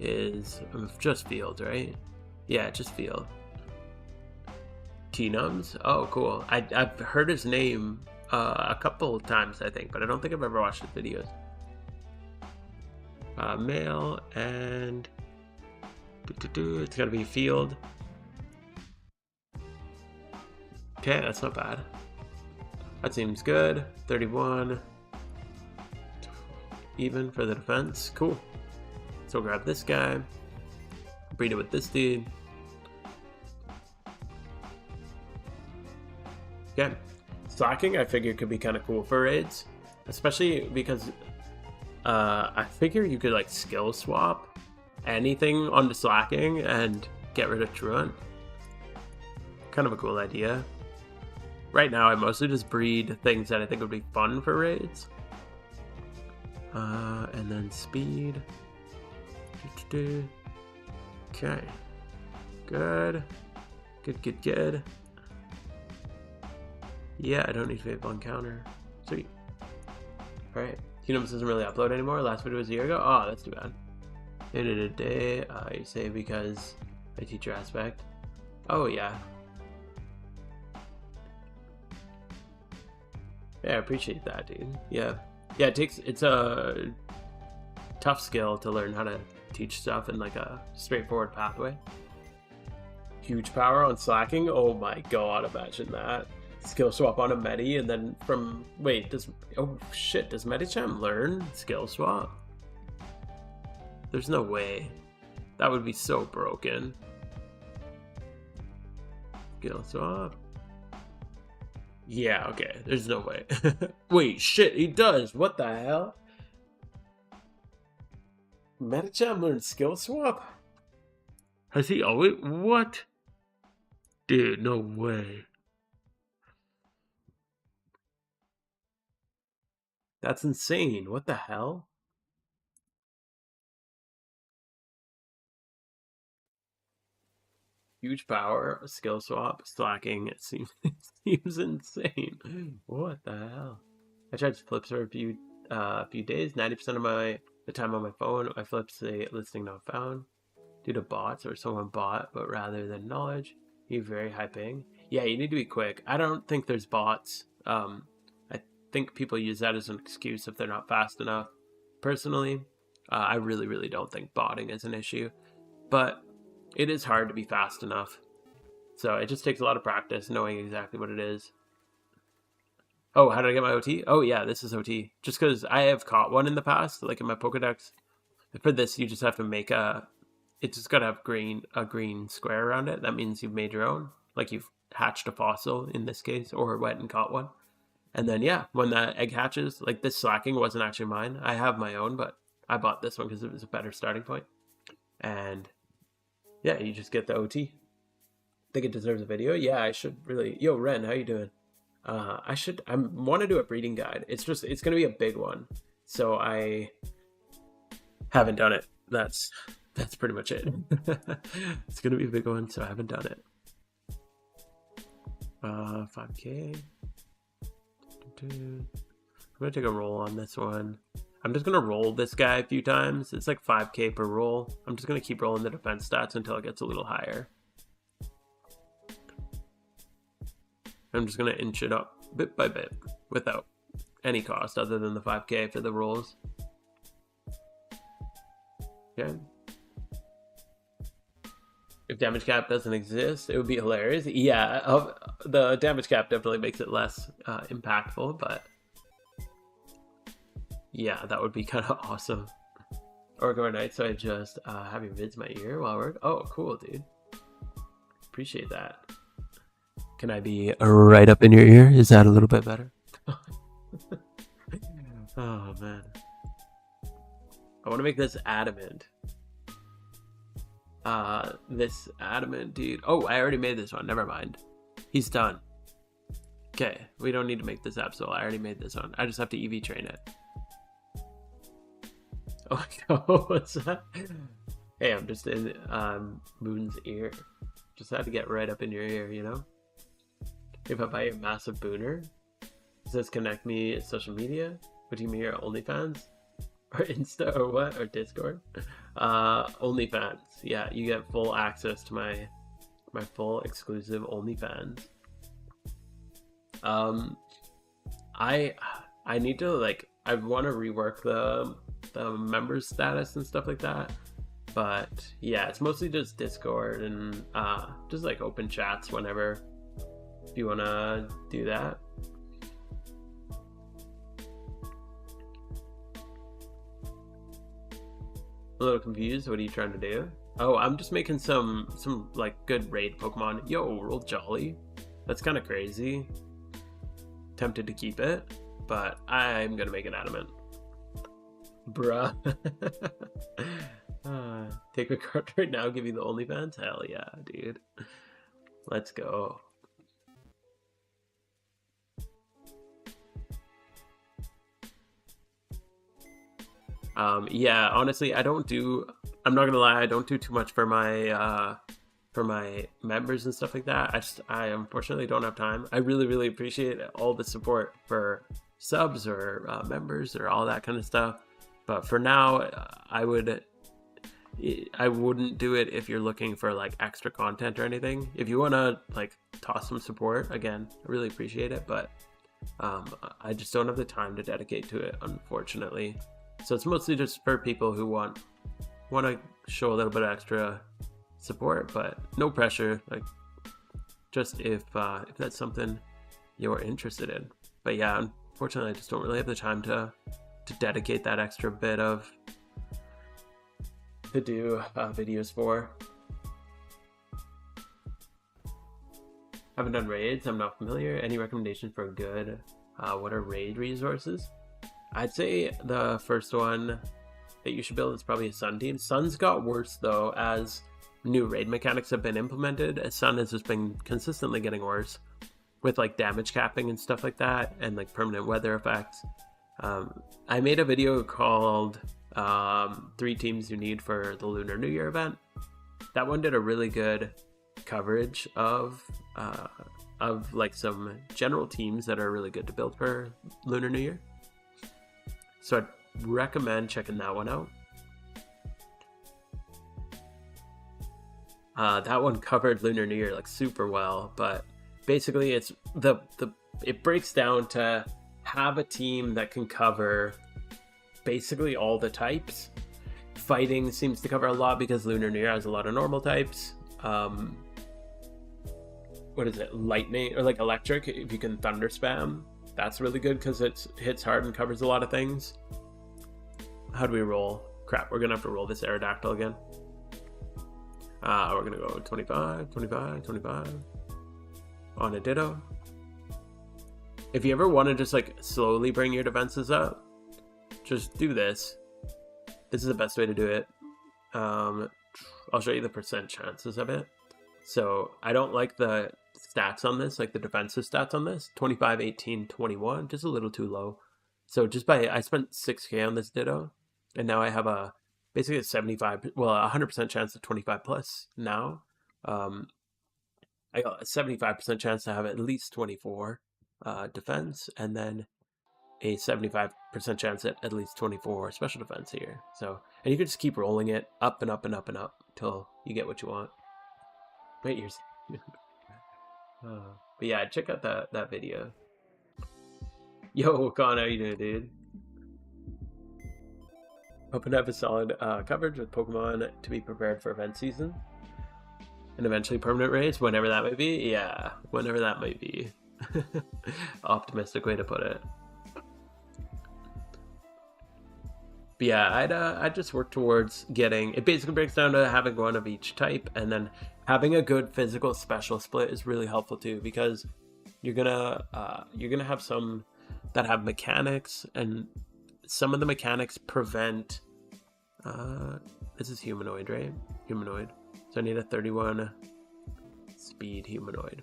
is just field, right? Yeah, just field. T-Nums? Oh, cool. I've heard his name a couple of times, I think, but I don't think I've ever watched his videos. Male, and it's gotta be field. Okay, that's not bad. That seems good. 31, even for the defense. Cool. So we'll grab this guy, breed it with this dude. Okay. Slacking, I figure, could be kind of cool for raids, especially because I figure you could like skill swap anything onto slacking and get rid of truant. Kind of a cool idea. Right now, I mostly just breed things that I think would be fun for raids. And then speed. Okay. Good. Good. Yeah, I don't need to be on counter. Sweet. Alright. Kingdoms doesn't really upload anymore. Last video was a year ago. Oh, that's too bad. In a day, you say because my teacher aspect. Oh, yeah. Yeah, I appreciate that, dude. Yeah. Yeah, it's a tough skill to learn how to teach stuff in like a straightforward pathway. Huge power on slacking. Oh my god, imagine that. Skill swap on a Medi and then from... Wait, does Medicham learn skill swap? There's no way. That would be so broken. Skill swap. Yeah, okay. There's no way. Wait, shit, he does. What the hell? Medicham learned skill swap? Has he always... What? Dude, no way. That's insane. What the hell? Huge power, skill swap, slacking. It seems insane. What the hell? I tried flips for a few days. 90% of the time on my phone, I flip say listing not found due to bots or someone bought, but rather than knowledge. You very high ping. Yeah, you need to be quick. I don't think there's bots. I think people use that as an excuse if they're not fast enough. Personally, I really don't think botting is an issue, but it is hard to be fast enough. So it just takes a lot of practice knowing exactly what it is. Oh, how did I get my OT? Oh yeah, this is OT. Just because I have caught one in the past, like in my Pokedex. For this, you just have to make it's just got to have a green square around it. That means you've made your own. Like you've hatched a fossil in this case, or went and caught one. And then yeah, when that egg hatches, like this slacking wasn't actually mine. I have my own, but I bought this one because it was a better starting point. And yeah, you just get the OT. Think it deserves a video? Yeah, I should really. Yo, Ren, how you doing? I want to do a breeding guide. It's gonna be a big one, so I haven't done it. That's pretty much it. It's gonna be a big one, so I haven't done it. 5K. I'm gonna take a roll on this one. I'm just gonna roll this guy a few times. It's like 5K per roll. I'm just gonna keep rolling the defense stats until it gets a little higher. I'm just gonna inch it up bit by bit without any cost other than the 5K for the rolls. Okay. If damage cap doesn't exist, it would be hilarious. Yeah, the damage cap definitely makes it less impactful, but yeah, that would be kind of awesome. Or night, so I just have your vids in my ear while we're... Oh, cool, dude. Appreciate that. Can I be right up in your ear? Is that a little bit better? Oh, man. I want to make this adamant. This adamant dude. Oh, I already made this one. Never mind. He's done. Okay, we don't need to make this Absol. I already made this one. I just have to EV train it. Oh my god, what's that? Hey, I'm just in Moon's ear. Just had to get right up in your ear, you know? If I buy a massive booner, it says connect me at social media. What do you mean, your OnlyFans? Or Insta or what? Or Discord? OnlyFans. Yeah, you get full access to my full exclusive OnlyFans. I need to I want to rework the members status and stuff like that, but yeah, it's mostly just Discord and just like open chats whenever, if you want to do that. A little confused. What are you trying to do? Oh, I'm just making some like good raid Pokemon. Yo, roll Jolly. That's kind of crazy. Tempted to keep it, but I'm gonna make it adamant. Bruh. Take a card right now, give you the OnlyFans? Hell yeah, dude. Let's go. Yeah, honestly, I'm not gonna lie, I don't do too much for my members and stuff like that. I unfortunately don't have time. I really appreciate all the support for subs or members or all that kind of stuff. But for now, I wouldn't do it if you're looking for like extra content or anything. If you want to like toss some support, again, I really appreciate it. But I just don't have the time to dedicate to it, unfortunately. So it's mostly just for people who want to show a little bit of extra support, but no pressure. Like, just if that's something you're interested in. But yeah, unfortunately, I just don't really have the time to dedicate that extra bit to do videos for. Haven't done raids. I'm not familiar. Any recommendation for good? What are raid resources? I'd say the first one that you should build is probably a Sun team. Sun's got worse though as new raid mechanics have been implemented. Sun has just been consistently getting worse with like damage capping and stuff like that, and like permanent weather effects. I made a video called 3 teams you need for the Lunar New Year event. That one did a really good coverage of like some general teams that are really good to build for Lunar New Year. So I'd recommend checking that one out. That one covered Lunar New Year like super well, but basically it's it breaks down to have a team that can cover basically all the types. Fighting seems to cover a lot because Lunar New Year has a lot of normal types. What is it? Lightning or like electric, if you can thunder spam, that's really good because it hits hard and covers a lot of things. How do we roll? Crap, we're gonna have to roll this Aerodactyl again. We're gonna go 25, 25, 25 on a Ditto. If you ever want to just like slowly bring your defenses up, just do this. This is the best way to do it. I'll show you the percent chances of it. So I don't like the stats on this, like the defensive stats on this. 25, 18, 21, just a little too low. So I spent 6k on this Ditto, and now I have basically a 100% chance of 25 plus now. I got a 75% chance to have at least 24 defense, and then a 75% chance at least 24 special defense here. So, and you can just keep rolling it up and up and up and up until you get what you want. Wait, yours. But yeah, check out that video. Yo, Con, how you doing, dude? Hoping to have a solid coverage with Pokemon to be prepared for event season. And eventually permanent raids, whenever that might be. Yeah, whenever that might be. Optimistic way to put it. But yeah, I'd just work towards getting... It basically breaks down to having one of each type, and then having a good physical special split is really helpful too, because you're gonna have some that have mechanics, and some of the mechanics prevent... this is humanoid, right? Humanoid. So I need a 31 speed humanoid.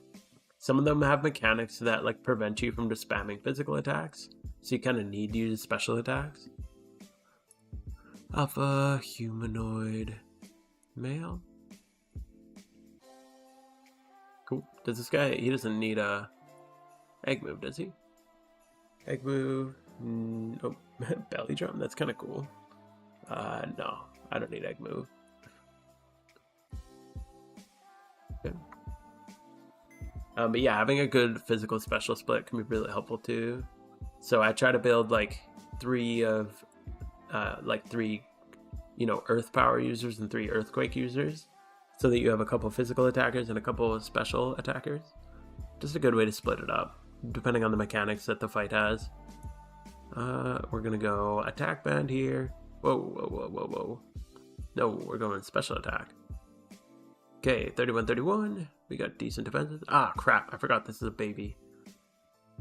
Some of them have mechanics that like prevent you from just spamming physical attacks, so you kind of need to use special attacks. Alpha humanoid male. Cool. Does this guy? He doesn't need a egg move, does he? Egg move. Oh, belly drum. That's kind of cool. No, I don't need egg move. Okay. But yeah, having a good physical special split can be really helpful too. So I try to build like three, earth power users and 3 earthquake users, so that you have a couple physical attackers and a couple special attackers. Just a good way to split it up, depending on the mechanics that the fight has. We're gonna go attack band here. Whoa. No, we're going special attack. Okay, 31-31. We got decent defenses. Ah, crap. I forgot this is a baby.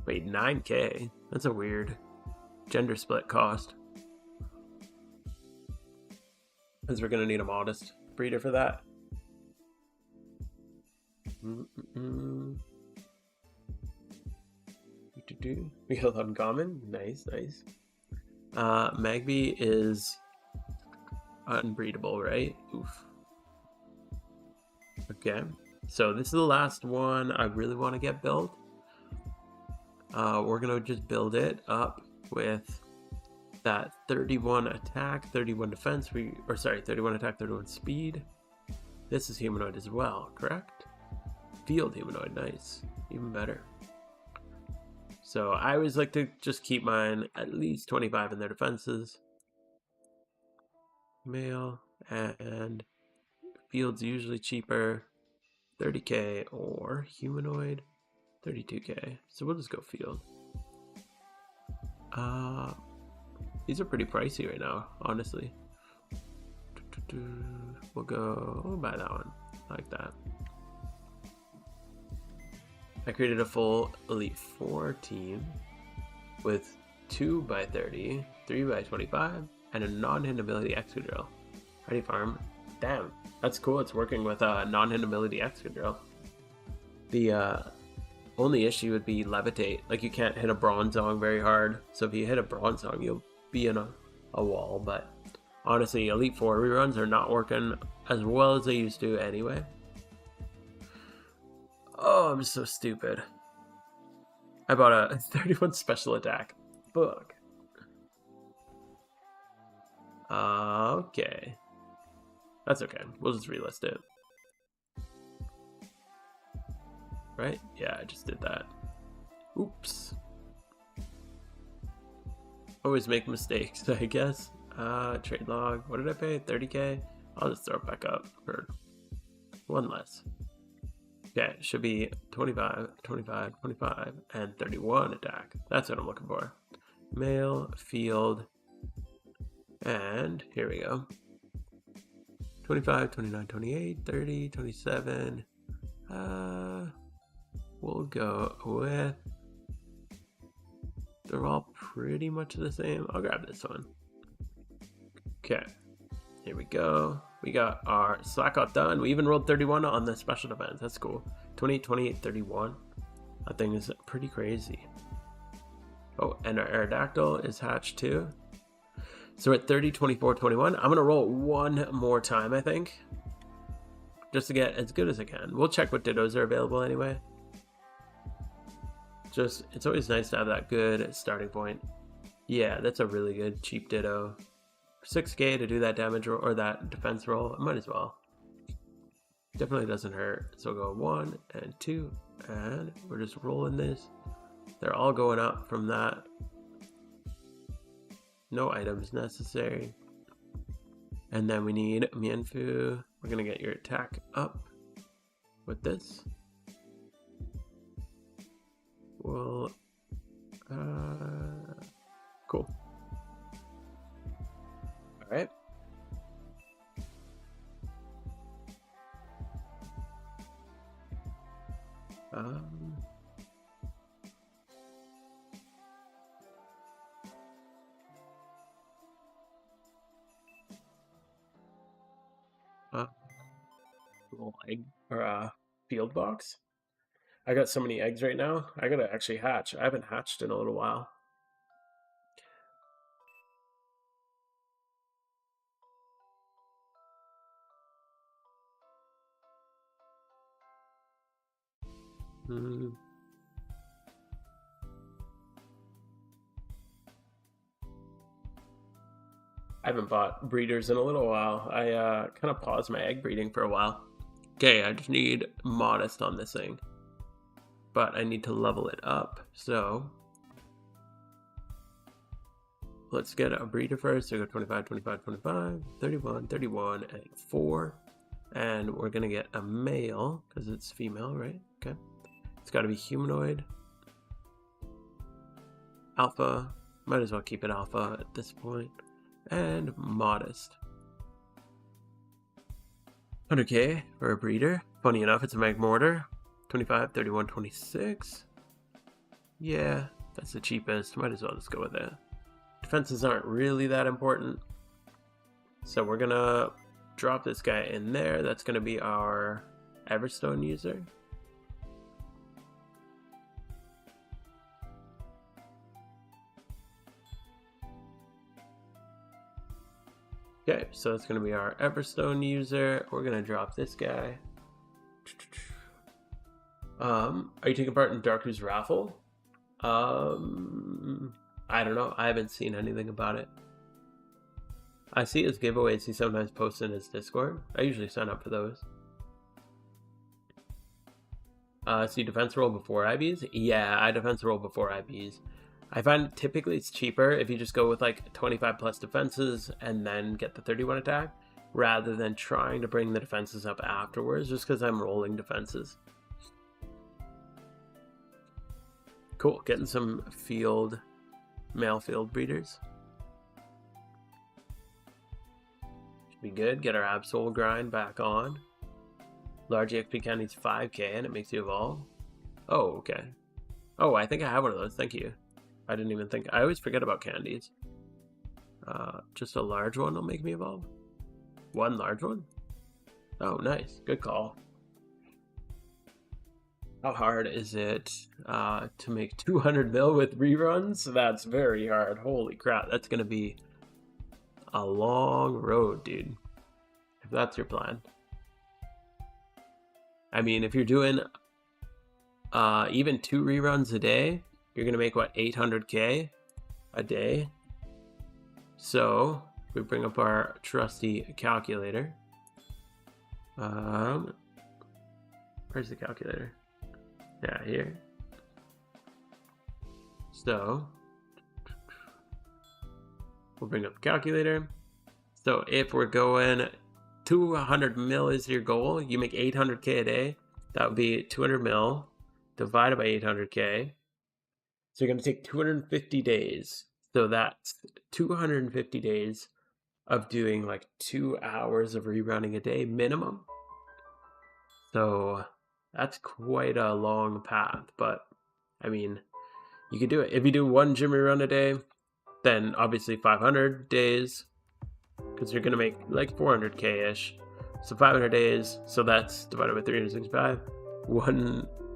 Wait, 9k? That's a weird gender split cost. Because we're going to need a modest breeder for that. We got uncommon. Nice, nice. Magby is unbreedable, right? Oof. Okay, so this is the last one I really want to get built. We're gonna just build it up with that 31 attack, 31 defense. 31 attack, 31 speed. This is humanoid as well, correct? Field humanoid, nice, even better. So I always like to just keep mine at least 25 in their defenses. Male, and field's usually cheaper, 30k, or humanoid, 32k. So we'll just go field. These are pretty pricey right now, honestly. We'll buy that one. I like that. I created a full Elite 4 team with 2x30, 3x25, and a non-hit ability Excadrill. Ready farm. Damn, that's cool. It's working with a non-hit ability Excadrill. The only issue would be levitate. Like, you can't hit a Bronzong very hard. So if you hit a Bronzong, you'll be in a wall. But honestly, Elite 4 reruns are not working as well as they used to anyway. Oh, I'm so stupid. I bought a 31 special attack. Fuck. Okay. That's okay. We'll just relist it. Right? Yeah, I just did that. Oops. Always make mistakes, I guess. Trade log. What did I pay? 30k? I'll just throw it back up for one less. Okay, it should be 25, 25, 25, and 31 attack. That's what I'm looking for. Male, field, and here we go. 25, 29, 28, 30, 27. We'll go with... They're all pretty much the same. I'll grab this one. Okay, here we go. We got our slack out done. We even rolled 31 on the special defense. That's cool. 28, 28, 31. That thing is pretty crazy. Oh, and our Aerodactyl is hatched too. So we're at 30, 24, 21. I'm going to roll one more time, I think. Just to get as good as I can. We'll check what Dittos are available anyway. Just, it's always nice to have that good starting point. Yeah, that's a really good cheap Ditto. 6k to do that damage or that defense roll. I might as well. Definitely doesn't hurt. So we'll go 1 and 2, and we're just rolling this. They're all going up from that. No items necessary. And then we need Mienfoo. We're gonna get your attack up with this. Well, cool. All right. Little egg or field box. I got so many eggs right now. I gotta actually hatch. I haven't hatched in a little while. I haven't bought breeders in a little while. I kind of paused my egg breeding for a while. Okay, I just need modest on this thing. But I need to level it up, so let's get a breeder first. So go 25, 25, 25, 31, 31, and 4. And we're gonna get a male, because it's female, right? Okay. It's gotta be humanoid. Alpha. Might as well keep it alpha at this point. And modest. 100k for a breeder. Funny enough, it's a mag mortar. 25, 31, 26. Yeah, that's the cheapest. Might as well just go with it. Defenses aren't really that important. So we're gonna drop this guy in there. That's gonna be our Everstone user. Okay, so it's gonna be our Everstone user. We're gonna drop this guy. Are you taking part in Darku's raffle? I don't know. I haven't seen anything about it. I see his giveaways he sometimes posts in his Discord. I usually sign up for those. See defense roll before IBs? Yeah, I defense roll before IBs. I find typically it's cheaper if you just go with like 25 plus defenses and then get the 31 attack, rather than trying to bring the defenses up afterwards, just because I'm rolling defenses. Cool, getting some male field breeders. Should be good. Get our Absol grind back on. Large EXP count needs 5k and it makes you evolve. Oh, okay. Oh, I think I have one of those. Thank you. I didn't even think. I always forget about candies. Just a large one will make me evolve. One large one? Oh, nice. Good call. How hard is it to make 200 mil with reruns? That's very hard. Holy crap. That's going to be a long road, dude. If that's your plan. I mean, if you're doing even 2 reruns a day, you're going to make, what, 800k a day? So, if we bring up our trusty calculator. Where's the calculator? Yeah, here. So, we'll bring up the calculator. So, if we're going 200 mil is your goal, you make 800k a day. That would be 200 mil divided by 800k. So you're going to take 250 days. So that's 250 days of doing like 2 hours of rerunning a day minimum. So that's quite a long path. But I mean, you can do it. If you do 1 gym rerun a day, then obviously 500 days, because you're going to make like 400k-ish. So 500 days. So that's divided by 365.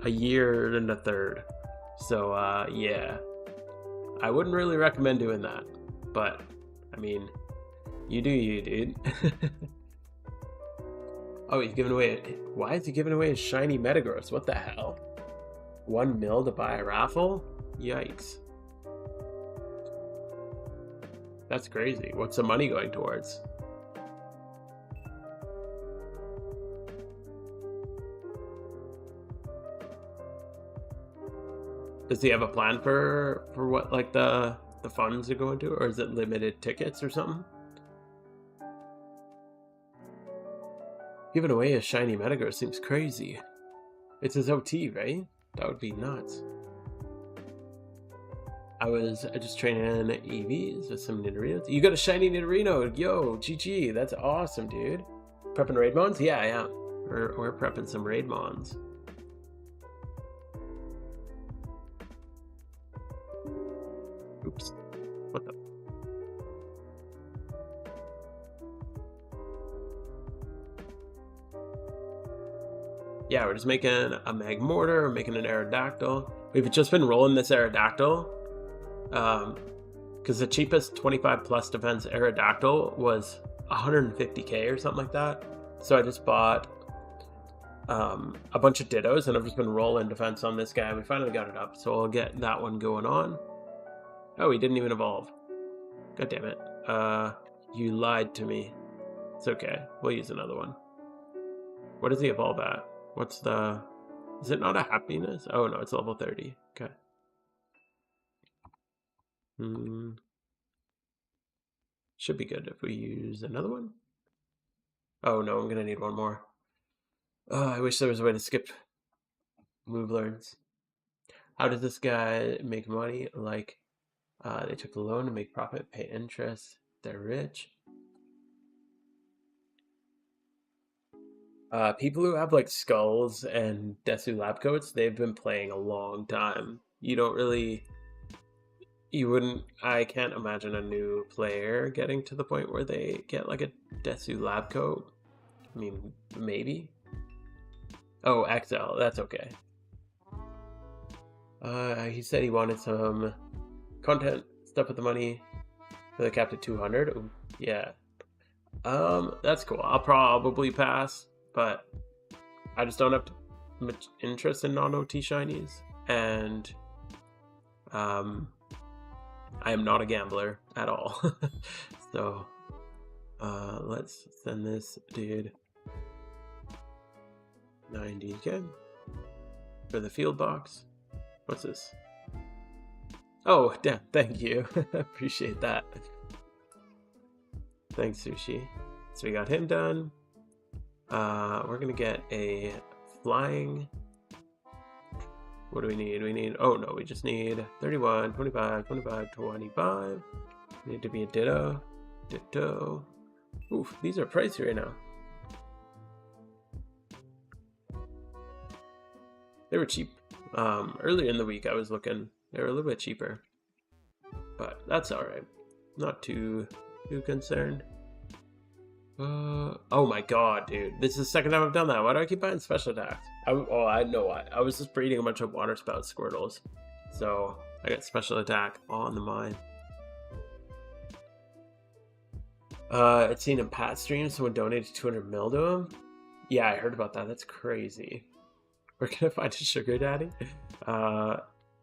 A year and a third. So, yeah, I wouldn't really recommend doing that, but, I mean, you do you, dude. Oh, he's giving away, why is he giving away his shiny Metagross? What the hell? 1 mil to buy a raffle? Yikes. That's crazy. What's the money going towards? Does he have a plan for what, like, the funds are going to, or is it limited tickets or something? Giving away a shiny Metagross seems crazy. It's his OT, right? That would be nuts. I was just training EVs with some Nidorinos. You got a shiny Nidorino! Yo, GG, that's awesome, dude. Prepping raid mons? Yeah, I am. We're prepping some raid mons. Oops. What the? Yeah, we're just making a mag mortar, we're making an Aerodactyl. We've just been rolling this Aerodactyl. Because the cheapest 25 plus defense Aerodactyl was 150k or something like that. So I just bought a bunch of Dittos, and I've just been rolling defense on this guy. We finally got it up, so I'll get that one going on. Oh, he didn't even evolve. God damn it. You lied to me. It's okay. We'll use another one. What does he evolve at? What's the... Is it not a happiness? Oh, no, it's level 30. Okay. Should be good if we use another one. Oh, no, I'm going to need one more. Oh, I wish there was a way to skip move learns. How does this guy make money? Like... they took a loan to make profit, pay interest. They're rich. People who have like skulls and Desu lab coats, they've been playing a long time. You don't really, you wouldn't, I can't imagine a new player getting to the point where they get like a Desu lab coat. I mean, maybe. Oh, XL, that's okay. He said he wanted some content stuff with the money for the cap to 200. Ooh, yeah. That's cool. I'll probably pass, but I just don't have much interest in non-OT shinies, and I am not a gambler at all. So let's send this dude 90k for the field box. What's this? Oh, damn, thank you. Appreciate that. Thanks, Sushi. So we got him done. We're gonna get a flying. What do we need? We need, oh no, we just need 31, 25, 25, 25. We need to be a ditto. Ditto. Oof, these are pricey right now. They were cheap. Earlier in the week I was looking, they were a little bit cheaper. But that's alright. Not too concerned. Oh my god, dude. This is the second time I've done that. Why do I keep buying special attacks? Oh, I know why. I was just breeding a bunch of water spout Squirtles. So I got special attack on the mind. I'd seen in Pat stream someone donated 200 mil to him. Yeah, I heard about that. That's crazy. We're gonna find a sugar daddy.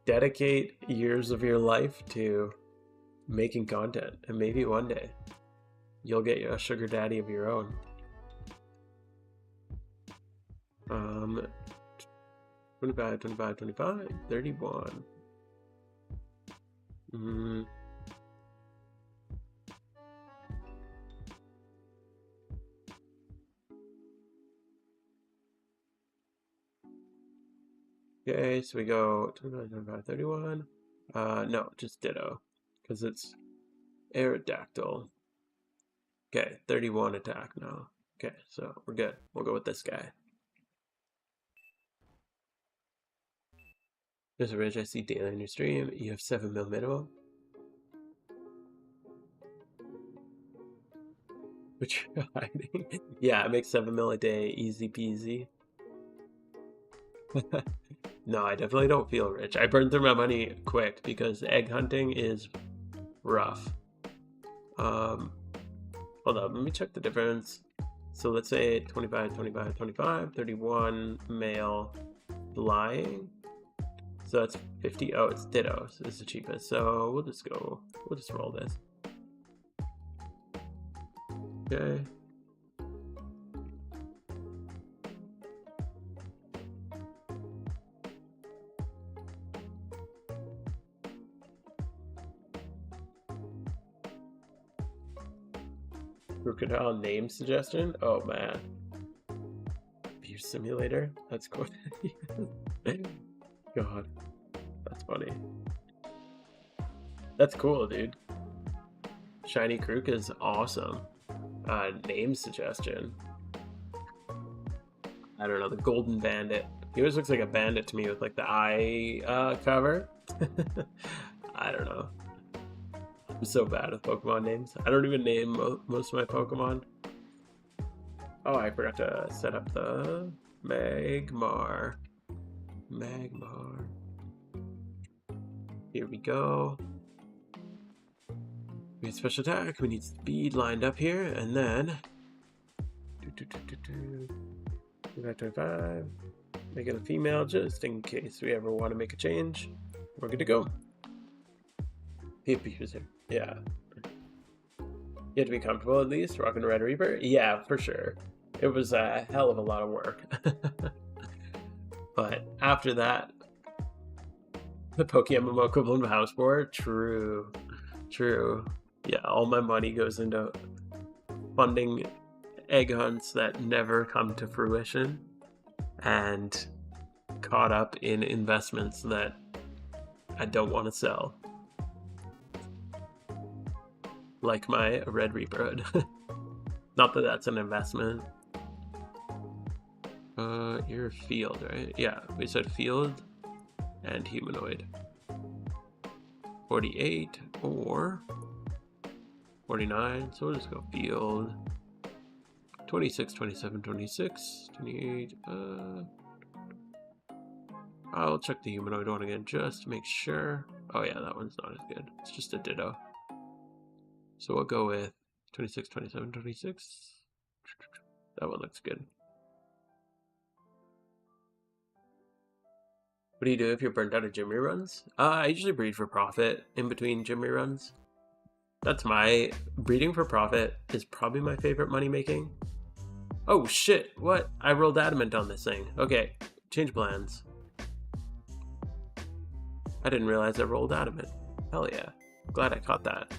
Dedicate years of your life to making content, and maybe one day you'll get a sugar daddy of your own. 25, 25, 25, 31. Okay, so we go 25, 25, 31. No, just ditto, because it's Aerodactyl. Okay, 31 attack now. Okay, so we're good. We'll go with this guy. There's a ridge I see daily in your stream. You have 7 mil minimum. Which you're hiding. Yeah, I make 7 mil a day, easy peasy. No, I definitely don't feel rich. I burn through my money quick because egg hunting is rough. Hold up, let me check the difference. So let's say 25, 25, 25, 31 male flying. So that's 50. Oh, it's ditto. So this is the cheapest. So we'll just roll this. Okay. Crocodile name suggestion? Oh man. Beer simulator? That's cool. God. That's funny. That's cool, dude. Shiny Crook is awesome. Name suggestion. I don't know, the Golden Bandit. He always looks like a bandit to me with like the eye cover. I don't know. I'm so bad with Pokemon names. I don't even name most of my Pokemon. Oh, I forgot to set up the Magmar. Here we go. We need special attack. We need speed lined up here, and then 25. Make it a female just in case we ever want to make a change. We're good to go. Yeah. You have to be comfortable at least rocking Red Reaper. Yeah, for sure. It was a hell of a lot of work. But after that, the Pokemon equivalent of house board. True. Yeah, all my money goes into funding egg hunts that never come to fruition and caught up in investments that I don't want to sell. Like my Red Reaper hood. Not that that's an investment. You're field, right? Yeah, we said field and humanoid. 48 or 49, so we'll just go field. 26, 27, 26, 28, I'll check the humanoid one again just to make sure. Oh yeah, that one's not as good. It's just a ditto. So we'll go with 26, 27, 26. That one looks good. What do you do if you're burnt out of gym reruns? I usually breed for profit in between gym reruns. That's my... breeding for profit is probably my favorite money making. Oh shit, what? I rolled adamant on this thing. Okay, change plans. I didn't realize I rolled adamant. Hell yeah. Glad I caught that.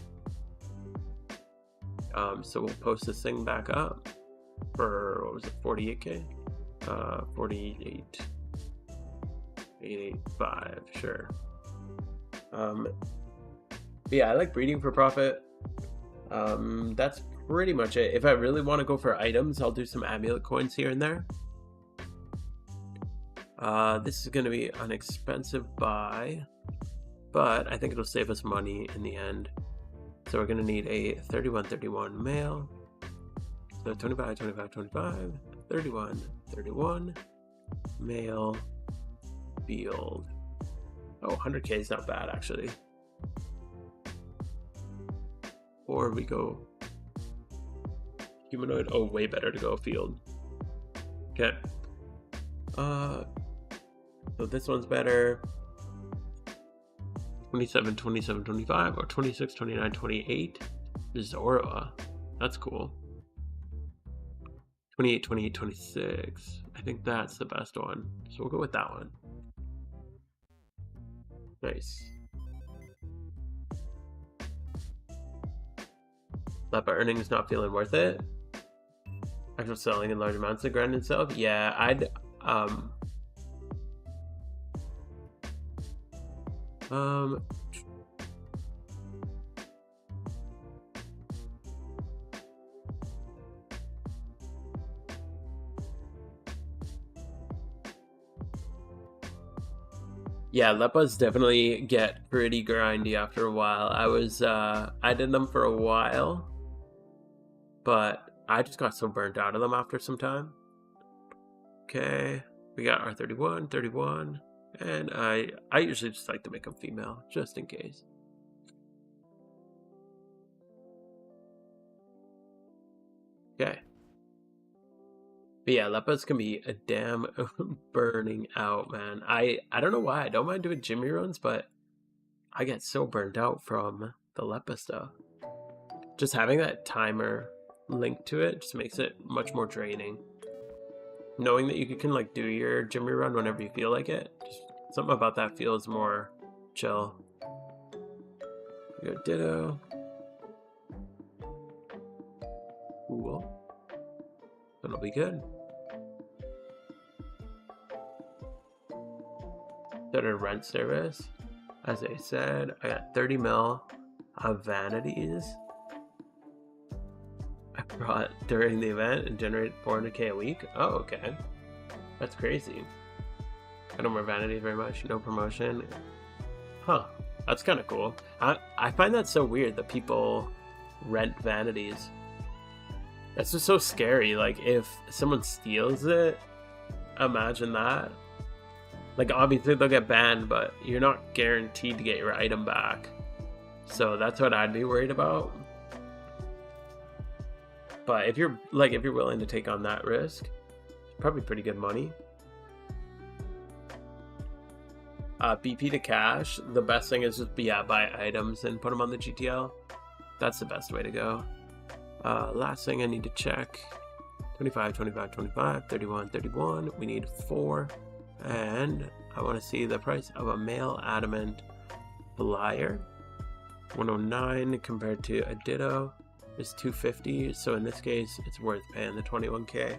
So we'll post this thing back up for, what was it, 48k? 48. 885, sure. Yeah, I like breeding for profit. That's pretty much it. If I really want to go for items, I'll do some amulet coins here and there. This is going to be an expensive buy, but I think it'll save us money in the end. So we're going to need a 31-31 male. So 25-25-25, 31-31 male field. Oh, 100k is not bad actually. Or we go humanoid. Oh, way better to go field. Okay. So this one's better. 27, 27, 25, or 26, 29, 28. Zora. That's cool. 28, 28, 26. I think that's the best one. So we'll go with that one. Nice. Lepa earnings not feeling worth it. Actual selling in large amounts of grind itself. Yeah, I'd yeah, Lepas definitely get pretty grindy after a while. I did them for a while, but I just got so burnt out of them after some time. Okay, we got our 31, 31, and I usually just like to make them female, just in case. Okay. But yeah, Lepas can be a damn burning out, man. I don't know why. I don't mind doing gym runs, but I get so burnt out from the Lepa stuff. Just having that timer linked to it just makes it much more draining. Knowing that you can like do your gym run whenever you feel like it, just something about that feels more chill. We go ditto. Cool. That'll be good. Started rent service. As I said, I got 30 mil of vanities I brought during the event and generated 400k a week. Oh, okay. That's crazy. I don't wear vanities very much. No promotion. Huh. That's kind of cool. I find that so weird that people rent vanities. That's just so scary. Like, if someone steals it, imagine that. Like, obviously they'll get banned, but you're not guaranteed to get your item back. So that's what I'd be worried about. But if you're willing to take on that risk, it's probably pretty good money. BP to cash, the best thing is just buy items and put them on the GTL. That's the best way to go. Last thing I need to check, 25, 25, 25, 31, 31. We need 4. And I want to see the price of a male adamant flyer. 109 compared to a ditto is 250. So in this case, it's worth paying the 21k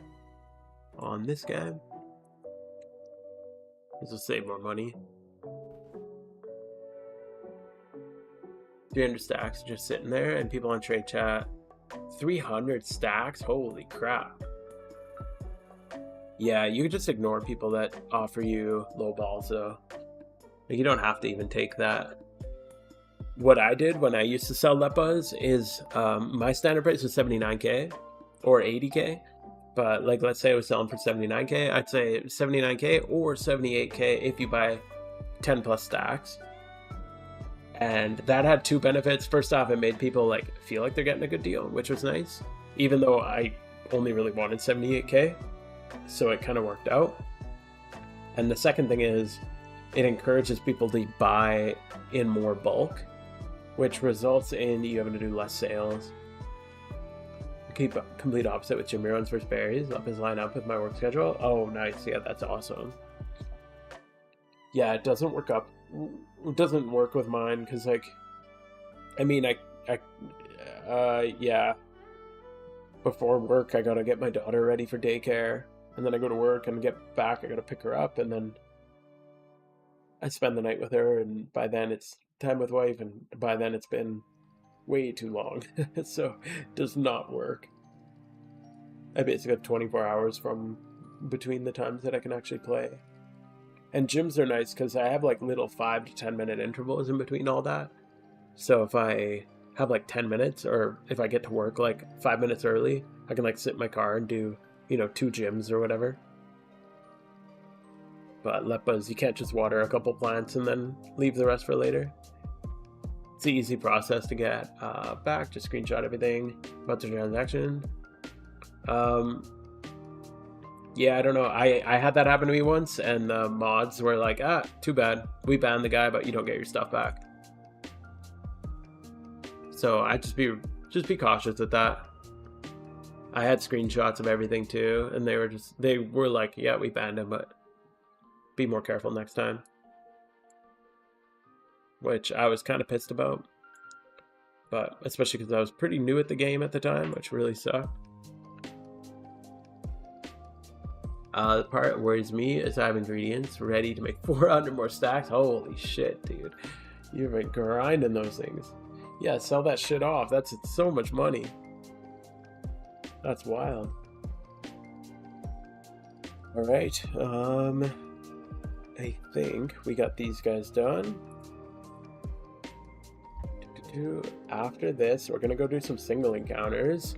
on this guy. This will save more money. 300 stacks just sitting there, and people on trade chat, 300 stacks? Holy crap. Yeah, you just ignore people that offer you low balls, though. Like, you don't have to even take that. What I did when I used to sell Leppas is my standard price was 79k or 80k. But like, let's say I was selling for 79k, I'd say 79k or 78k if you buy 10 plus stacks. And that had two benefits. First off, it made people like feel like they're getting a good deal, which was nice, even though I only really wanted 78k. So it kind of worked out. And the second thing is it encourages people to buy in more bulk, which results in you having to do less sales. Keep complete opposite with gym reruns versus berries. Up his line up with my work schedule. Oh, nice. Yeah, that's awesome. Yeah, it doesn't work up. It doesn't work with mine because, like, I mean, yeah. Before work, I gotta get my daughter ready for daycare, and then I go to work and get back. I gotta pick her up, and then I spend the night with her, and by then it's time with wife, and by then it's been way too long. So it does not work. I basically have 24 hours from between the times that I can actually play. And gyms are nice because I have like little 5 to 10 minute intervals in between all that. So if I have like 10 minutes, or if I get to work like 5 minutes early, I can like sit in my car and do, 2 gyms or whatever. But Leppas, you can't just water a couple plants and then leave the rest for later. It's an easy process to get back. Just screenshot everything about the transaction. Yeah, I don't know. I had that happen to me once, and the mods were like, too bad. We banned the guy, but you don't get your stuff back. So I just be cautious with that. I had screenshots of everything too, and they were like, yeah, we banned him, but be more careful next time. Which I was kind of pissed about. But especially because I was pretty new at the game at the time, which really sucked. The part that worries me is I have ingredients ready to make 400 more stacks. Holy shit, dude. You've been grinding those things. Yeah, sell that shit off. That's so much money. That's wild. Alright, I think we got these guys done. After this, we're gonna go do some single encounters.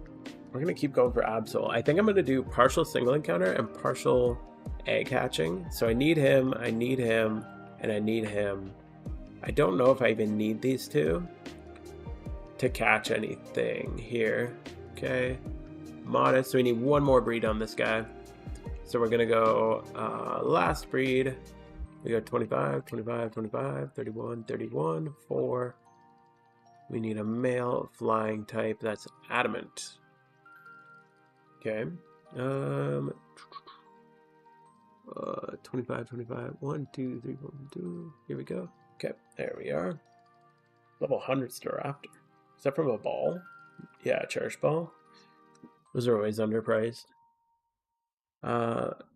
We're gonna keep going for Absol. I think I'm gonna do partial single encounter and partial egg hatching. So I need him, and I need him. I don't know if I even need these two to catch anything here. Okay, modest. So we need one more breed on this guy. So we're gonna go last breed. We got 25, 25, 25, 31, 31, 4. We need a male flying type that's adamant. Okay. 25, 25, 1, 2, 3, 1, 2. Here we go. Okay, there we are. Level 100 Staraptor. Is that from a ball? Yeah, Cherish Ball. Those are always underpriced.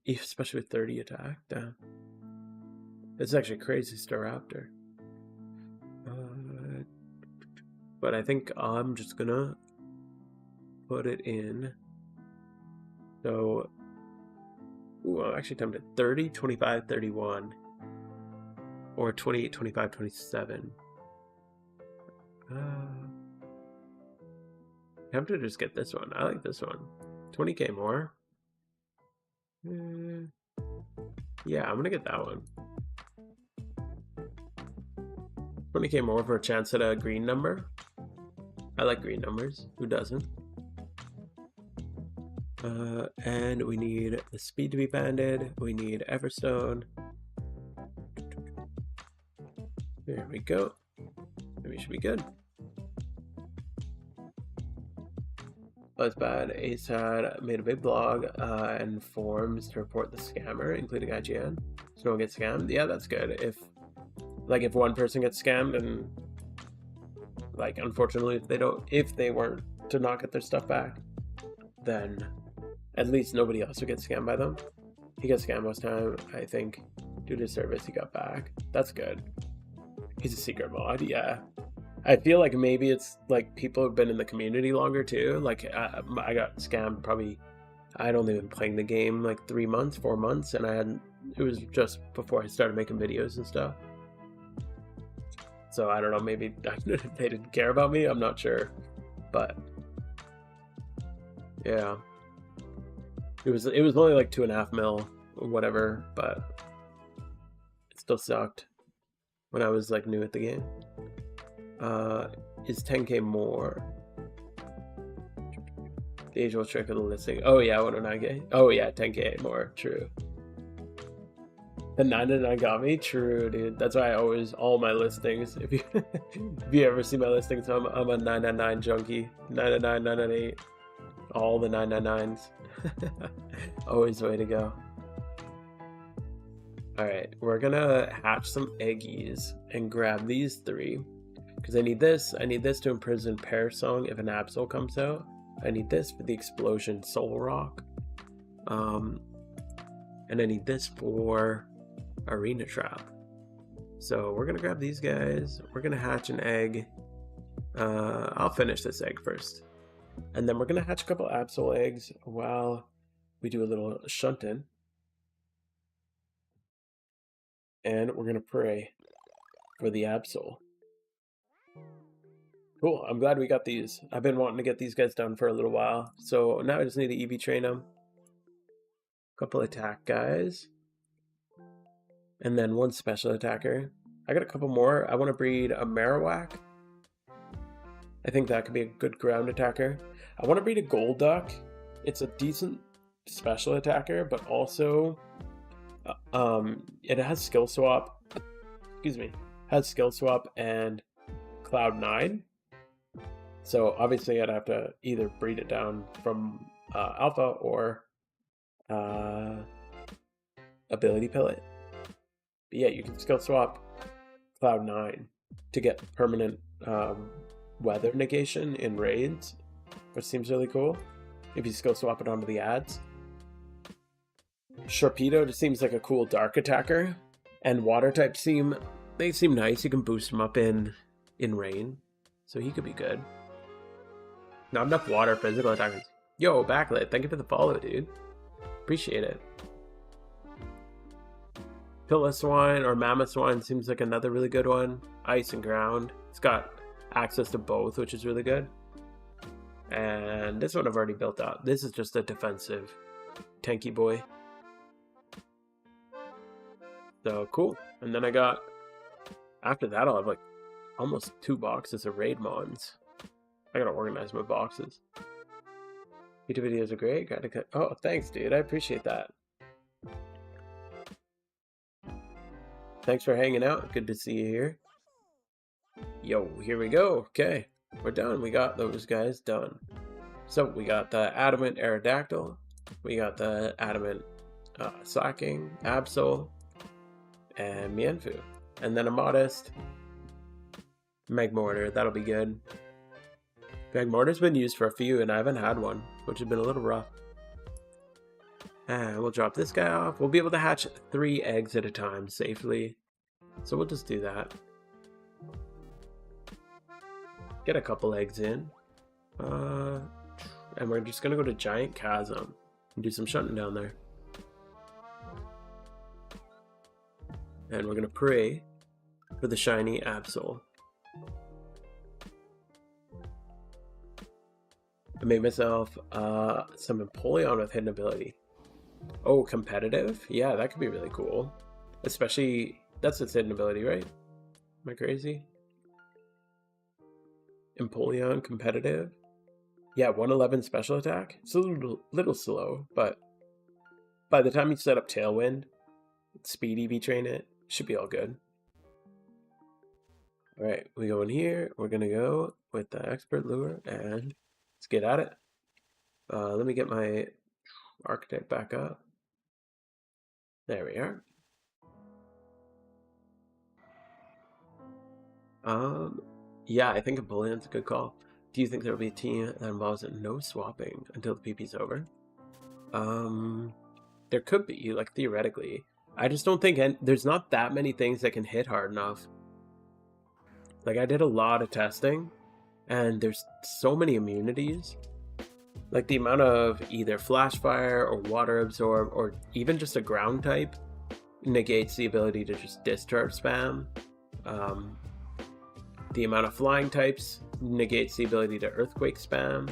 Especially with 30 attack. Damn. It's actually crazy Staraptor. But I think I'm just gonna put it in. So, I'm actually tempted 30, 25, 31, or 28, 25, 27. Tempted to just get this one. I like this one. 20k more. Yeah, I'm gonna get that one. 20k more for a chance at a green number. I like green numbers. Who doesn't? And we need the speed to be banded. We need Everstone. There we go. We should be good. That's bad. Ace had made a big blog and forums to report the scammer, including IGN. So no one gets scammed. Yeah, that's good. If one person gets scammed and unfortunately if they weren't to not get their stuff back, then at least nobody else would get scammed by them. He got scammed most time, I think, due to service he got back. That's good. He's a secret mod, yeah. I feel like maybe it's like people have been in the community longer too. Like I got scammed probably I'd only been playing the game like 3 months, 4 months, and it was just before I started making videos and stuff. So I don't know, maybe they didn't care about me, I'm not sure. But yeah. It was only like 2.5 mil or whatever, but it still sucked when I was like new at the game. Is 10k more? The age-old trick of the listing. Oh yeah, 109k. Oh yeah, 10k more. True. The 999 got me. True, dude. That's why I always all my listings. If you ever see my listings, I'm a 999 junkie. 999, 998. All the 999s. Always the way to go. All right, we're gonna hatch some eggies and grab these 3 because I need this. I need this to imprison Pear Song if an Absol comes out. I need this for the explosion Soul Rock. And I need this for Arena Trap. So we're gonna grab these guys. We're gonna hatch an egg. I'll finish this egg first. And then we're gonna hatch a couple Absol eggs while we do a little shunting. And we're gonna pray for the Absol. Cool, I'm glad we got these. I've been wanting to get these guys done for a little while. So now I just need to EV train them. Couple attack guys. And then 1 special attacker. I got a couple more. I want to breed a Marowak. I think that could be a good ground attacker. I want to breed a Golduck. It's a decent special attacker, but also it has skill swap. Excuse me. Has skill swap and Cloud 9. So obviously I'd have to either breed it down from Alpha or Ability Pilot. But yeah, you can skill swap Cloud 9 to get permanent weather negation in raids, which seems really cool if you skill swap it onto the ads. Sharpedo just seems like a cool dark attacker, and water types seem nice. You can boost them up in rain, so he could be good. Not enough water physical attackers. Yo, Backlit, thank you for the follow, dude. Appreciate it. Piloswine or Mammothswine seems like another really good one. Ice and ground. It's got access to both, which is really good. And this one I've already built up. This is just a defensive tanky boy. So cool. And then I got, after that I'll have like almost 2 boxes of raid mons. I gotta organize my boxes. YouTube videos are great. Gotta cut. Oh, thanks, dude. I appreciate that. Thanks for hanging out. Good to see you here. Yo, here we go. Okay, we're done. We got those guys done. So we got the Adamant Aerodactyl. We got the Adamant Slacking, Absol, and Mienfu. And then a modest Magmortar. That'll be good. Magmortar's been used for a few, and I haven't had one, which has been a little rough. And we'll drop this guy off. We'll be able to hatch 3 eggs at a time safely. So we'll just do that. Get a couple eggs in. And we're just going to go to Giant Chasm and do some shunting down there. And we're going to pray for the shiny Absol. I made myself some Empoleon with hidden ability. Oh, competitive? Yeah, that could be really cool. Especially, that's its hidden ability, right? Am I crazy? Empoleon competitive? Yeah, 111 special attack. It's a little slow, but by the time you set up Tailwind, speed EV train it, should be all good. Alright, we go in here. We're going to go with the Expert Lure and let's get at it. Let me get my Architect back up. There we are. Yeah, I think Empoleon's a good call. Do you think there will be a team that involves no swapping until the PP's over? There could be, like, theoretically. I just don't think there's not that many things that can hit hard enough. Like, I did a lot of testing, and there's so many immunities Like the amount of either flash fire or water absorb or even just a ground type negates the ability to just discharge spam. The amount of flying types negates the ability to earthquake spam.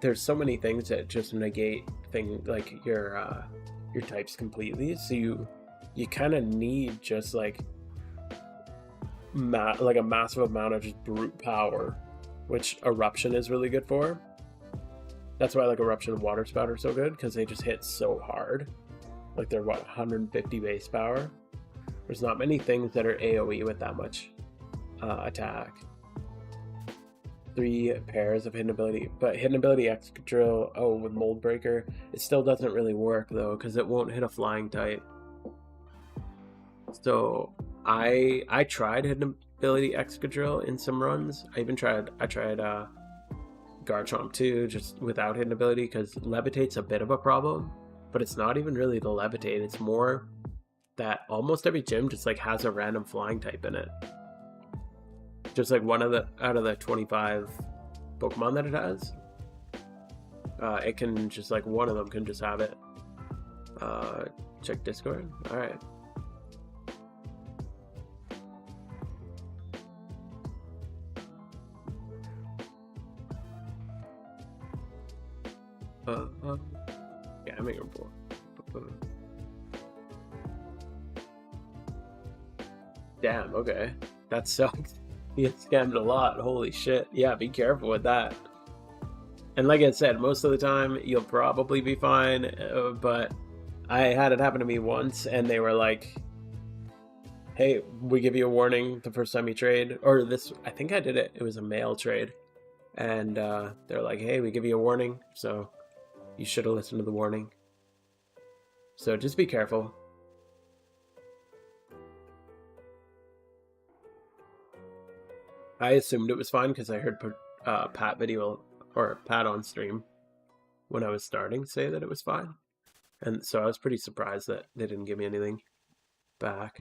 There's so many things that just negate things like your types completely. So you kind of need just like a massive amount of just brute power, which eruption is really good for. That's why like eruption and water spout are so good, because they just hit so hard. Like they're what, 150 base power. There's not many things that are AoE with that much attack. 3 pairs of hidden ability, but hidden ability Excadrill, with Mold Breaker, it still doesn't really work though, because it won't hit a flying type. So I tried hidden ability Excadrill in some runs. I tried Garchomp too, just without hidden ability, because Levitate's a bit of a problem, but it's not even really the Levitate. It's more that almost every gym just like has a random flying type in it. Just like out of the 25 Pokemon that it has, it can just like one of them can just have it. Check Discord. All right. Yeah, I'm making a board. Damn. Okay, that sucks. You get scammed a lot. Holy shit. Yeah, be careful with that. And like I said, most of the time you'll probably be fine, but I had it happen to me once and they were like, hey, we give you a warning the first time you trade. Or this, I think I did it. It was a mail trade. And they're like, hey, we give you a warning. So you should have listened to the warning. So just be careful. I assumed it was fine because I heard Pat video or Pat on stream when I was starting say that it was fine, and so I was pretty surprised that they didn't give me anything back.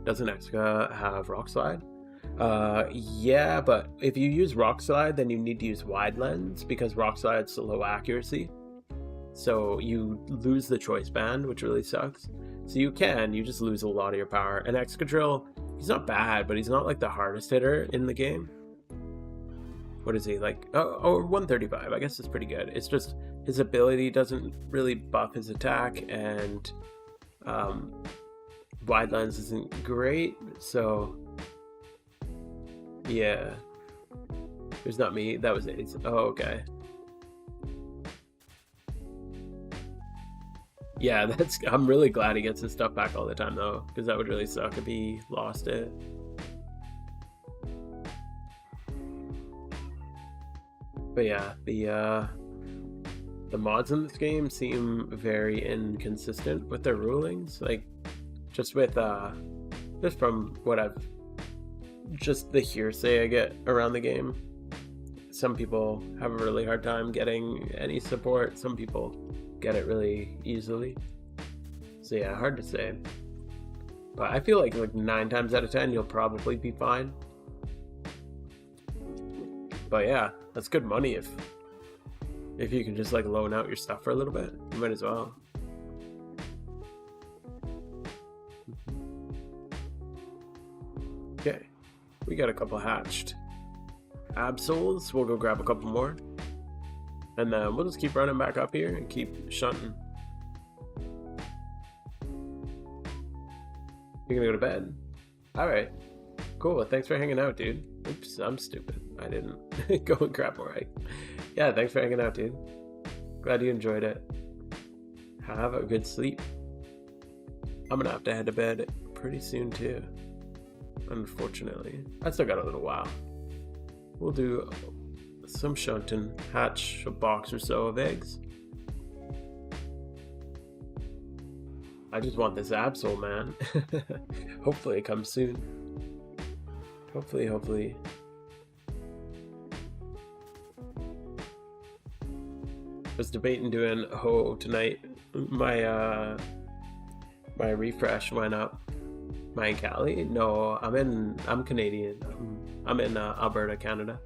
Doesn't Exca have Rock Slide? Yeah, but if you use Rock Slide, then you need to use Wide Lens because Rock Slide's low accuracy, so you lose the choice band, which really sucks. So you just lose a lot of your power. And Excadrill, he's not bad, but he's not like the hardest hitter in the game. What is he like? Oh, 135. I guess it's pretty good. It's just his ability doesn't really buff his attack, and Wide Lens isn't great. So yeah, there's not me. That was it. Oh, okay. Yeah, I'm really glad he gets his stuff back all the time though, because that would really suck if he lost it. But yeah, the mods in this game seem very inconsistent with their rulings. Like just from what just the hearsay I get around the game. Some people have a really hard time getting any support. Some people get it really easily. So yeah, hard to say. But I feel like 9 times out of 10 you'll probably be fine. But yeah, that's good money if you can just like loan out your stuff for a little bit. You might as well. Okay, we got a couple hatched Absols. We'll go grab a couple more. And then we'll just keep running back up here and keep shunting. You're gonna go to bed? Alright. Cool. Well, thanks for hanging out, dude. Oops, I'm stupid. I didn't go and grab more. Yeah, thanks for hanging out, dude. Glad you enjoyed it. Have a good sleep. I'm gonna have to head to bed pretty soon, too. Unfortunately. I still got a little while. We'll do some shunting, hatch a box or so of eggs. I just want this Absol, man. Hopefully it comes soon. Hopefully. I was debating doing Ho tonight. My refresh went up. Am I in Cali? No, I'm Canadian. I'm in Alberta, Canada.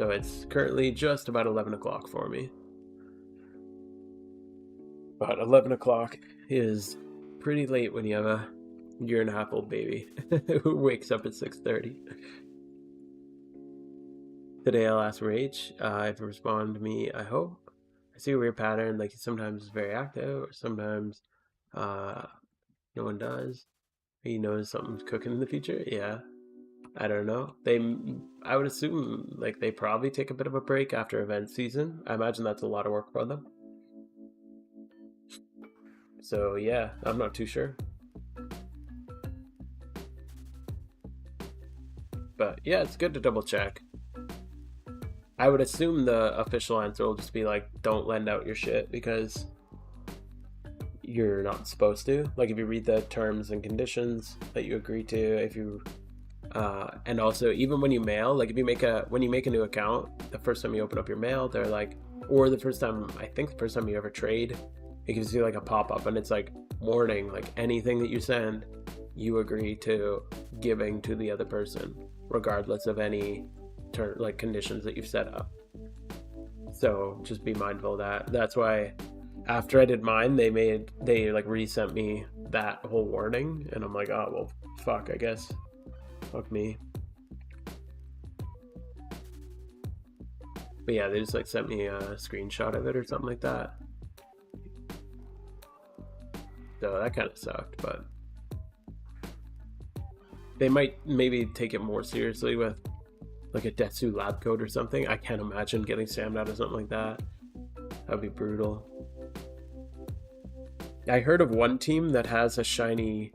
So it's currently just about 11 o'clock for me. But 11 o'clock is pretty late when you have a year-and-a-half-old baby who wakes up at 6:30. Today I'll ask Rach if he responds to me, I hope. I see a weird pattern, like he sometimes is very active, or sometimes no one does. He knows something's cooking in the future. Yeah, I don't know. I would assume like they probably take a bit of a break after event season. I imagine that's a lot of work for them. So yeah, I'm not too sure. But yeah, it's good to double check. I would assume the official answer will just be like, don't lend out your shit because you're not supposed to. Like if you read the terms and conditions that you agree to, if you and also even when you mail, like if you when you make a new account, the first time you open up your mail, they're like, or the first time you ever trade, it gives you like a pop-up and it's like, warning, like anything that you send, you agree to giving to the other person, regardless of any like conditions that you've set up. So just be mindful of that. That's why after I did mine, they like resent me that whole warning, and I'm like, oh well, fuck, I guess, fuck me. But yeah, they just like sent me a screenshot of it or something like that. So that kind of sucked, but they might maybe take it more seriously with like a Detsu lab coat or something. I can't imagine getting spammed out of something like that. That'd be brutal. I heard of one team that has a shiny,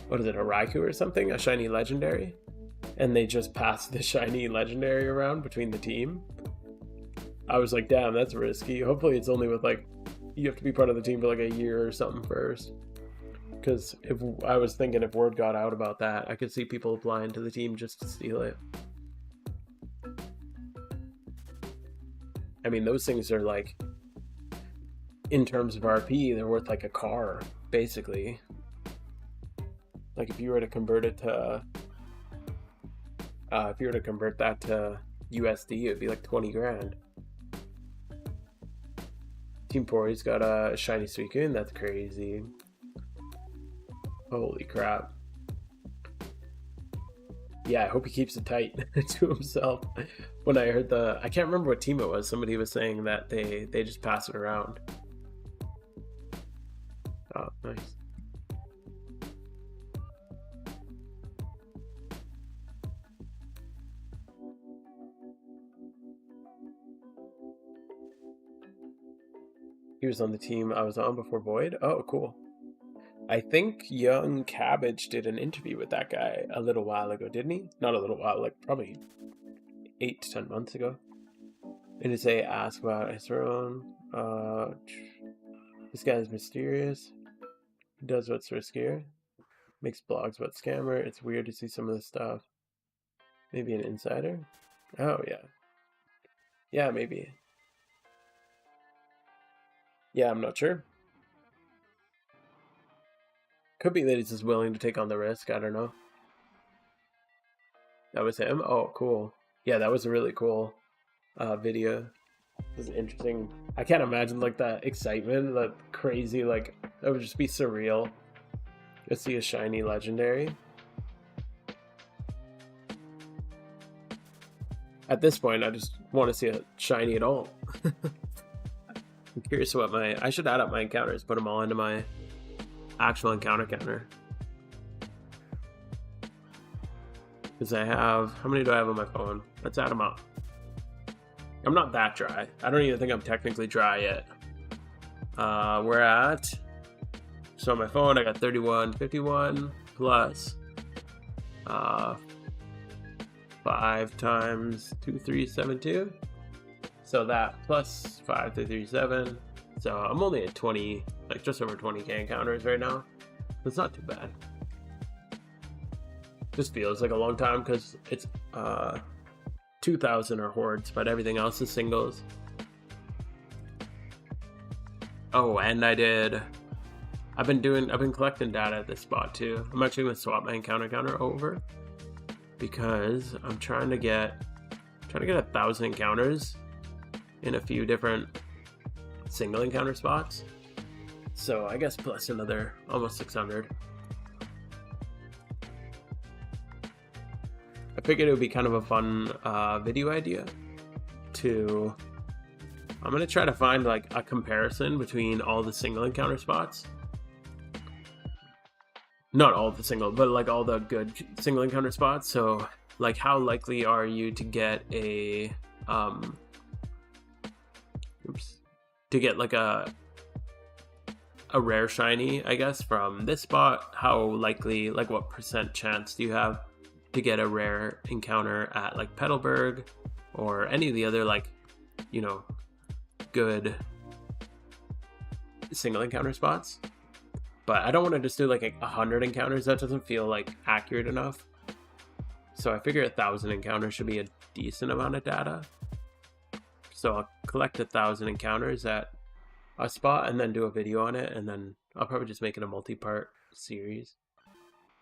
what is it, a Raikou or something? A shiny legendary? And they just pass the shiny legendary around between the team. I was like, damn, that's risky. Hopefully it's only with like, you have to be part of the team for like a year or something first. Because if I was thinking if word got out about that, I could see people applying to the team just to steal it. I mean, those things are like, in terms of RP, they're worth like a car, basically. Like if you were to convert it to, if you were to convert that to USD, it'd be like 20 grand. Team Pori's got a shiny Suicune, that's crazy. Holy crap. Yeah, I hope he keeps it tight to himself. When I heard I can't remember what team it was, somebody was saying that they just pass it around. Oh, nice. He was on the team I was on before Void. Oh, cool. I think Young Cabbage did an interview with that guy a little while ago, didn't he? Not a little while, like probably 8 to 10 months ago. And to say, ask about his own. This guy's mysterious. He does what's riskier. Makes blogs about scammer. It's weird to see some of this stuff. Maybe an insider? Oh, yeah. Yeah, maybe. Yeah, I'm not sure. Could be that he's just willing to take on the risk. I don't know. That was him? Oh, cool. Yeah, that was a really cool video. It was interesting. I can't imagine like that excitement, that crazy, like, that would just be surreal to see a shiny legendary. At this point, I just want to see a shiny at all. I'm curious what I should add up my encounters, put them all into my actual encounter counter. Because I have, how many do I have on my phone? Let's add them up. I'm not that dry. I don't even think I'm technically dry yet. We're at, so on my phone I got 3151 plus 5 times 2372. So that plus 5337. So I'm only at 20, like just over 20k encounters right now. It's not too bad. Just feels like a long time because it's 2,000 are hordes, but everything else is singles. Oh, and I've been collecting data at this spot too. I'm actually gonna swap my encounter counter over because I'm trying to Trying to get 1,000 encounters in a few different single encounter spots. So I guess plus another almost 600. I figured it would be kind of a fun video idea to... I'm going to try to find like a comparison between all the single encounter spots. Not all the single, but like all the good single encounter spots. So like how likely are you to get a to get like a rare shiny, I guess, from this spot? How likely, like what % chance do you have to get a rare encounter at like Petalburg or any of the other like, you know, good single encounter spots? But I don't want to just do like 100 encounters. That doesn't feel like accurate enough. So I figure 1,000 encounters should be a decent amount of data. So I'll collect 1,000 encounters at a spot and then do a video on it, and then I'll probably just make it a multi-part series.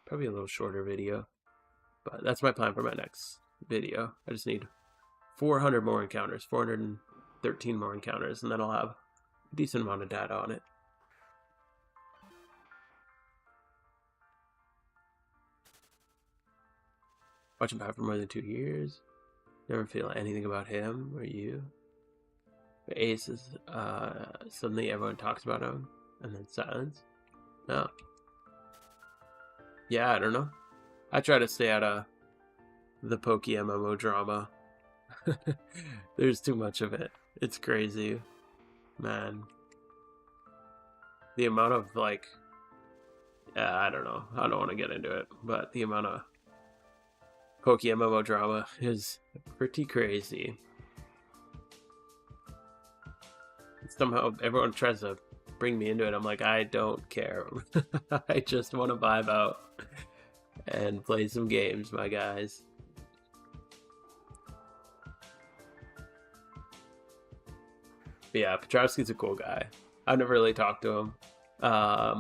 Probably a little shorter video, but that's my plan for my next video. I just need 400 more encounters, 413 more encounters, and then I'll have a decent amount of data on it. Watch him back for more than 2 years. Never feel anything about him or you. The Ace is suddenly everyone talks about him and then silence. No. Yeah, I don't know. I try to stay out of the Poke MMO drama. There's too much of it. It's crazy. Man. The amount of like, I don't know. I don't want to get into it, but the amount of Poke MMO drama is pretty crazy. Somehow everyone tries to bring me into it. I'm like, I don't care. I just want to vibe out and play some games, my guys. But yeah, Petrovsky's a cool guy. I've never really talked to him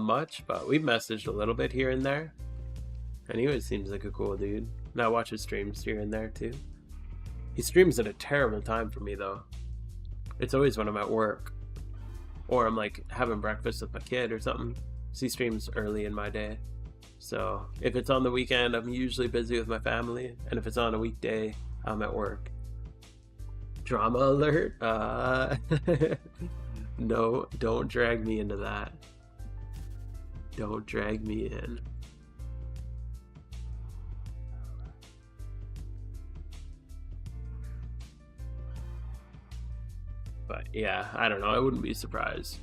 much, but we've messaged a little bit here and there. And he always seems like a cool dude. And I watch his streams here and there too. He streams at a terrible time for me though. It's always when I'm at work. Or I'm like having breakfast with my kid or something. He streams early in my day. So if it's on the weekend, I'm usually busy with my family. And if it's on a weekday, I'm at work. Drama alert. No, don't drag me into that. Don't drag me in. But yeah, I don't know. I wouldn't be surprised.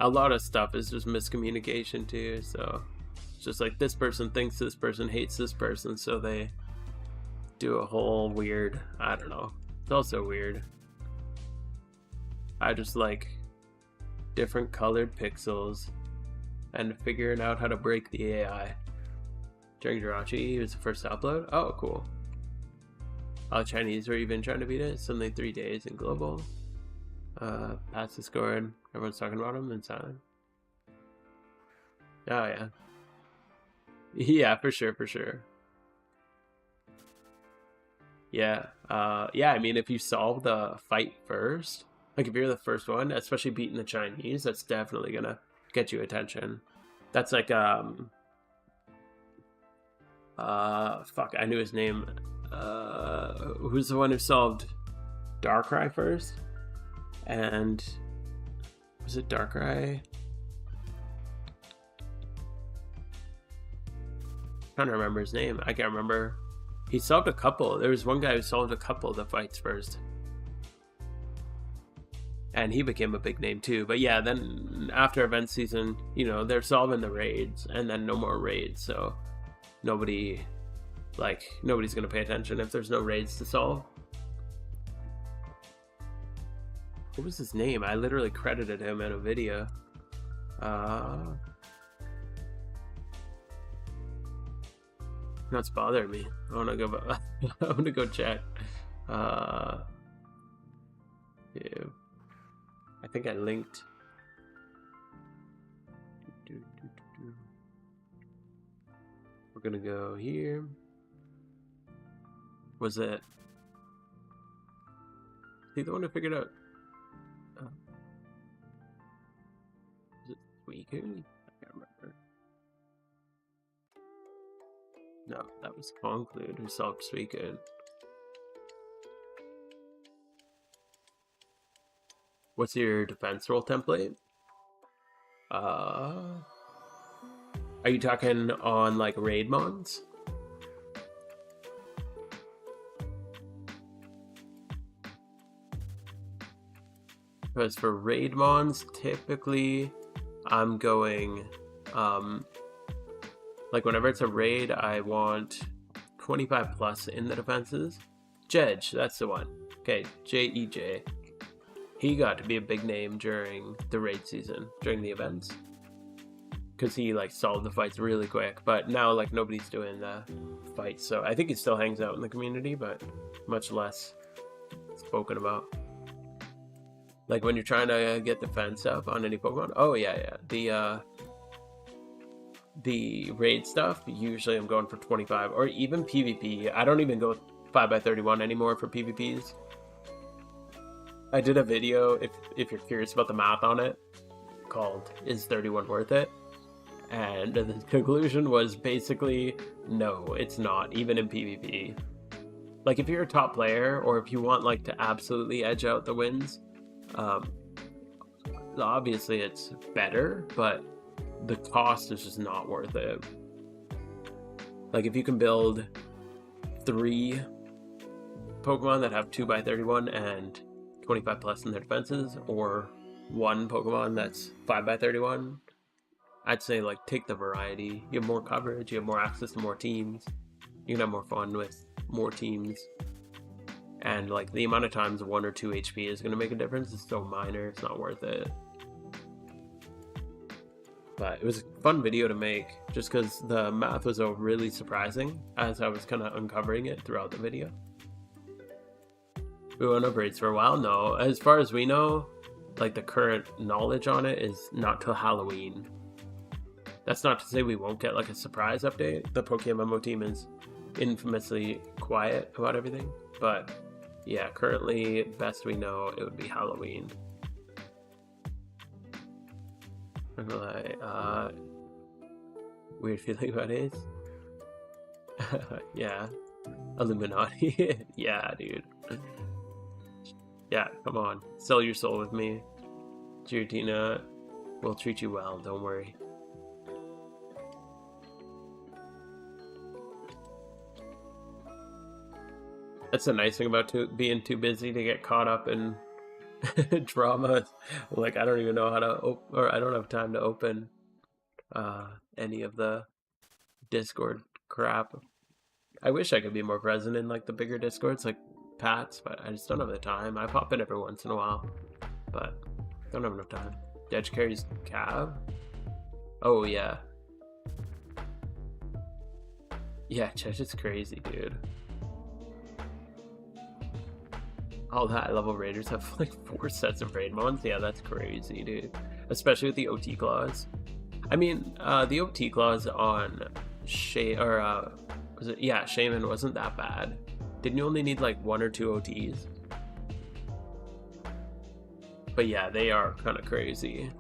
A lot of stuff is just miscommunication too. So it's just like this person thinks this person hates this person, so they do a whole weird, I don't know. It's also weird. I just like different colored pixels and figuring out how to break the AI. During Jirachi, he was the first to upload. Oh, cool. All Chinese were even trying to beat it. Suddenly 3 days in global. Pats is scored. Everyone's talking about him and silent. Oh yeah. Yeah, for sure, for sure. Yeah. Yeah, I mean if you solve the fight first, like if you're the first one, especially beating the Chinese, that's definitely gonna get you attention. That's like fuck, I knew his name. Who's the one who solved Darkrai first? And was it Darkrai? I'm trying to remember his name. I can't remember. He solved a couple. There was one guy who solved a couple of the fights first. And he became a big name too. But yeah, then after event season, you know, they're solving the raids and then no more raids. So nobody's gonna pay attention if there's no raids to solve. What was his name? I literally credited him in a video. That's bothering me. I want to go. I want to go check. Yeah. I think I linked. We're gonna go here. Was it? Is he the one who figured out? Was it Suicune? I can't remember. No, that was Conclude who solved Suicune. What's your defense roll template? Are you talking on like raid mons? Because for raid mons, typically I'm going like whenever it's a raid, I want 25 plus in the defenses. Jedge, that's the one. Okay, J-E-J. He got to be a big name during the raid season, during the events. Because he like solved the fights really quick. But now like nobody's doing the fights. So I think he still hangs out in the community, but much less spoken about. Like when you're trying to get defense up on any Pokemon. Oh yeah. The raid stuff, usually I'm going for 25. Or even PvP. I don't even go 5x31 anymore for PvPs. I did a video, if you're curious about the math on it, called Is 31 Worth It? And the conclusion was basically, no, it's not, even in PvP. Like if you're a top player, or if you want like to absolutely edge out the wins, obviously it's better, but the cost is just not worth it. Like if you can build 3 Pokemon that have 2x31 and 25 plus in their defenses, or 1 Pokemon that's 5x31, I'd say like take the variety. You have more coverage, you have more access to more teams, you can have more fun with more teams, and like the amount of times 1 or 2 HP is going to make a difference is so minor, it's not worth it. But it was a fun video to make just because the math was really surprising as I was kind of uncovering it throughout the video. We went over raids for a while. No, as far as we know, like the current knowledge on it is not till Halloween. That's not to say we won't get like a surprise update. The PokeMMO team is infamously quiet about everything, but yeah, currently, best we know, it would be Halloween. I'm gonna lie, weird feeling about Ace. Yeah, Illuminati. Yeah, dude. Yeah, come on, sell your soul with me. Giratina will treat you well, don't worry. That's the nice thing about being too busy to get caught up in drama. Like I don't even know how to or I don't have time to open any of the Discord crap. I wish I could be more present in like the bigger Discords like Pat's, but I just don't have the time. I pop in every once in a while, but don't have enough time. Jedge carries Cav. Oh yeah. Yeah, Jedge is crazy, dude. All the high level raiders have like 4 sets of raid mons. Yeah, that's crazy, dude. Especially with the OT clause. I mean, the OT clause on was it? Yeah, Shaman wasn't that bad. Didn't you only need like 1 or 2 OTs? But yeah, they are kind of crazy.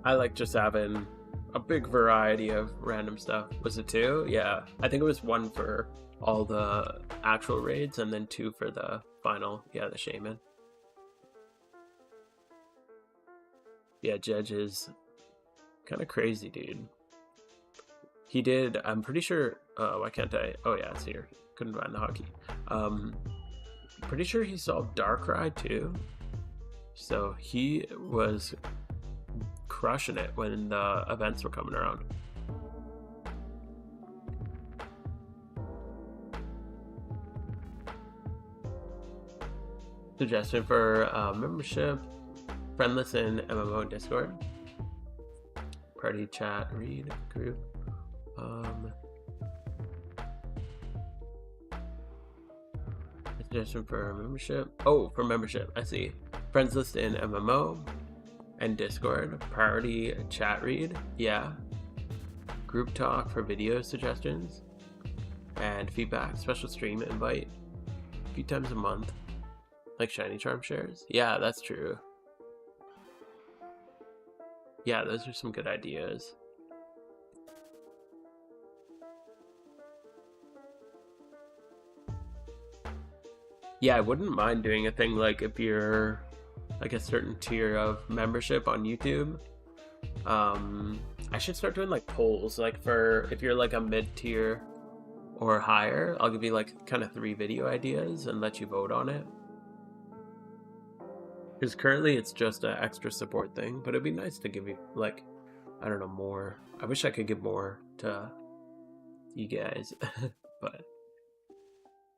I like just having a big variety of random stuff. Was it 2? Yeah, I think it was 1 for all the actual raids and then 2 for the final. Yeah, the Shaman. Yeah, Jedge is kind of crazy, dude. He did, I'm pretty sure, why can't I? Oh yeah, it's here. Couldn't find the hotkey. Pretty sure he solved Darkrai too. So he was crushing it when the events were coming around. Suggestion for membership, friendless in MMO and Discord, party chat, read, group. Suggestion for membership. Oh, for membership, I see. Friends list in MMO. And Discord, priority chat read, yeah. Group talk for video suggestions and feedback, special stream invite a few times a month, like shiny charm shares. Yeah, that's true. Yeah, those are some good ideas. Yeah, I wouldn't mind doing a thing like if you're like a certain tier of membership on YouTube. I should start doing like polls, like for if you're like a mid-tier or higher, I'll give you like kind of 3 video ideas and let you vote on it. Because currently it's just an extra support thing, but it'd be nice to give you like, I don't know, more. I wish I could give more to you guys, but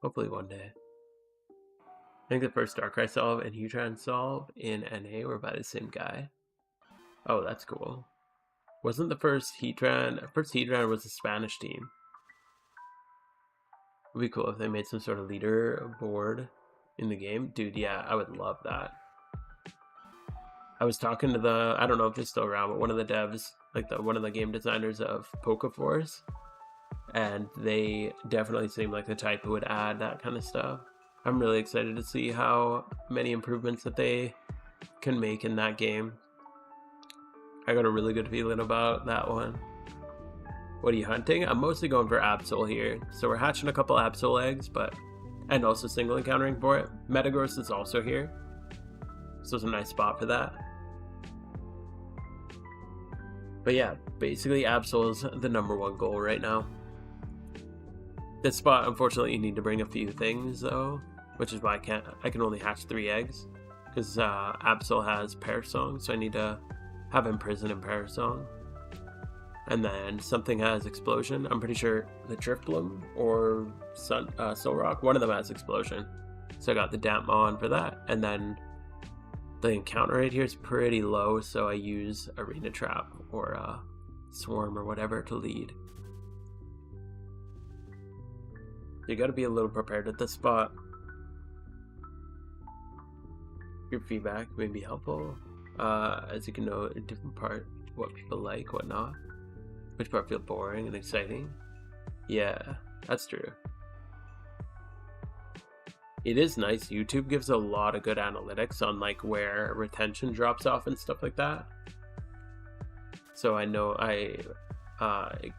hopefully one day. I think the first Darkrai solve and Heatran solve in NA were by the same guy. Oh, that's cool. Wasn't the first Heatran was the Spanish team. It'd be cool if they made some sort of leaderboard in the game. Dude, yeah, I would love that. I was talking to I don't know if it's still around, but one of the devs, like one of the game designers of PokeForce, and they definitely seem like the type who would add that kind of stuff. I'm really excited to see how many improvements that they can make in that game. I got a really good feeling about that one. What are you hunting? I'm mostly going for Absol here. So we're hatching a couple Absol eggs, and also single encountering for it. Metagross is also here. So it's a nice spot for that. But yeah, basically Absol is the #1 goal right now. This spot, unfortunately, you need to bring a few things though, which is why I can only hatch 3 eggs, because Absol has Pear Song, so I need to have Imprison and Pear Song. And then something has Explosion. I'm pretty sure the Drifloon or Solrock, one of them has Explosion. So I got the Dampmon for that, and then the encounter rate here is pretty low, so I use Arena Trap or Swarm or whatever to lead. You gotta be a little prepared at this spot. Your feedback may be helpful, as you can know in different part what people like, what not. Which part feel boring and exciting? Yeah, that's true. It is nice. YouTube gives a lot of good analytics on like where retention drops off and stuff like that. So I know it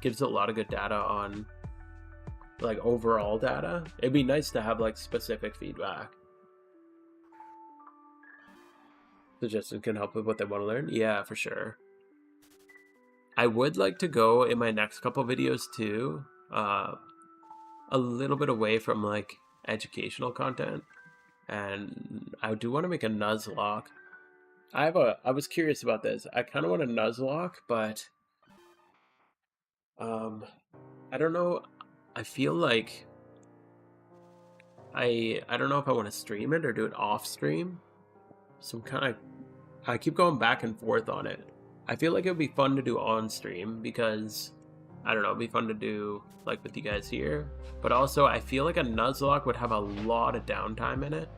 gives a lot of good data on like overall data. It'd be nice to have like specific feedback. Suggestions can help with what they want to learn. Yeah, for sure. I would like to go in my next couple videos too, a little bit away from like educational content, and I do want to make a Nuzlocke. I was curious about this. I kind of want a Nuzlocke, but I don't know. I feel like I don't know if I want to stream it or do it off stream. So I keep going back and forth on it. I feel like it would be fun to do on stream because, I don't know, it'd be fun to do like with you guys here. But also I feel like a Nuzlocke would have a lot of downtime in it.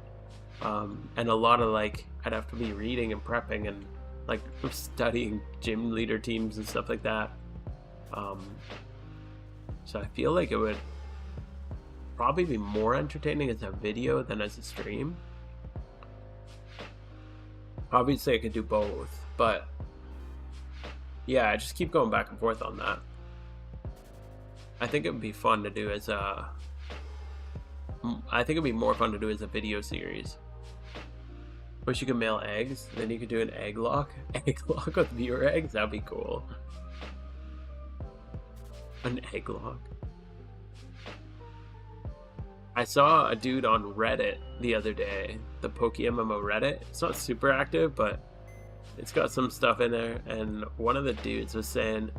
And a lot of like, I'd have to be reading and prepping and like studying gym leader teams and stuff like that. So I feel like it would probably be more entertaining as a video than as a stream. Obviously I could do both, but yeah, I just keep going back and forth on that. I think it would be fun to do as I think it'd be more fun to do as a video series. Wish you could mail eggs, then you could do an egg lock with viewer eggs. That'd be cool. An egg lock. I saw a dude on Reddit the other day, the PokeMMO Reddit. It's not super active, but it's got some stuff in there, and one of the dudes was saying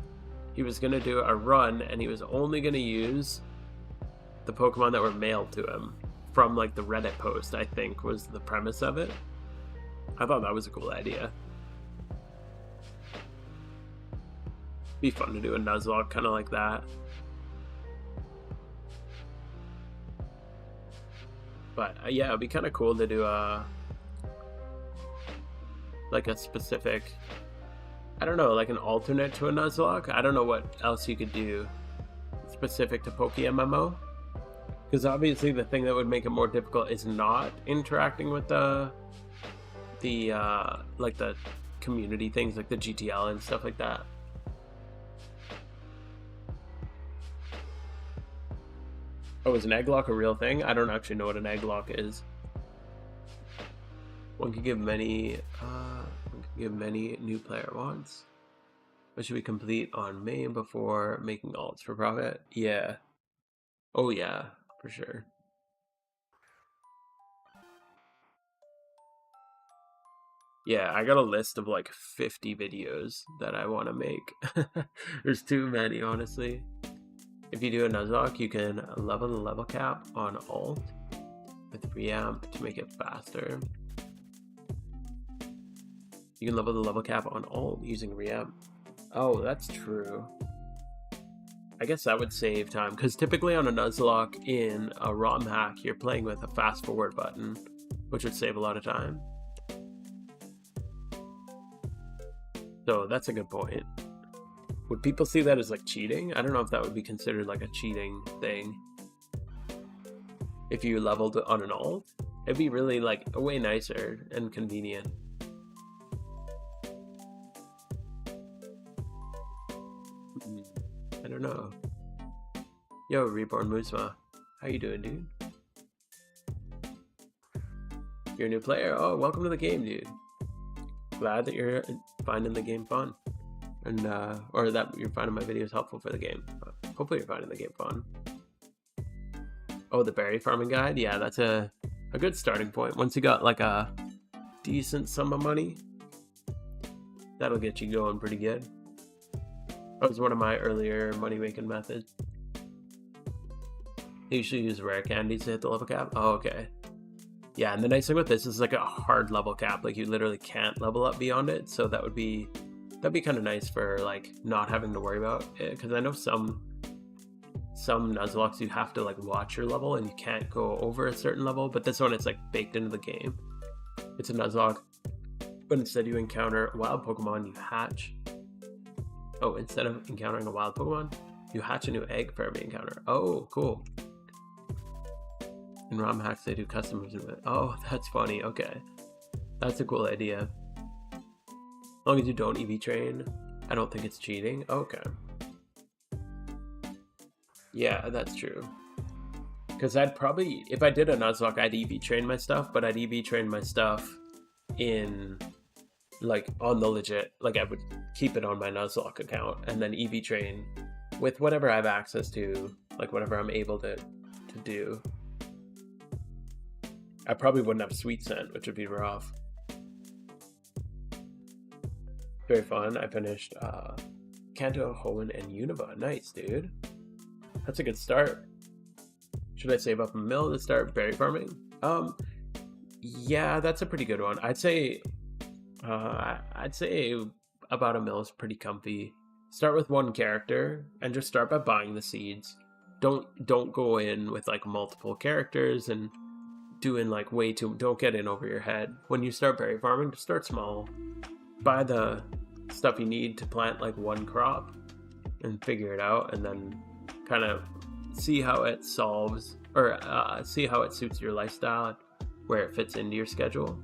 he was going to do a run and he was only going to use the Pokemon that were mailed to him from like the Reddit post, I think was the premise of it. I thought that was a cool idea. Be fun to do a Nuzlocke kind of like that. But yeah, it'd be kind of cool to do like a specific, I don't know, like an alternate to a Nuzlocke. I don't know what else you could do specific to Poke MMO. Because obviously the thing that would make it more difficult is not interacting with the like the community things, like the GTL and stuff like that. Oh, is an egg lock a real thing? I don't actually know what an egg lock is. One can give many new player wants. What should we complete on main before making alts for profit? Yeah. Oh yeah, for sure. Yeah, I got a list of like 50 videos that I want to make. There's too many, honestly. If you do a Nuzlocke, you can level the level cap on alt with reamp to make it faster. You can level the level cap on alt using reamp. Oh, that's true. I guess that would save time, because typically on a Nuzlocke in a ROM hack, you're playing with a fast forward button, which would save a lot of time. So that's a good point. Would people see that as like cheating? I don't know if that would be considered like a cheating thing. If you leveled on an alt, it'd be really like way nicer and convenient. I don't know. Yo, Reborn Musma. How you doing, dude? You're a new player? Oh, welcome to the game, dude. Glad that you're finding the game fun. And, or that you're finding my videos helpful for the game. Hopefully you're finding the game fun. Oh, the berry farming guide? Yeah, that's a good starting point. Once you got like a decent sum of money, that'll get you going pretty good. That was one of my earlier money-making methods. You usually use rare candies to hit the level cap? Oh, okay. Yeah, and the nice thing with this is like a hard level cap. Like you literally can't level up beyond it. So that'd be kind of nice for like not having to worry about it. Because I know some Nuzlocks you have to like watch your level and you can't go over a certain level. But this one, it's like baked into the game. It's a Nuzlocke, but instead you encounter wild Pokemon, you hatch. Oh, instead of encountering a wild Pokemon, you hatch a new egg for every encounter. Oh, cool. In ROM hacks, they do customers with it. Oh, that's funny. Okay. That's a cool idea. As long as you don't EV train, I don't think it's cheating. Okay. Yeah, that's true. Because I'd probably, if I did a Nuzlocke, I'd EV train my stuff, but I'd EV train my stuff in, like, on the legit, like I would keep it on my Nuzlocke account and then EV train with whatever I have access to, like whatever I'm able to do. I probably wouldn't have Sweet Scent, which would be rough. Very fun. I finished Kanto, Hoenn, and Unova. Nice, dude. That's a good start. Should I save up a mil to start berry farming? Yeah, that's a pretty good one. I'd say about a mil is pretty comfy. Start with one character and just start by buying the seeds. Don't go in with like multiple characters and doing like way too, don't get in over your head. When you start berry farming, just start small. Buy the stuff you need to plant like one crop and figure it out, and then kind of see how it solves or see how it suits your lifestyle, where it fits into your schedule.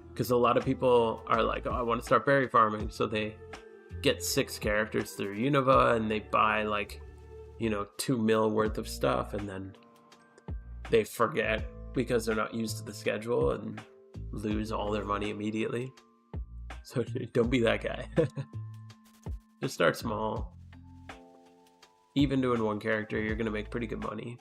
Because a lot of people are like, oh, I want to start berry farming, so they get 6 characters through Unova and they buy like, 2 mil worth of stuff, and then they forget because they're not used to the schedule and lose all their money immediately. So don't be that guy. Just start small. Even doing one character, you're gonna make pretty good money.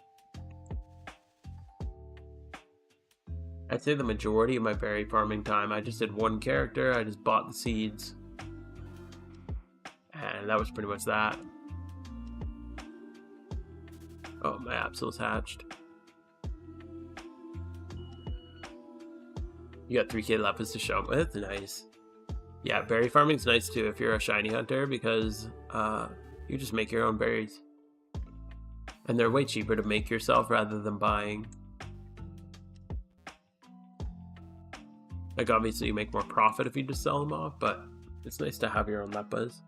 I'd say the majority of my berry farming time, I just did one character, I just bought the seeds. And that was pretty much that. Oh, my Absol's hatched. You got 3k lapis to show with? Nice. Yeah, berry farming's nice too if you're a shiny hunter, because you just make your own berries. And they're way cheaper to make yourself rather than buying. Like, obviously you make more profit if you just sell them off, but it's nice to have your own leppas.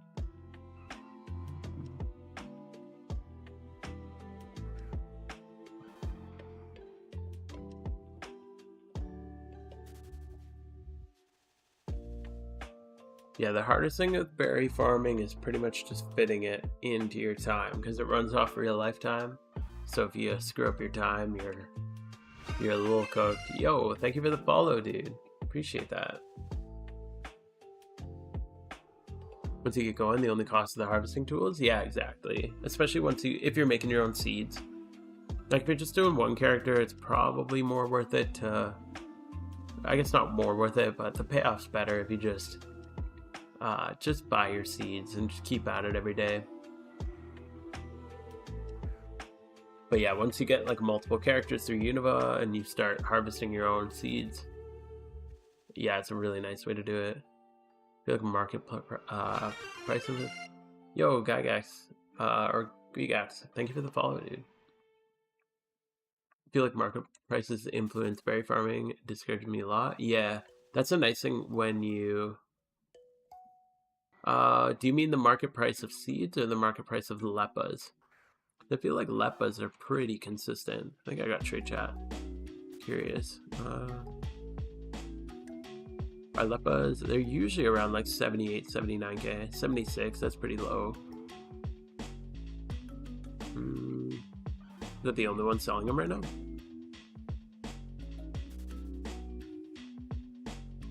Yeah, the hardest thing with berry farming is pretty much just fitting it into your time, because it runs off real life time. So if you screw up your time, you're a little cooked. Yo, thank you for the follow, dude. Appreciate that. Once you get going, the only cost of the harvesting tools? Yeah, exactly. Especially if you're making your own seeds. Like, if you're just doing one character, it's probably more worth it to... I guess not more worth it, but the payoff's better if you just buy your seeds and just keep at it every day. But yeah, once you get like multiple characters through Unova and you start harvesting your own seeds, yeah, it's a really nice way to do it. I feel like market price of it. Yo, Gygax, or Gigax, thank you for the follow, dude. I feel like market prices influence berry farming. It discourages me a lot. Yeah, that's a nice thing when you... do you mean the market price of seeds or the market price of leppas? I feel like leppas are pretty consistent. I think I got trade chat. Curious. Our leppas, they're usually around like 78, 79k. 76, that's pretty low. Is that the only one selling them right now?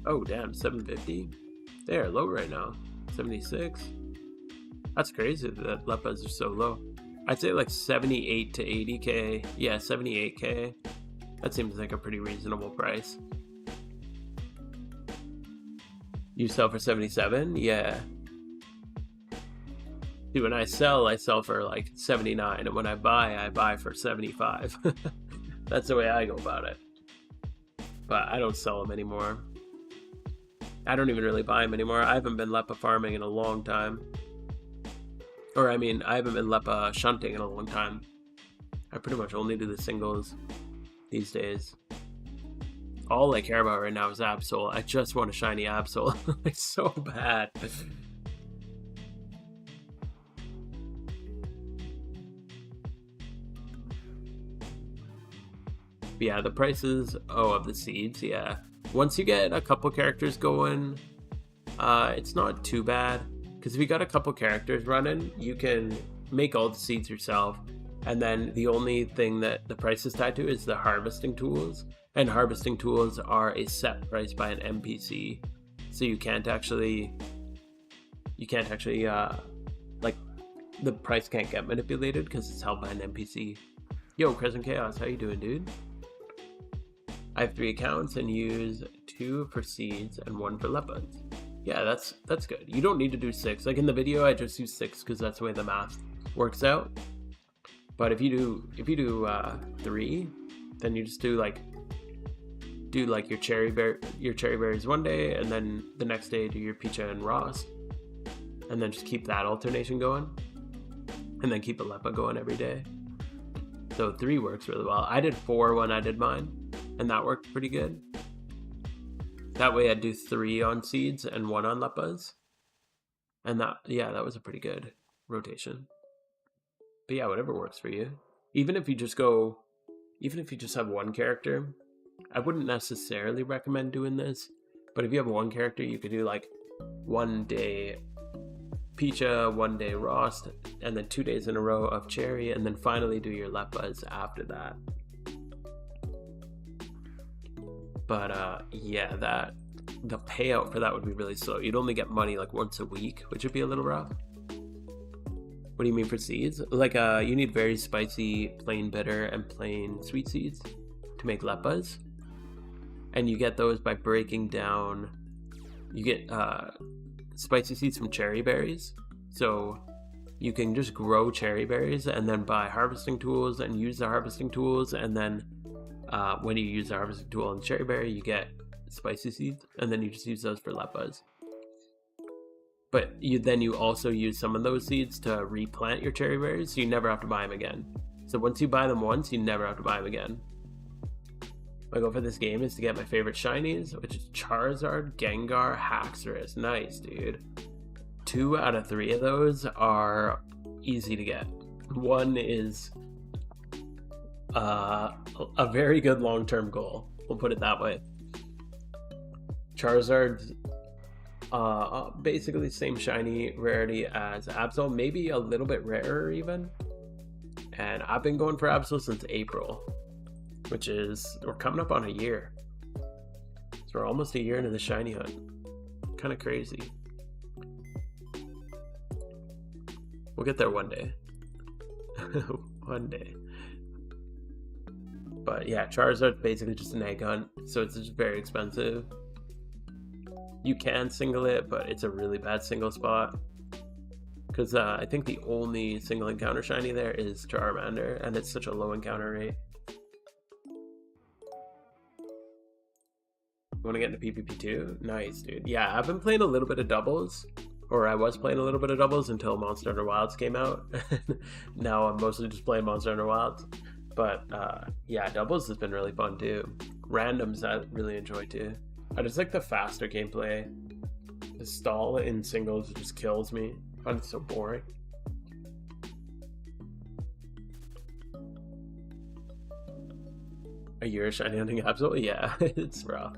Oh damn, 750? They're low right now. 76. That's crazy that leppas are so low. I'd say like 78 to 80k. Yeah, 78k. That seems like a pretty reasonable price. You sell for 77? Yeah. See, when I sell for like 79, and when I buy for 75. That's the way I go about it. But I don't sell them anymore. I don't even really buy them anymore. I haven't been leppa farming in a long time. Or, I mean, I haven't been leppa shunting in a long time. I pretty much only do the singles these days. All I care about right now is Absol. I just want a shiny Absol. It's so bad. Yeah, the prices, of the seeds, yeah. Once you get a couple characters going, it's not too bad. Because if you got a couple characters running, you can make all the seeds yourself. And then the only thing that the price is tied to is the harvesting tools. And harvesting tools are a set price by an NPC. So you can't actually, like, the price can't get manipulated because it's held by an NPC. Yo, Crescent Chaos, how you doing, dude? I have 3 accounts and use 2 for seeds and 1 for leppas. Yeah, that's good. You don't need to do 6. Like in the video, I just use 6 because that's the way the math works out. But if you do 3, then you just do like your cherry berries one day, and then the next day do your Picha and Ross, and then just keep that alternation going, and then keep a leppa going every day. So 3 works really well. I did 4 when I did mine, and that worked pretty good. That way I'd do 3 on seeds and 1 on leppas. And that was a pretty good rotation. But yeah, whatever works for you. Even if you just have 1 character, I wouldn't necessarily recommend doing this. But if you have 1 character, you could do like 1 day Picha, 1 day Rost, and then 2 days in a row of Cherry, and then finally do your leppas after that. But yeah, the payout for that would be really slow. You'd only get money like once a week, which would be a little rough. What do you mean for seeds? Like you need very spicy, plain bitter, and plain sweet seeds to make leppas. And you get those by breaking down. You get spicy seeds from cherry berries. So you can just grow cherry berries and then buy harvesting tools and use the harvesting tools, and then when you use the harvesting tool on cherry berry, you get spicy seeds, and then you just use those for leppas. But you also use some of those seeds to replant your cherry berries, so you never have to buy them again. So once you buy them once, you never have to buy them again. My goal for this game is to get my favorite shinies, which is Charizard, Gengar, Haxorus. Nice, dude. 2 out of 3 of those are easy to get. One is a very good long-term goal. We'll put it that way. Charizard's basically same shiny rarity as Absol, maybe a little bit rarer even. And I've been going for Absol since April, which is, we're coming up on a year. So we're almost a year into the shiny hunt. Kind of crazy. We'll get there one day. One day. But yeah, Charizard's basically just an egg hunt, so it's just very expensive. You can single it, but it's a really bad single spot. Because I think the only single encounter shiny there is Charmander, and it's such a low encounter rate. You want to get into PvP too? Nice, dude. Yeah, I've been playing a little bit of doubles. Or I was playing a little bit of doubles until Monster Hunter Wilds came out. Now I'm mostly just playing Monster Hunter Wilds. But yeah, doubles has been really fun too. Randoms I really enjoy too. I just like the faster gameplay. The stall in singles just kills me. I find it so boring. A year of shiny hunting? Absolutely, yeah. It's rough.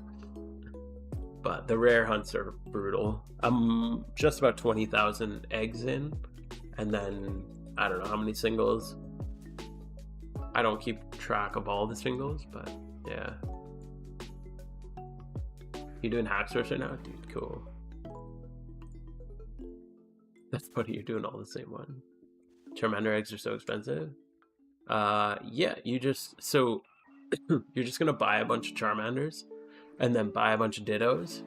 But the rare hunts are brutal. I'm just about 20,000 eggs in. And then, I don't know how many singles. I don't keep track of all the singles, but yeah. You doing Haxorus right now? Dude, cool. That's funny, you're doing all the same one. Charmander eggs are so expensive. Yeah, you're just gonna buy a bunch of Charmanders and then buy a bunch of Dittos.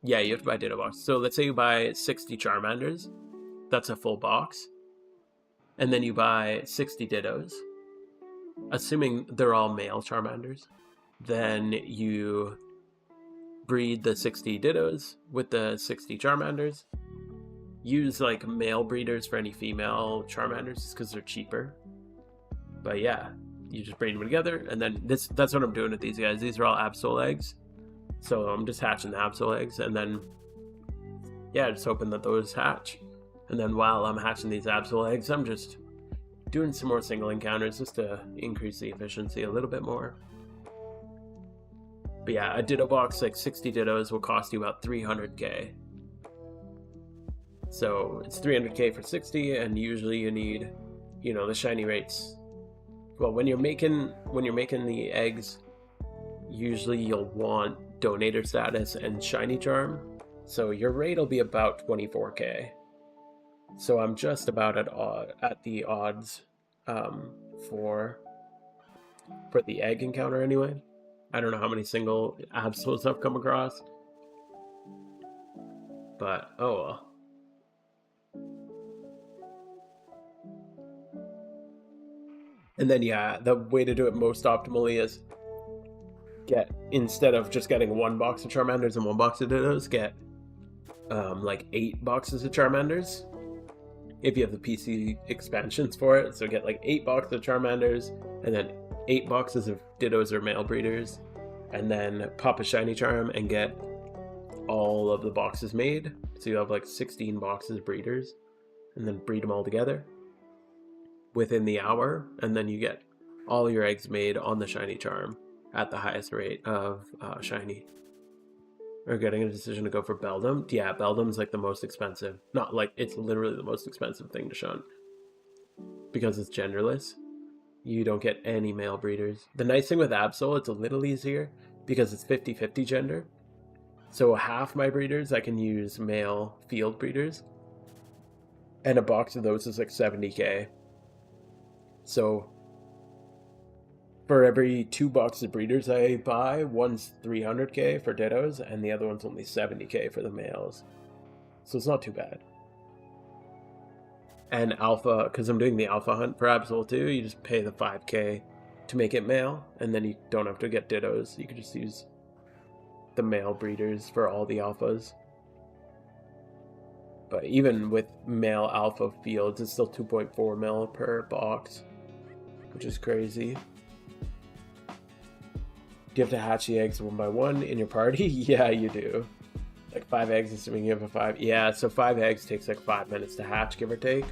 Yeah, you have to buy Ditto box. So let's say you buy 60 Charmanders. That's a full box. And then you buy 60 Dittos. Assuming they're all male Charmanders. Then you breed the 60 Dittos with the 60 Charmanders. Use like male breeders for any female Charmanders just because they're cheaper. But yeah, you just breed them together, and then that's what I'm doing with these guys. These are all Absol eggs. So I'm just hatching the Absol eggs, and then yeah, just hoping that those hatch. And then while I'm hatching these Absol eggs, I'm just doing some more single encounters just to increase the efficiency a little bit more. But yeah, a Ditto box, like 60 Dittos, will cost you about 300k. So it's 300k for 60, and usually you need, you know, the shiny rates. Well, when you're making the eggs, usually you'll want donator status and shiny charm. So your rate will be about 24k. So I'm just about at the odds for the egg encounter anyway. I don't know how many single Absols I've come across, but oh well. And then yeah, the way to do it most optimally is instead of just getting 1 box of Charmanders and 1 box of Dittos, get like 8 boxes of Charmanders if you have the PC expansions for it. So get like 8 boxes of Charmanders and then 8 boxes of Dittos or male breeders, and then pop a shiny charm and get all of the boxes made. So you have like 16 boxes of breeders, and then breed them all together within the hour, and then you get all your eggs made on the shiny charm at the highest rate of shiny. Or getting a decision to go for Beldum. Yeah, Beldum's like the most expensive. Not like, it's literally the most expensive thing to shunt. Because it's genderless. You don't get any male breeders. The nice thing with Absol, it's a little easier because it's 50-50 gender. So half my breeders, I can use male field breeders. And a box of those is like 70k. So for every 2 boxes of breeders I buy, one's 300k for Dittos, and the other one's only 70k for the males. So it's not too bad. And Alpha, because I'm doing the Alpha hunt for Absol too, you just pay the 5k to make it male, and then you don't have to get Dittos. You can just use the male breeders for all the Alphas. But even with male Alpha fields, it's still 2.4 mil per box, which is crazy. Do you have to hatch the eggs one by one in your party? Yeah, you do. Like 5 eggs, assuming you have a 5. Yeah, so 5 eggs takes like 5 minutes to hatch, give or take.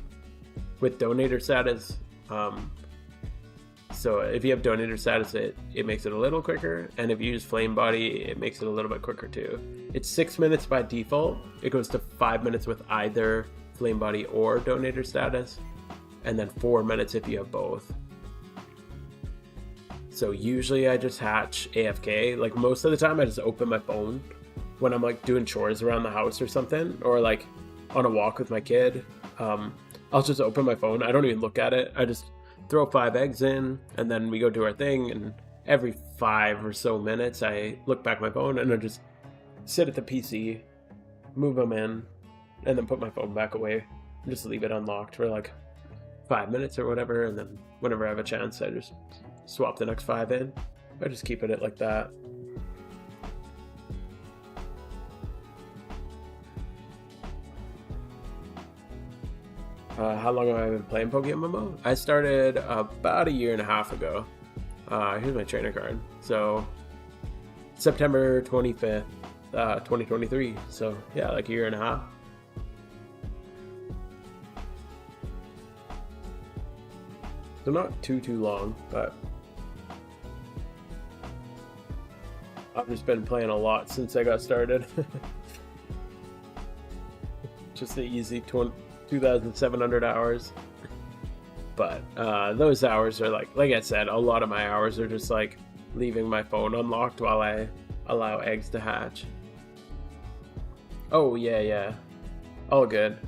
With donator status, so if you have donator status, it makes it a little quicker, and if you use flame body, it makes it a little bit quicker too. It's 6 minutes by default. It goes to 5 minutes with either flame body or donator status, and then 4 minutes if you have both. So usually I just hatch AFK. Like most of the time I just open my phone when I'm like doing chores around the house or something, or like on a walk with my kid. I'll just open my phone. I don't even look at it. I just throw 5 eggs in, and then we go do our thing, and every 5 or so minutes I look back at my phone and I just sit at the PC, move them in, and then put my phone back away and just leave it unlocked for like 5 minutes or whatever, and then whenever I have a chance I just swap the next 5 in. I just keep it like that. How long have I been playing Pokemon? I started about 1.5 years ago. Here's my trainer card. So September 25th, 2023. So yeah, like 1.5 years. So not too long, but I've just been playing a lot since I got started. Just the easy 2,700 hours. But those hours are like I said, a lot of my hours are just like leaving my phone unlocked while I allow eggs to hatch. Oh yeah, all good.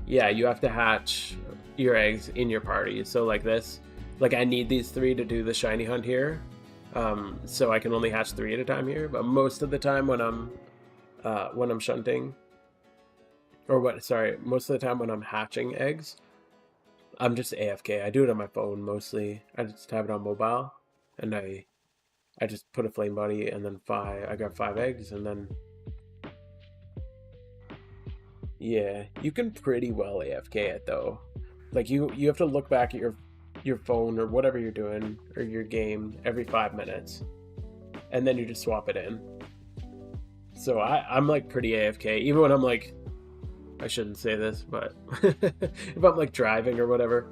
Yeah, you have to hatch your eggs in your party. So like this, like I need these 3 to do the shiny hunt here, so I can only hatch 3 at a time here. But most of the time when I'm shunting, most of the time when I'm hatching eggs, I'm just AFK. I do it on my phone mostly. I just have it on mobile, and I just put a flame body, and then I got 5 eggs, and then yeah, you can pretty well AFK it though. Like you have to look back at your phone or whatever you're doing, or your game, every 5 minutes, and then you just swap it in. So I'm like pretty AFK, even when I'm like, I shouldn't say this, but if I'm like driving or whatever,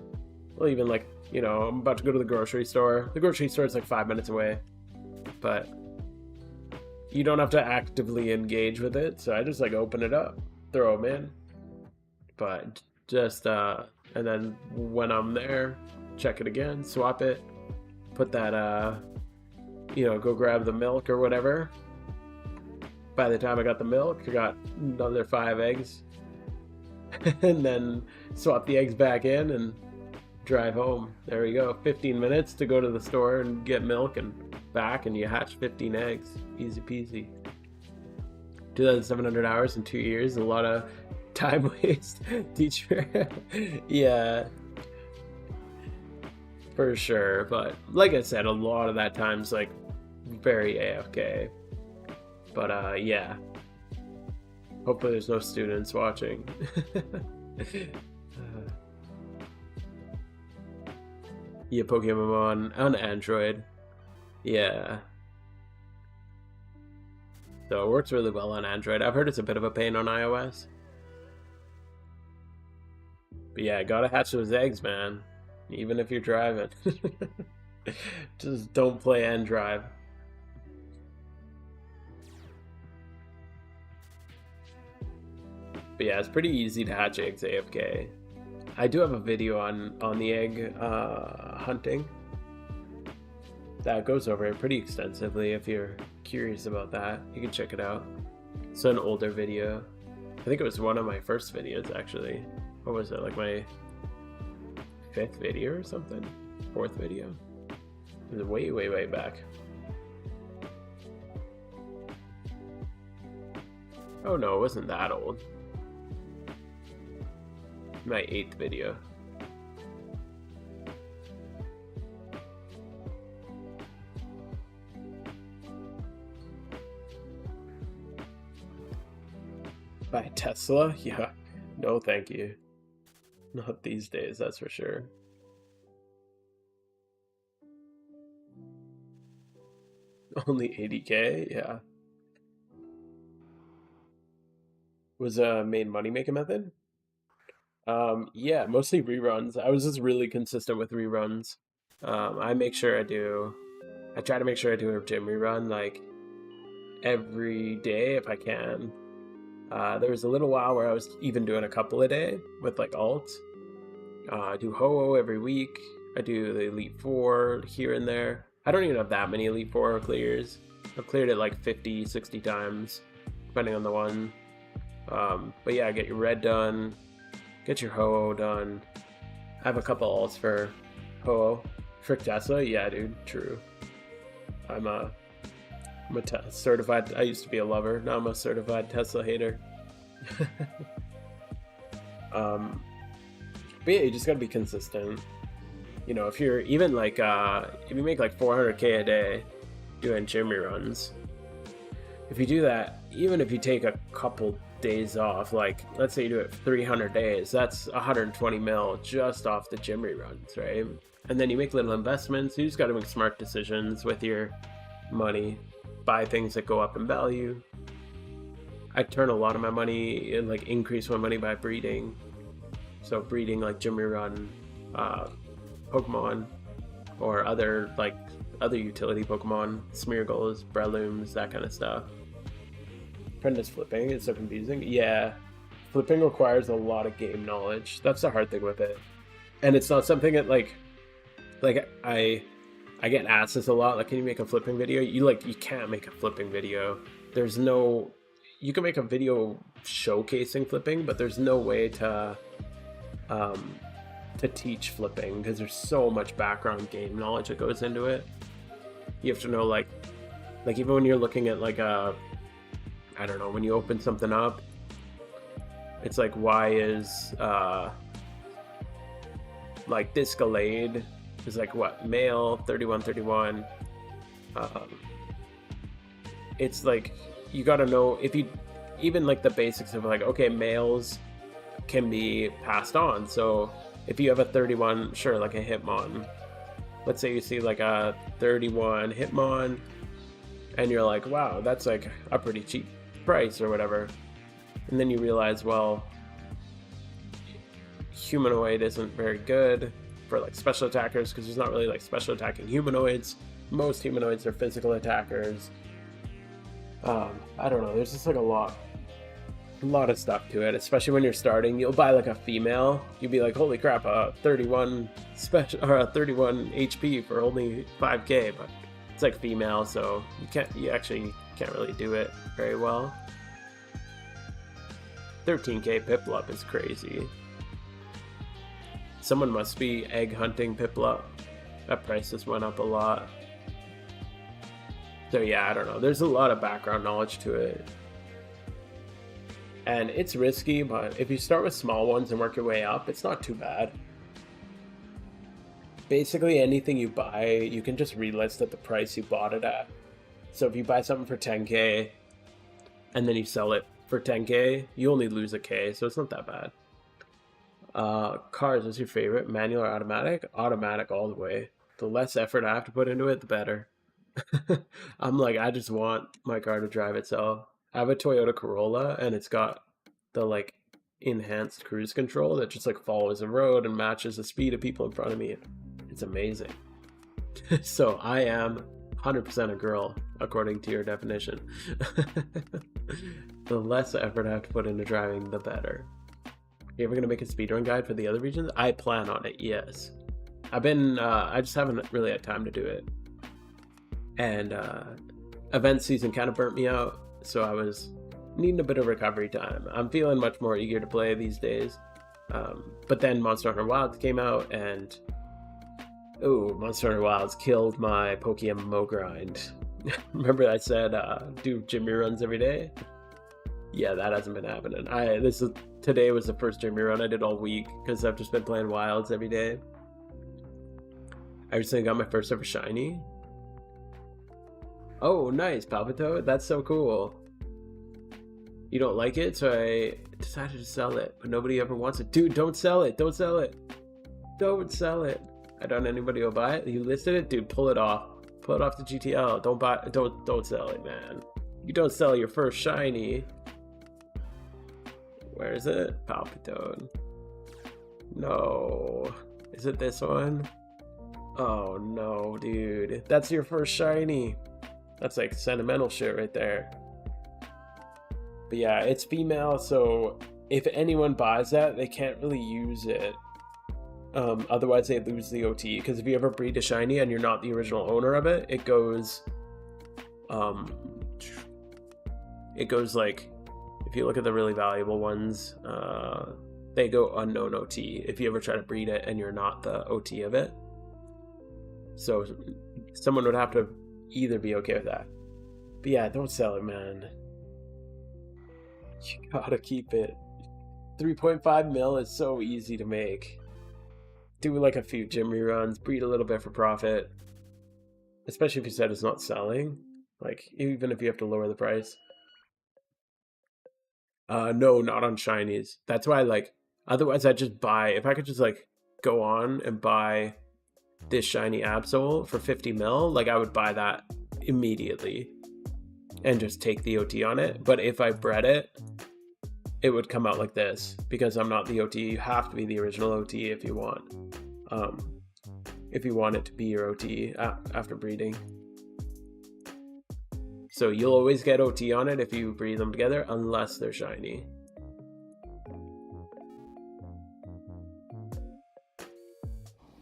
well, even like, you know, I'm about to go to the grocery store. The grocery store is like 5 minutes away, but you don't have to actively engage with it. So I just like open it up, throw them in, but just, and then when I'm there, check it again, swap it, put that, you know, go grab the milk or whatever. By the time I got the milk, I got another 5 eggs. And then swap the eggs back in and drive home. There we go. 15 minutes to go to the store and get milk and back, and you hatch 15 eggs. Easy peasy. 2,700 hours in 2 years. A lot of time waste. Teacher. Yeah. For sure. But like I said, a lot of that time's like very AFK. But yeah. Hopefully there's no students watching. Yeah, Pokemon on Android. Yeah. So it works really well on Android. I've heard it's a bit of a pain on iOS. But yeah, gotta hatch those eggs, man. Even if you're driving. Just don't play and drive. But yeah, it's pretty easy to hatch eggs AFK. I do have a video on the egg hunting that goes over it pretty extensively. If you're curious about that, you can check it out. It's an older video. I think it was one of my first videos, actually. What was it, like my 5th video or something? 4th video? It was way back. Oh no, it wasn't that old. My 8th video. Buy a Tesla? Yeah. No, thank you. Not these days, that's for sure. Only 80K? Yeah. Was a main money making method? Yeah, mostly reruns. I was just really consistent with reruns. I make sure I try to make sure I do a gym rerun like every day if I can. There was a little while where I was even doing a couple a day with like alts. I do Ho-Oh every week. I do the Elite Four here and there. I don't even have that many Elite Four clears. I've cleared it like 50, 60 times, depending on the one. But yeah, get your red done, get your Ho-Oh done. I have a couple alts for Ho-Oh. Trick Tesla, yeah, dude, true. I'm a certified. I used to be a lover. Now I'm a certified Tesla hater. But yeah, you just gotta be consistent. You know, if you're even like if you make like 400K a day doing gym runs, if you do that, even if you take a couple days off, like let's say you do it 300 days, that's 120 mil just off the gym runs, right? And then you make little investments. You just got to make smart decisions with your money. Buy things that go up in value. I turn a lot of my money and like increase my money by breeding. So breeding like gym run Pokemon or other utility Pokemon, Smeargles, Brelooms, that kind of stuff. Apprentice flipping is so confusing. Yeah, flipping requires a lot of game knowledge. That's the hard thing with it, and it's not something that like I get asked this a lot. Like, can you make a flipping video? You can't make a flipping video. You can make a video showcasing flipping, but there's no way to teach flipping because there's so much background game knowledge that goes into it. You have to know like even when you're looking at like I don't know, when you open something up, it's like, why is like this Gallade is like what, male 3131. It's like you got to know, if you even like the basics of like, okay, males can be passed on. So if you have a 31, sure, like a Hitmon, let's say you see like a 31 Hitmon and you're like, wow, that's like a pretty cheap price or whatever, and then you realize, well, humanoid isn't very good for like special attackers because there's not really like special attacking humanoids. Most humanoids are physical attackers. I don't know, there's just like a lot of stuff to it, especially when you're starting. You'll buy like a female, you'll be like, holy crap, a 31 special or a 31 HP for only 5K, but it's like female, so you actually can't really do it very well. 13K Piplup is crazy. Someone must be egg hunting Piplup. That price just went up a lot. So yeah, I don't know. There's a lot of background knowledge to it. And it's risky, but if you start with small ones and work your way up, it's not too bad. Basically anything you buy, you can just relist at the price you bought it at. So if you buy something for 10K and then you sell it for 10K, you only lose a K, so it's not that bad. Cars, what's your favorite? Manual or automatic? Automatic all the way. The less effort I have to put into it, the better. I'm like, I just want my car to drive itself. I have a Toyota Corolla and it's got the like enhanced cruise control that just like follows the road and matches the speed of people in front of me. It's amazing. So I am 100% a girl, according to your definition. The less effort I have to put into driving, the better. You ever gonna make a speedrun guide for the other regions? I plan on it, yes. I just haven't really had time to do it. And event season kind of burnt me out, so I was needing a bit of recovery time. I'm feeling much more eager to play these days. But then Monster Hunter Wilds came out, and Monster Hunter Wilds killed my Pokemon grind. Remember I said do gym runs every day? Yeah, that hasn't been happening. Today was the first gym run I did all week because I've just been playing Wilds every day. I recently got my first ever shiny. Oh, nice, Palpitoad. That's so cool. You don't like it, so I decided to sell it, but nobody ever wants it. Dude, don't sell it. Don't sell it. Don't sell it. I don't know anybody will buy it. You listed it? Dude, pull it off. Pull it off the GTL. Don't sell it, man. You don't sell your first shiny. Where is it? Palpitoad. No. Is it this one? Oh no, dude. That's your first shiny. That's like sentimental shit right there. But yeah, it's female, so if anyone buys that, they can't really use it. Otherwise they lose the OT, because if you ever breed a shiny and you're not the original owner of it, it goes like, if you look at the really valuable ones, they go unknown OT if you ever try to breed it and you're not the OT of it. So someone would have to either be okay with that. But yeah, don't sell it, man. You gotta keep it. 3.5 mil is so easy to make. Do like a few gym reruns, breed a little bit for profit. Especially if you said it's not selling. Like, even if you have to lower the price. No, not on shinies. That's why, like, otherwise I'd just buy, if I could just like go on and buy this shiny Absol for 50 mil, like I would buy that immediately and just take the OT on it. But if I bred it, it would come out like this, because I'm not the OT. You have to be the original OT if you want it to be your OT after breeding. So you'll always get OT on it if you breed them together, unless they're shiny.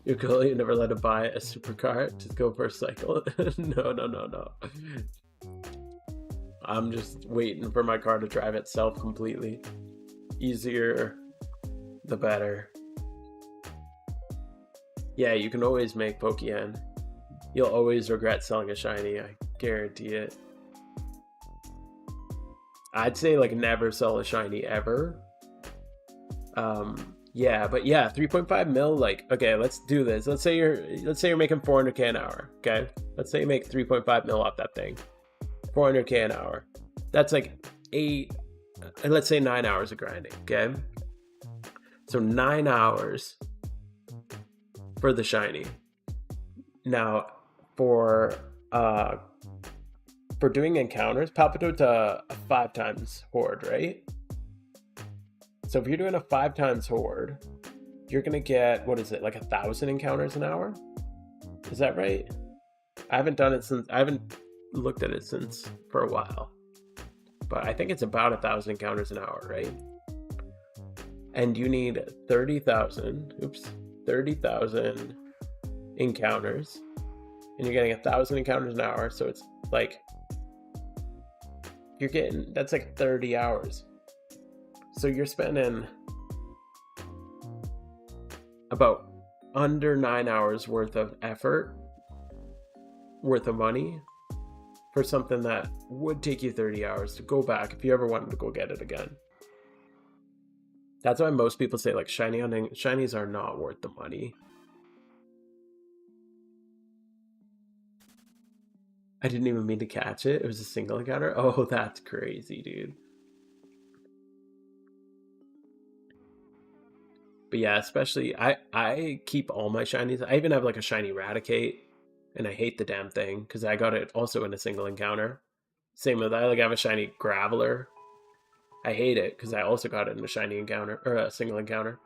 Your goal, you never let him buy a supercar, just go for a cycle. No. I'm just waiting for my car to drive itself completely. Easier, the better. Yeah, you can always make Pokeyen. You'll always regret selling a shiny, I guarantee it. I'd say like never sell a shiny ever. Yeah, but yeah, 3.5 mil, like, okay, let's do this. Let's say you're making 400k an hour, okay? Let's say you make 3.5 mil off that thing. 400k an hour. That's like let's say 9 hours of grinding, okay? So 9 hours for the shiny. Now, for doing encounters, Palpitoad's a 5 times horde, right? So if you're doing a 5 times horde, you're gonna get, what is it, like 1,000 encounters an hour? Is that right? I haven't looked at it since for a while, but I think it's about 1,000 encounters an hour, right? And you need 30,000 encounters, and you're getting 1,000 encounters an hour, so it's like that's like 30 hours. So you're spending about under 9 hours worth of effort, worth of money, for something that would take you 30 hours to go back if you ever wanted to go get it again. That's why most people say like shinies are not worth the money. I didn't even mean to catch it. It was a single encounter. Oh, that's crazy, dude. But yeah, especially I keep all my shinies. I even have like a shiny Raticate, and I hate the damn thing because I got it also in a single encounter. Same with I have a shiny Graveler. I hate it because I also got it in a shiny encounter, or a single encounter.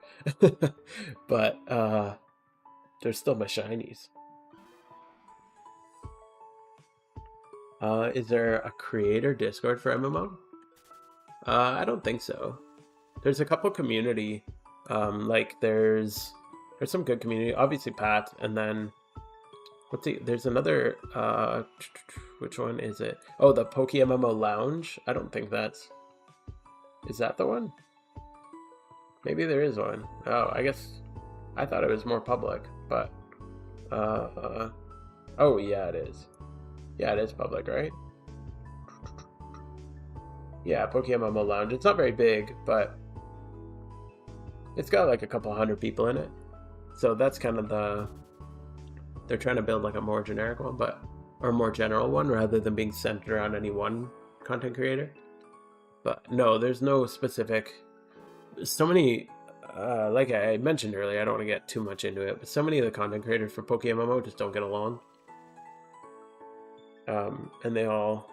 But they're still my shinies. Is there a creator Discord for MMO? I don't think so. There's a couple community, like there's some good community. Obviously Pat, and then there's another. Which one is it? Oh, the PokeMMO Lounge. I don't think is that the one? Maybe there is one. Oh, I guess I thought it was more public, but oh yeah, it is. Yeah, it is public, right? Yeah, PokeMMO Lounge. It's not very big, but it's got like a couple hundred people in it. So that's kind of they're trying to build like a more generic one, or more general one, rather than being centered around any one content creator. But no, there's no specific. So many, like I mentioned earlier, I don't want to get too much into it, but so many of the content creators for PokeMMO just don't get along. And it all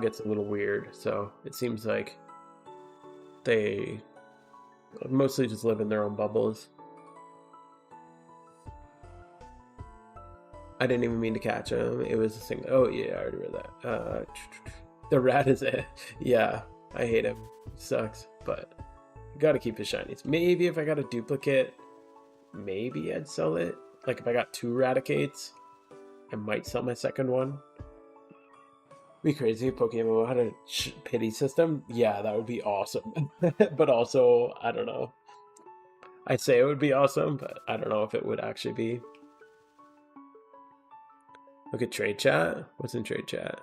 gets a little weird. So it seems like they mostly just live in their own bubbles. I didn't even mean to catch him. It was a single. Oh yeah, I already read that. The rat is it. Yeah, I hate him. He sucks, but you gotta keep his shinies. Maybe if I got a duplicate, maybe I'd sell it. Like if I got 2 Raticates, I might sell my second one. Be crazy if Pokemon had a pity system. Yeah, that would be awesome. But also, I don't know. I'd say it would be awesome, but I don't know if it would actually be. Look at trade chat. What's in trade chat?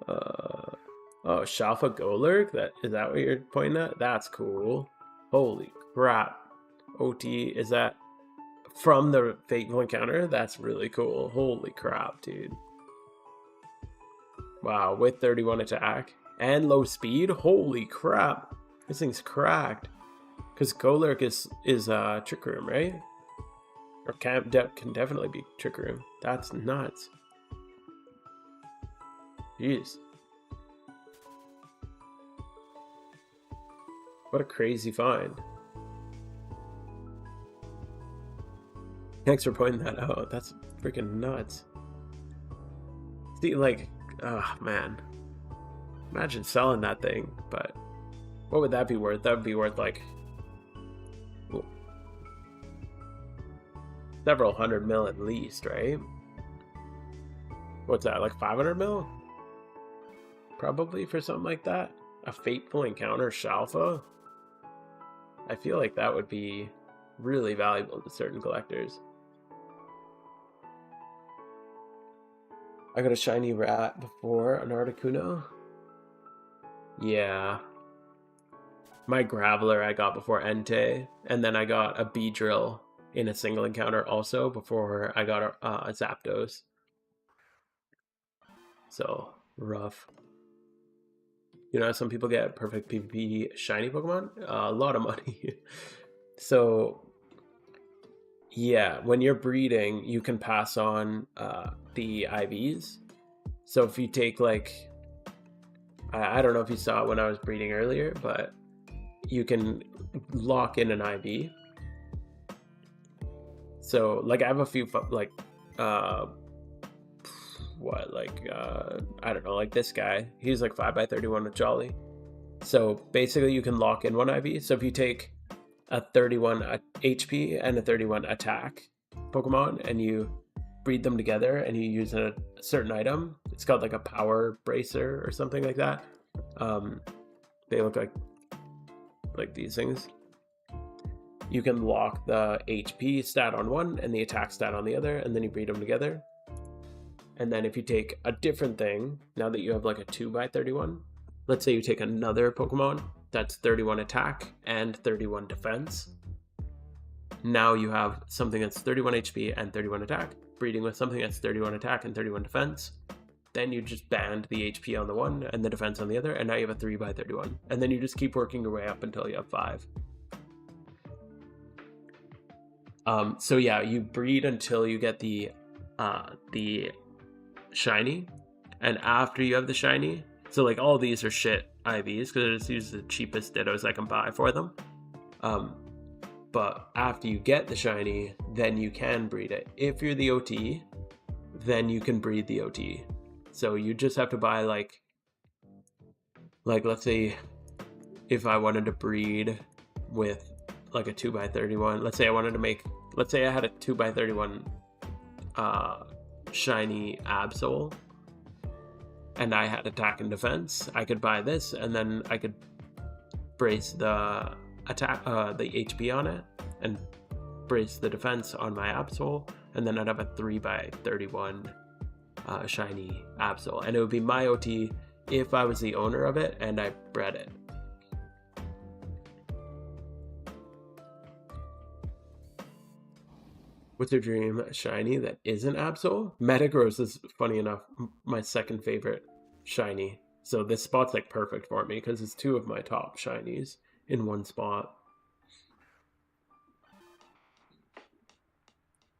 Oh, Shalfa Golurk? Is that what you're pointing at? That's cool. Holy crap. OT, is that from the Fateful Encounter? That's really cool. Holy crap, dude. Wow, with 31 attack and low speed? Holy crap. This thing's cracked. Because Golurk is Trick Room, right? Or can definitely be Trick Room. That's nuts. Jeez. What a crazy find. Thanks for pointing that out. That's freaking nuts. See, like, oh man. Imagine selling that thing, but what would that be worth? That would be worth like several hundred mil at least, right? What's that, like 500 mil? Probably for something like that. A Fateful Encounter Shalfa? I feel like that would be really valuable to certain collectors. I got a shiny rat before an Articuno. Yeah. My Graveler I got before Entei, and then I got a Beedrill in a single encounter also before I got a Zapdos. So, rough. You know, some people get perfect PvP shiny Pokemon. A lot of money. So, yeah, when you're breeding, you can pass on the IVs. So if you take like, I don't know if you saw it when I was breeding earlier, but you can lock in an IV. So like I have a few like I don't know, like this guy, he's like 5x31 with Jolly. So basically you can lock in one IV. So if you take a 31 HP and a 31 attack Pokemon and you breed them together and you use a certain item, it's called like a power bracer or something like that. They look like these things. You can lock the HP stat on one and the attack stat on the other, and then you breed them together. And then if you take a different thing, now that you have like a 2x31, let's say you take another Pokemon that's 31 attack and 31 defense. Now you have something that's 31 HP and 31 attack, breeding with something that's 31 attack and 31 defense. Then you just band the HP on the one and the defense on the other, and now you have a 3x31. And then you just keep working your way up until you have 5. So yeah, you breed until you get the shiny, and after you have the shiny, so like all these are shit IVs because I just use the cheapest Dittos I can buy for them. But after you get the shiny, then you can breed it. If you're the OT, then you can breed the OT. So you just have to buy like let's say if I wanted to breed with like a 2x31, let's say I had a 2x31 shiny Absol and I had attack and defense, I could buy this and then I could brace the attack the HP on it and brace the defense on my Absol, and then I'd have a 3x31 shiny Absol, and it would be my OT if I was the owner of it and I bred it. What's your dream shiny that isn't Absol? Metagross is, funny enough, my second favorite shiny. So this spot's like perfect for me because it's 2 of my top shinies in one spot.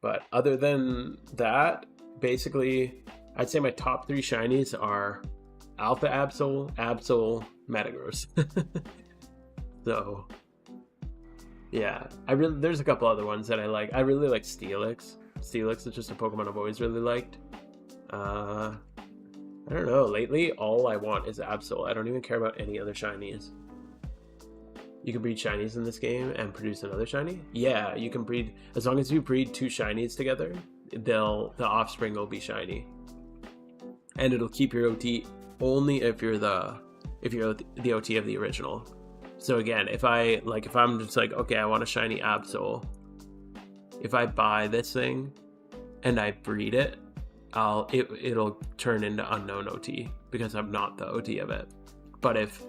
But other than that, basically, I'd say my top 3 shinies are Alpha Absol, Absol, Metagross. So, yeah, there's a couple other ones that I like. I really like Steelix. Steelix is just a Pokemon I've always really liked. I don't know. Lately, all I want is Absol. I don't even care about any other shinies. You can breed shinies in this game and produce another shiny? Yeah, you can breed, as long as you breed 2 shinies together, the offspring will be shiny. And it'll keep your OT only if you're the OT of the original. So again, if I'm just like, okay, I want a shiny Absol. If I buy this thing and I breed it, it'll turn into unknown OT because I'm not the OT of it. But if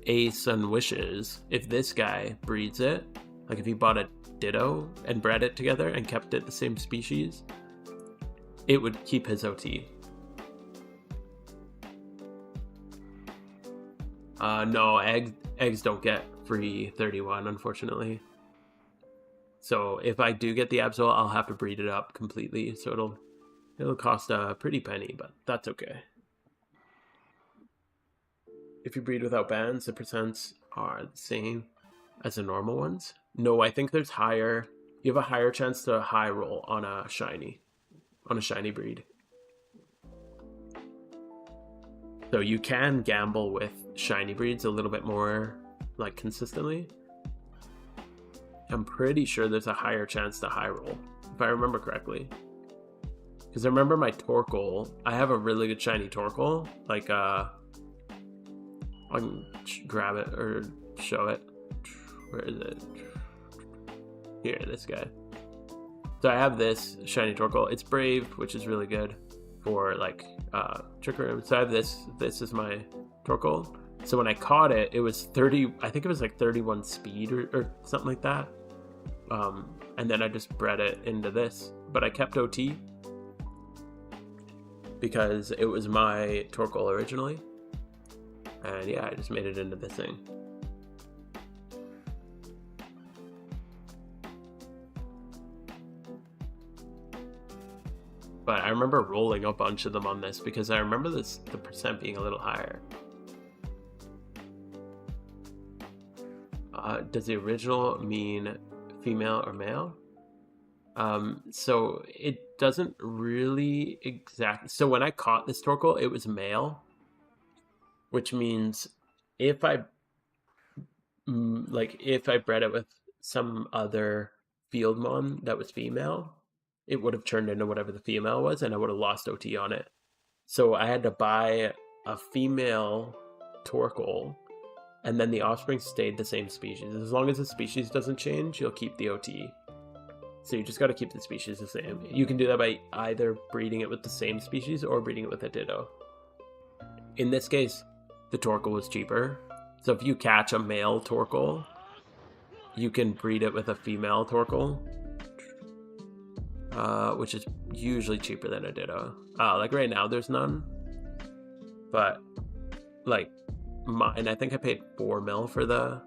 Ace and Wishes, if this guy breeds it, like if he bought a Ditto and bred it together and kept it the same species, it would keep his OT. No, eggs don't get free 31, unfortunately. So if I do get the Absol, I'll have to breed it up completely. So it'll cost a pretty penny, but that's okay. If you breed without bans, the percents are the same as the normal ones. No, I think there's higher. You have a higher chance to high roll on a shiny breed. So you can gamble with shiny breeds a little bit more, like, consistently. I'm pretty sure there's a higher chance to high roll, if I remember correctly. Because I remember my Torkoal, I have a really good shiny Torkoal. Like, I can grab it or show it. Where is it? Here, this guy. So I have this shiny Torkoal. It's Brave, which is really good for, like, Trick Room. So I have this. This is my Torkoal. So when I caught it, it was 30, I think it was like 31 speed or something like that. And then I just bred it into this. But I kept OT because it was my Torkoal originally. And yeah, I just made it into this thing. But I remember rolling a bunch of them on this because I remember the percent being a little higher. Does the original mean female or male? So it doesn't really exactly. So when I caught this Torkoal, it was male, which means if I bred it with some other Fieldmon that was female, it would have turned into whatever the female was, and I would have lost OT on it. So I had to buy a female Torkoal, and then the offspring stayed the same species. As long as the species doesn't change, you'll keep the OT. So you just got to keep the species the same. You can do that by either breeding it with the same species or breeding it with a Ditto. In this case, the Torkoal was cheaper. So if you catch a male Torkoal, you can breed it with a female Torkoal, which is usually cheaper than a Ditto. Like right now, there's none. But like mine, I think I paid 4 mil for the,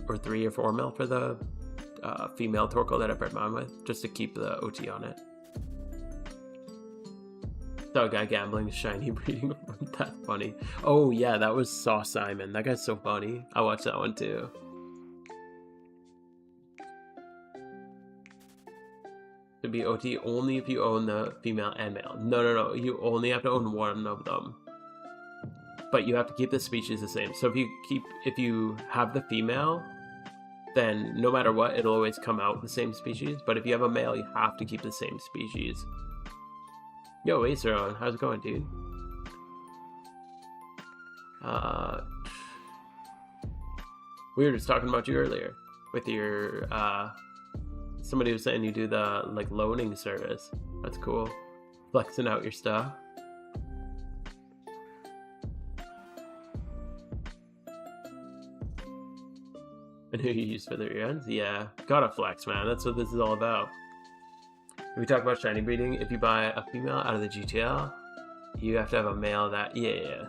or 3 or 4 mil for the female Torkoal that I bred mine with, just to keep the OT on it. Saw a guy gambling shiny breeding. That's funny. Oh yeah, that was Saw Simon. That guy's so funny. I watched that one too. To be OT only if you own the female and male. No. You only have to own one of them. But you have to keep the species the same. So if you have the female, then no matter what, it'll always come out the same species. But if you have a male, you have to keep the same species. Yo, Aceron, how's it going, dude? We were just talking about you earlier with your somebody was saying you do the like loaning service. That's cool. Flexing out your stuff. And who you use for the reruns? Yeah, gotta flex, man. That's what this is all about. We talk about shiny breeding. If you buy a female out of the GTL, you have to have a male that yeah.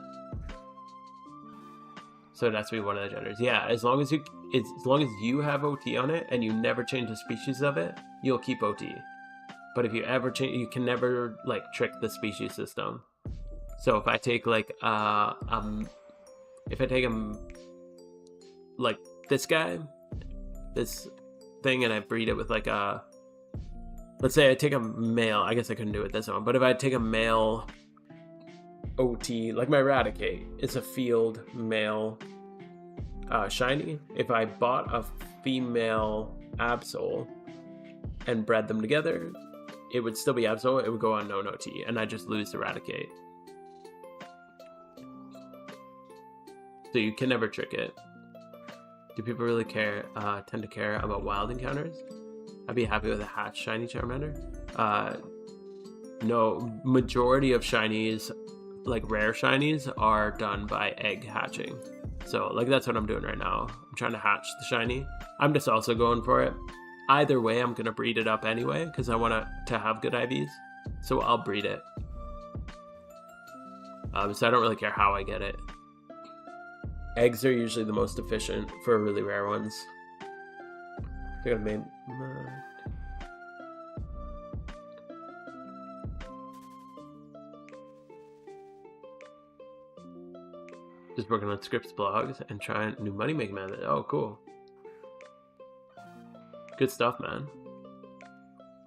So it has to be one of the genders. Yeah, as long as you have OT on it and you never change the species of it, you'll keep OT. But if you ever change, you can never like trick the species system. So if I take like if I take like this guy, this thing, and I breed it with like a, let's say I take a male, I guess I couldn't do it this one, but if I take a male OT, like my Eradicate, it's a field male shiny. If I bought a female Absol and bred them together, it would still be Absol, it would go on no OT, and I just lose Eradicate. So you can never trick it. Do people really tend to care about wild encounters? I'd be happy with a hatch shiny Charmander. No, majority of shinies, like rare shinies, are done by egg hatching. So like that's what I'm doing right now. I'm trying to hatch the shiny. I'm just also going for it. Either way, I'm gonna breed it up anyway because I want to have good IVs. So I'll breed it. So I don't really care how I get it. Eggs are usually the most efficient for really rare ones. I think I've made... Just working on scripts blogs and trying new money making method. Oh, cool. Good stuff, man.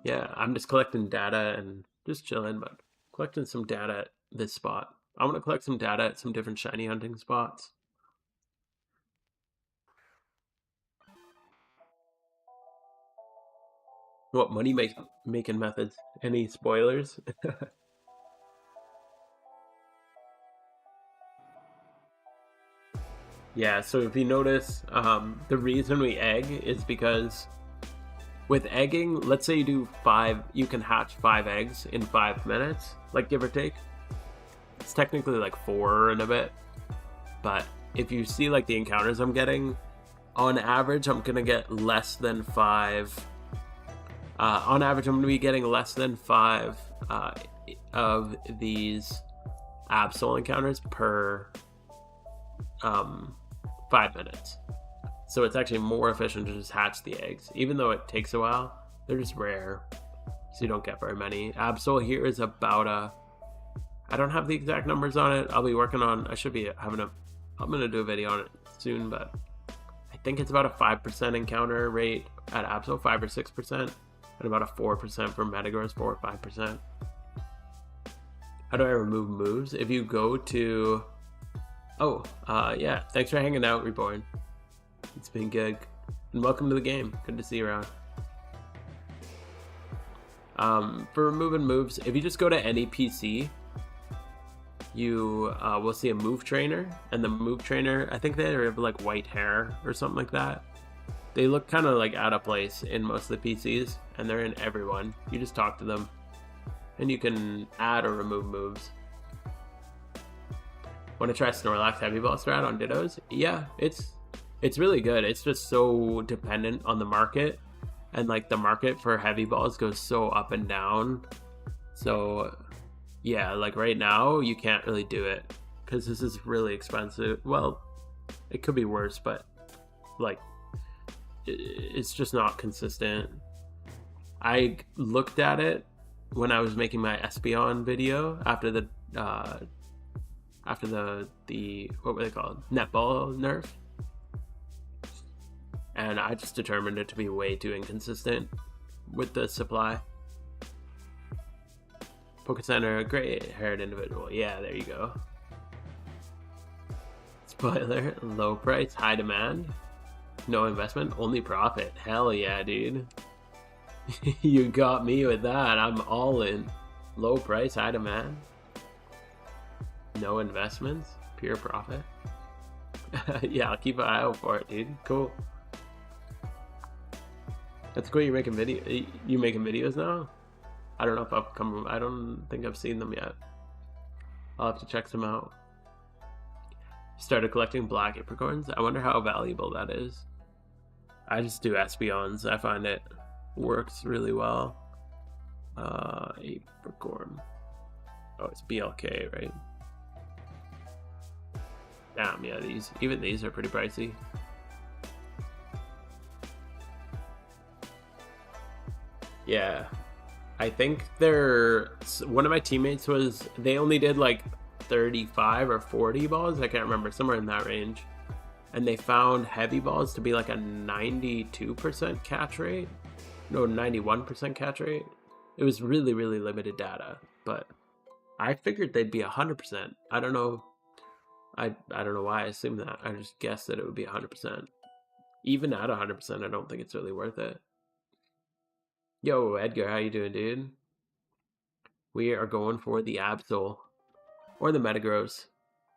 Yeah, I'm just collecting data and just chilling, but collecting some data at this spot. I want to collect some data at some different shiny hunting spots. What money making methods? Any spoilers? Yeah, so if you notice, the reason we egg is because with egging, let's say you do 5, you can hatch 5 eggs in 5 minutes, like give or take. It's technically like 4 and a bit, but if you see like the encounters I'm getting, on average, I'm gonna get less than 5. On average, I'm gonna be getting less than 5 of these Absol encounters per 5 minutes. So it's actually more efficient to just hatch the eggs. Even though it takes a while, they're just rare, so you don't get very many. Absol here is about I don't have the exact numbers on it. I'll be working on, I should be having I'm gonna do a video on it soon, but I think it's about a 5% encounter rate at Absol, 5 or 6%, and about a 4% for Metagross, 4 or 5%. How do I remove moves? If you go to, yeah, thanks for hanging out, Reborn. It's been good. And welcome to the game. Good to see you around. For removing moves, if you just go to any PC, you will see a move trainer, and the move trainer, I think they have like white hair or something like that. They look kind of like out of place in most of the PCs, and they're in everyone. You just talk to them, and you can add or remove moves. Want to try Snorlax Heavy Ball strat on Dittos? Yeah, it's really good. It's just so dependent on the market, and like the market for heavy balls goes so up and down. So yeah, like right now you can't really do it because this is really expensive. Well, it could be worse, but like it's just not consistent. I looked at it when I was making my Espeon video after the what were they called? Netball nerf. And I just determined it to be way too inconsistent with the supply. Poke Center, great haired individual. Yeah, there you go. Spoiler, low price, high demand. No investment, only profit. Hell yeah, dude. You got me with that. I'm all in. Low price, high demand. No investments, pure profit. Yeah, I'll keep an eye out for it, dude. Cool. That's cool. You're making you making videos now? I don't know if I don't think I've seen them yet. I'll have to check some out. Started collecting black apricorns. I wonder how valuable that is. I just do Espeons. I find it works really well. Apricorn. Oh, it's BLK, right? Damn, yeah, even these are pretty pricey. Yeah, I think one of my teammates they only did like 35 or 40 balls. I can't remember, somewhere in that range. And they found heavy balls to be like a 92% catch rate. No, 91% catch rate. It was really, really limited data, but I figured they'd be 100%. I don't know. I don't know why I assumed that. I just guessed that it would be 100%. Even at 100%, I don't think it's really worth it. Yo, Edgar, how you doing, dude? We are going for the Absol. Or the Metagross.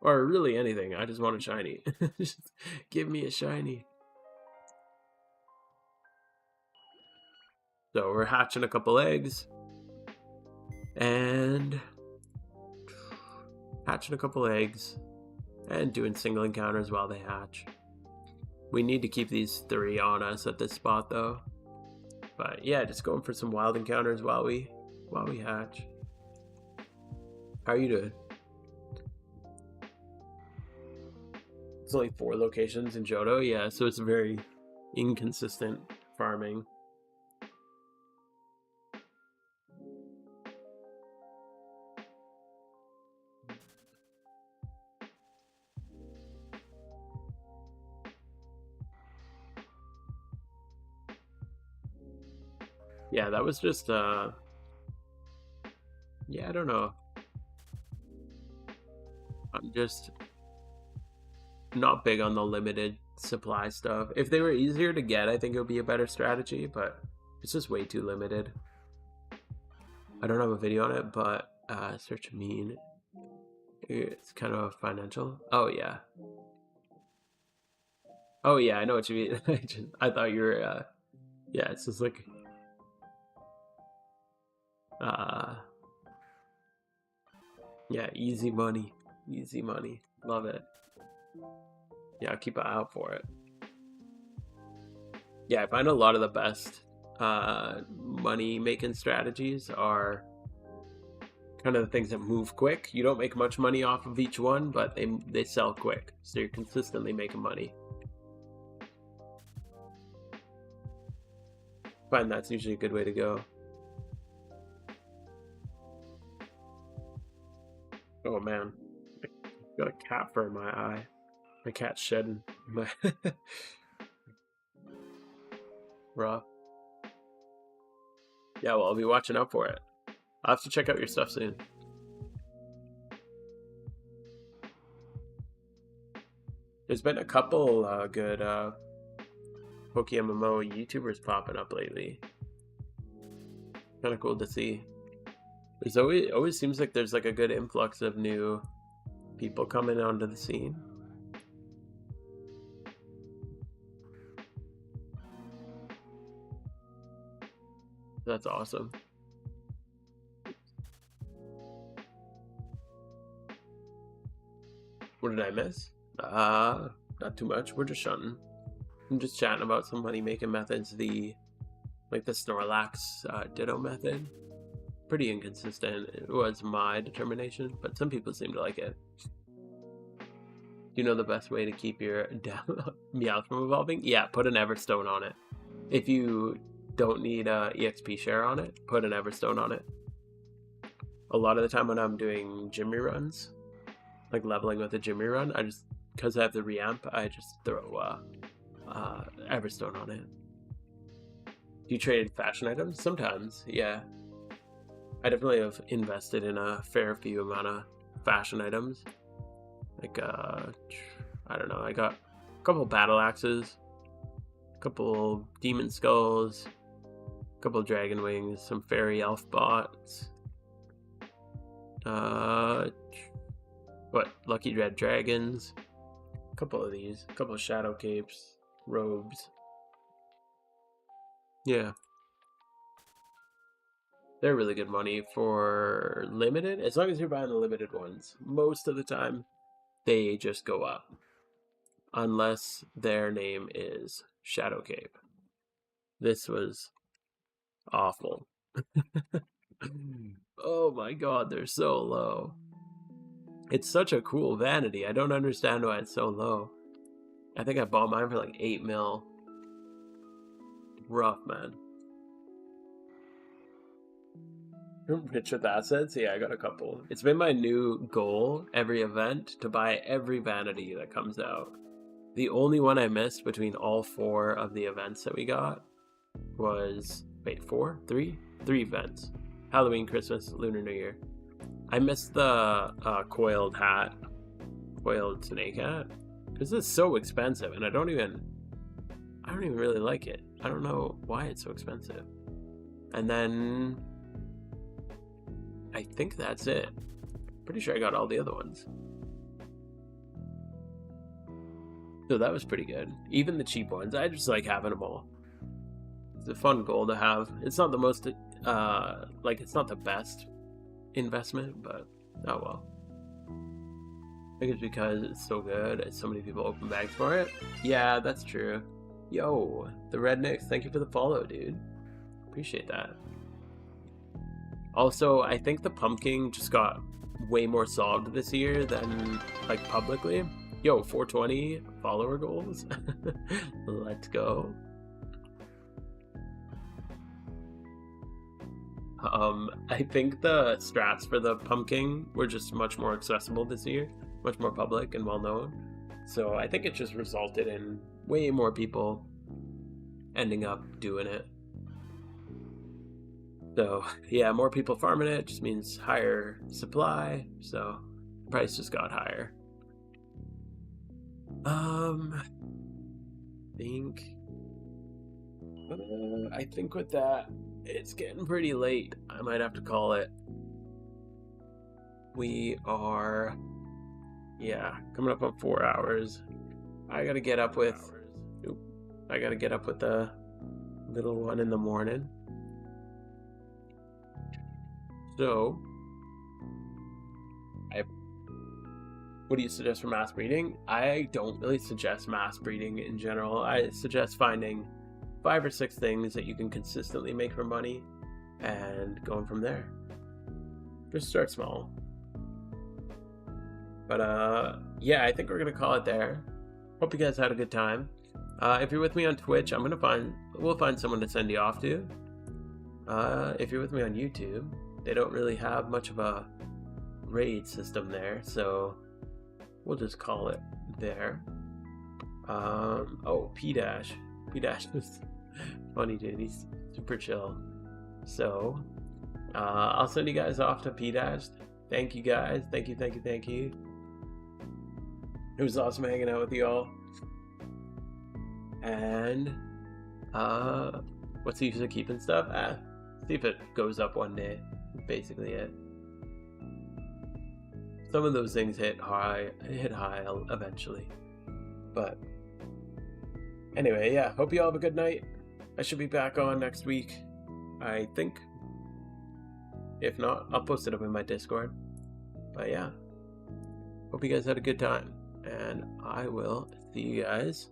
Or really anything. I just want a shiny. Just give me a shiny. So we're hatching a couple eggs. And hatching a couple eggs. And doing single encounters while they hatch. We need to keep these 3 on us at this spot though. But yeah, just going for some wild encounters while we hatch. How are you doing? It's only 4 locations in Johto, yeah, so it's very inconsistent farming. Yeah, that was just, yeah, I don't know. I'm just not big on the limited supply stuff. If they were easier to get, I think it would be a better strategy, but it's just way too limited. I don't have a video on it, but search mean. It's kind of financial. Oh, yeah. Oh, yeah, I know what you mean. I thought you were, yeah, it's just like... yeah, easy money. Easy money. Love it. Yeah, I'll keep an eye out for it. Yeah, I find a lot of the best money making strategies are kind of the things that move quick. You don't make much money off of each one, but they sell quick, so you're consistently making money. I find that's usually a good way to go. Oh man, I got a cat fur in my eye. My cat's shedding. Rough. Yeah, well, I'll be watching out for it. I'll have to check out your stuff soon. There's been a couple good PokeMMO YouTubers popping up lately. Kind of cool to see. There's always seems like there's like a good influx of new people coming onto the scene. That's awesome. What did I miss? Not too much. We're just shunting. I'm just chatting about some money making methods. Like the Snorlax Ditto method. Pretty inconsistent. It was my determination, but some people seem to like it. You know the best way to keep your Meowth from evolving? Yeah, put an Everstone on it. If you don't need EXP share on it, put an Everstone on it. A lot of the time when I'm doing gym reruns, like leveling with a gym rerun, because I have the reamp, I just throw Everstone on it. Do you trade fashion items? Sometimes, yeah. I definitely have invested in a fair few amount of fashion items. Like, I don't know, I got a couple battle axes, a couple demon skulls, a couple dragon wings, some fairy elf bots, lucky red dragons, a couple of these, a couple of shadow capes, robes. Yeah. They're really good money for limited, as long as you're buying the limited ones. Most of the time, they just go up. Unless their name is Shadow Cape. This was awful. Oh my god, they're so low. It's such a cool vanity. I don't understand why it's so low. I think I bought mine for like 8 mil. Rough, man. Rich with assets? Yeah, I got a couple. It's been my new goal every event to buy every vanity that comes out. The only one I missed between all 4 of the events that we got was, wait, 4? 3? 3 events. Halloween, Christmas, Lunar New Year. I missed the coiled snake hat, because it's so expensive, and I don't even really like it. I don't know why it's so expensive. And then I think that's it. Pretty sure I got all the other ones. So that was pretty good. Even the cheap ones, I just like having them all. It's a fun goal to have. It's not the most, it's not the best investment, but oh well. I think it's because it's so good and so many people open bags for it. Yeah, that's true. Yo, the Rednicks, thank you for the follow, dude. Appreciate that. Also, I think the pumpkin just got way more solved this year than, like, publicly. Yo, 420 follower goals. Let's go. I think the strats for the pumpkin were just much more accessible this year, much more public and well known. So I think it just resulted in way more people ending up doing it. So yeah, more people farming it just means higher supply, so price just got higher. I think with that, it's getting pretty late. I might have to call it. We are, coming up on 4 hours. I gotta get up with the little one in the morning. So, what do you suggest for mass breeding? I don't really suggest mass breeding in general. I suggest finding 5 or 6 things that you can consistently make for money and going from there. Just start small. But I think we're gonna call it there. Hope you guys had a good time. If you're with me on Twitch, we'll find someone to send you off to. If you're with me on YouTube, they don't really have much of a raid system there, so we'll just call it there. P-Dash was funny, dude. He's super chill. So I'll send you guys off to P-Dash. Thank you guys. Thank you. It was awesome hanging out with you all. And what's the use of keeping stuff? See if it goes up one day. Basically it. Some of those things hit high eventually. But anyway, yeah, hope you all have a good night. I should be back on next week, I think. If not, I'll post it up in my Discord. But yeah, hope you guys had a good time, and I will see you guys.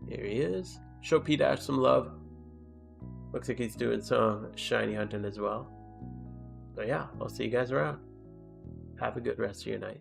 Here he is. Show P-Dash some love. Looks like he's doing some shiny hunting as well. So yeah, I'll see you guys around. Have a good rest of your night.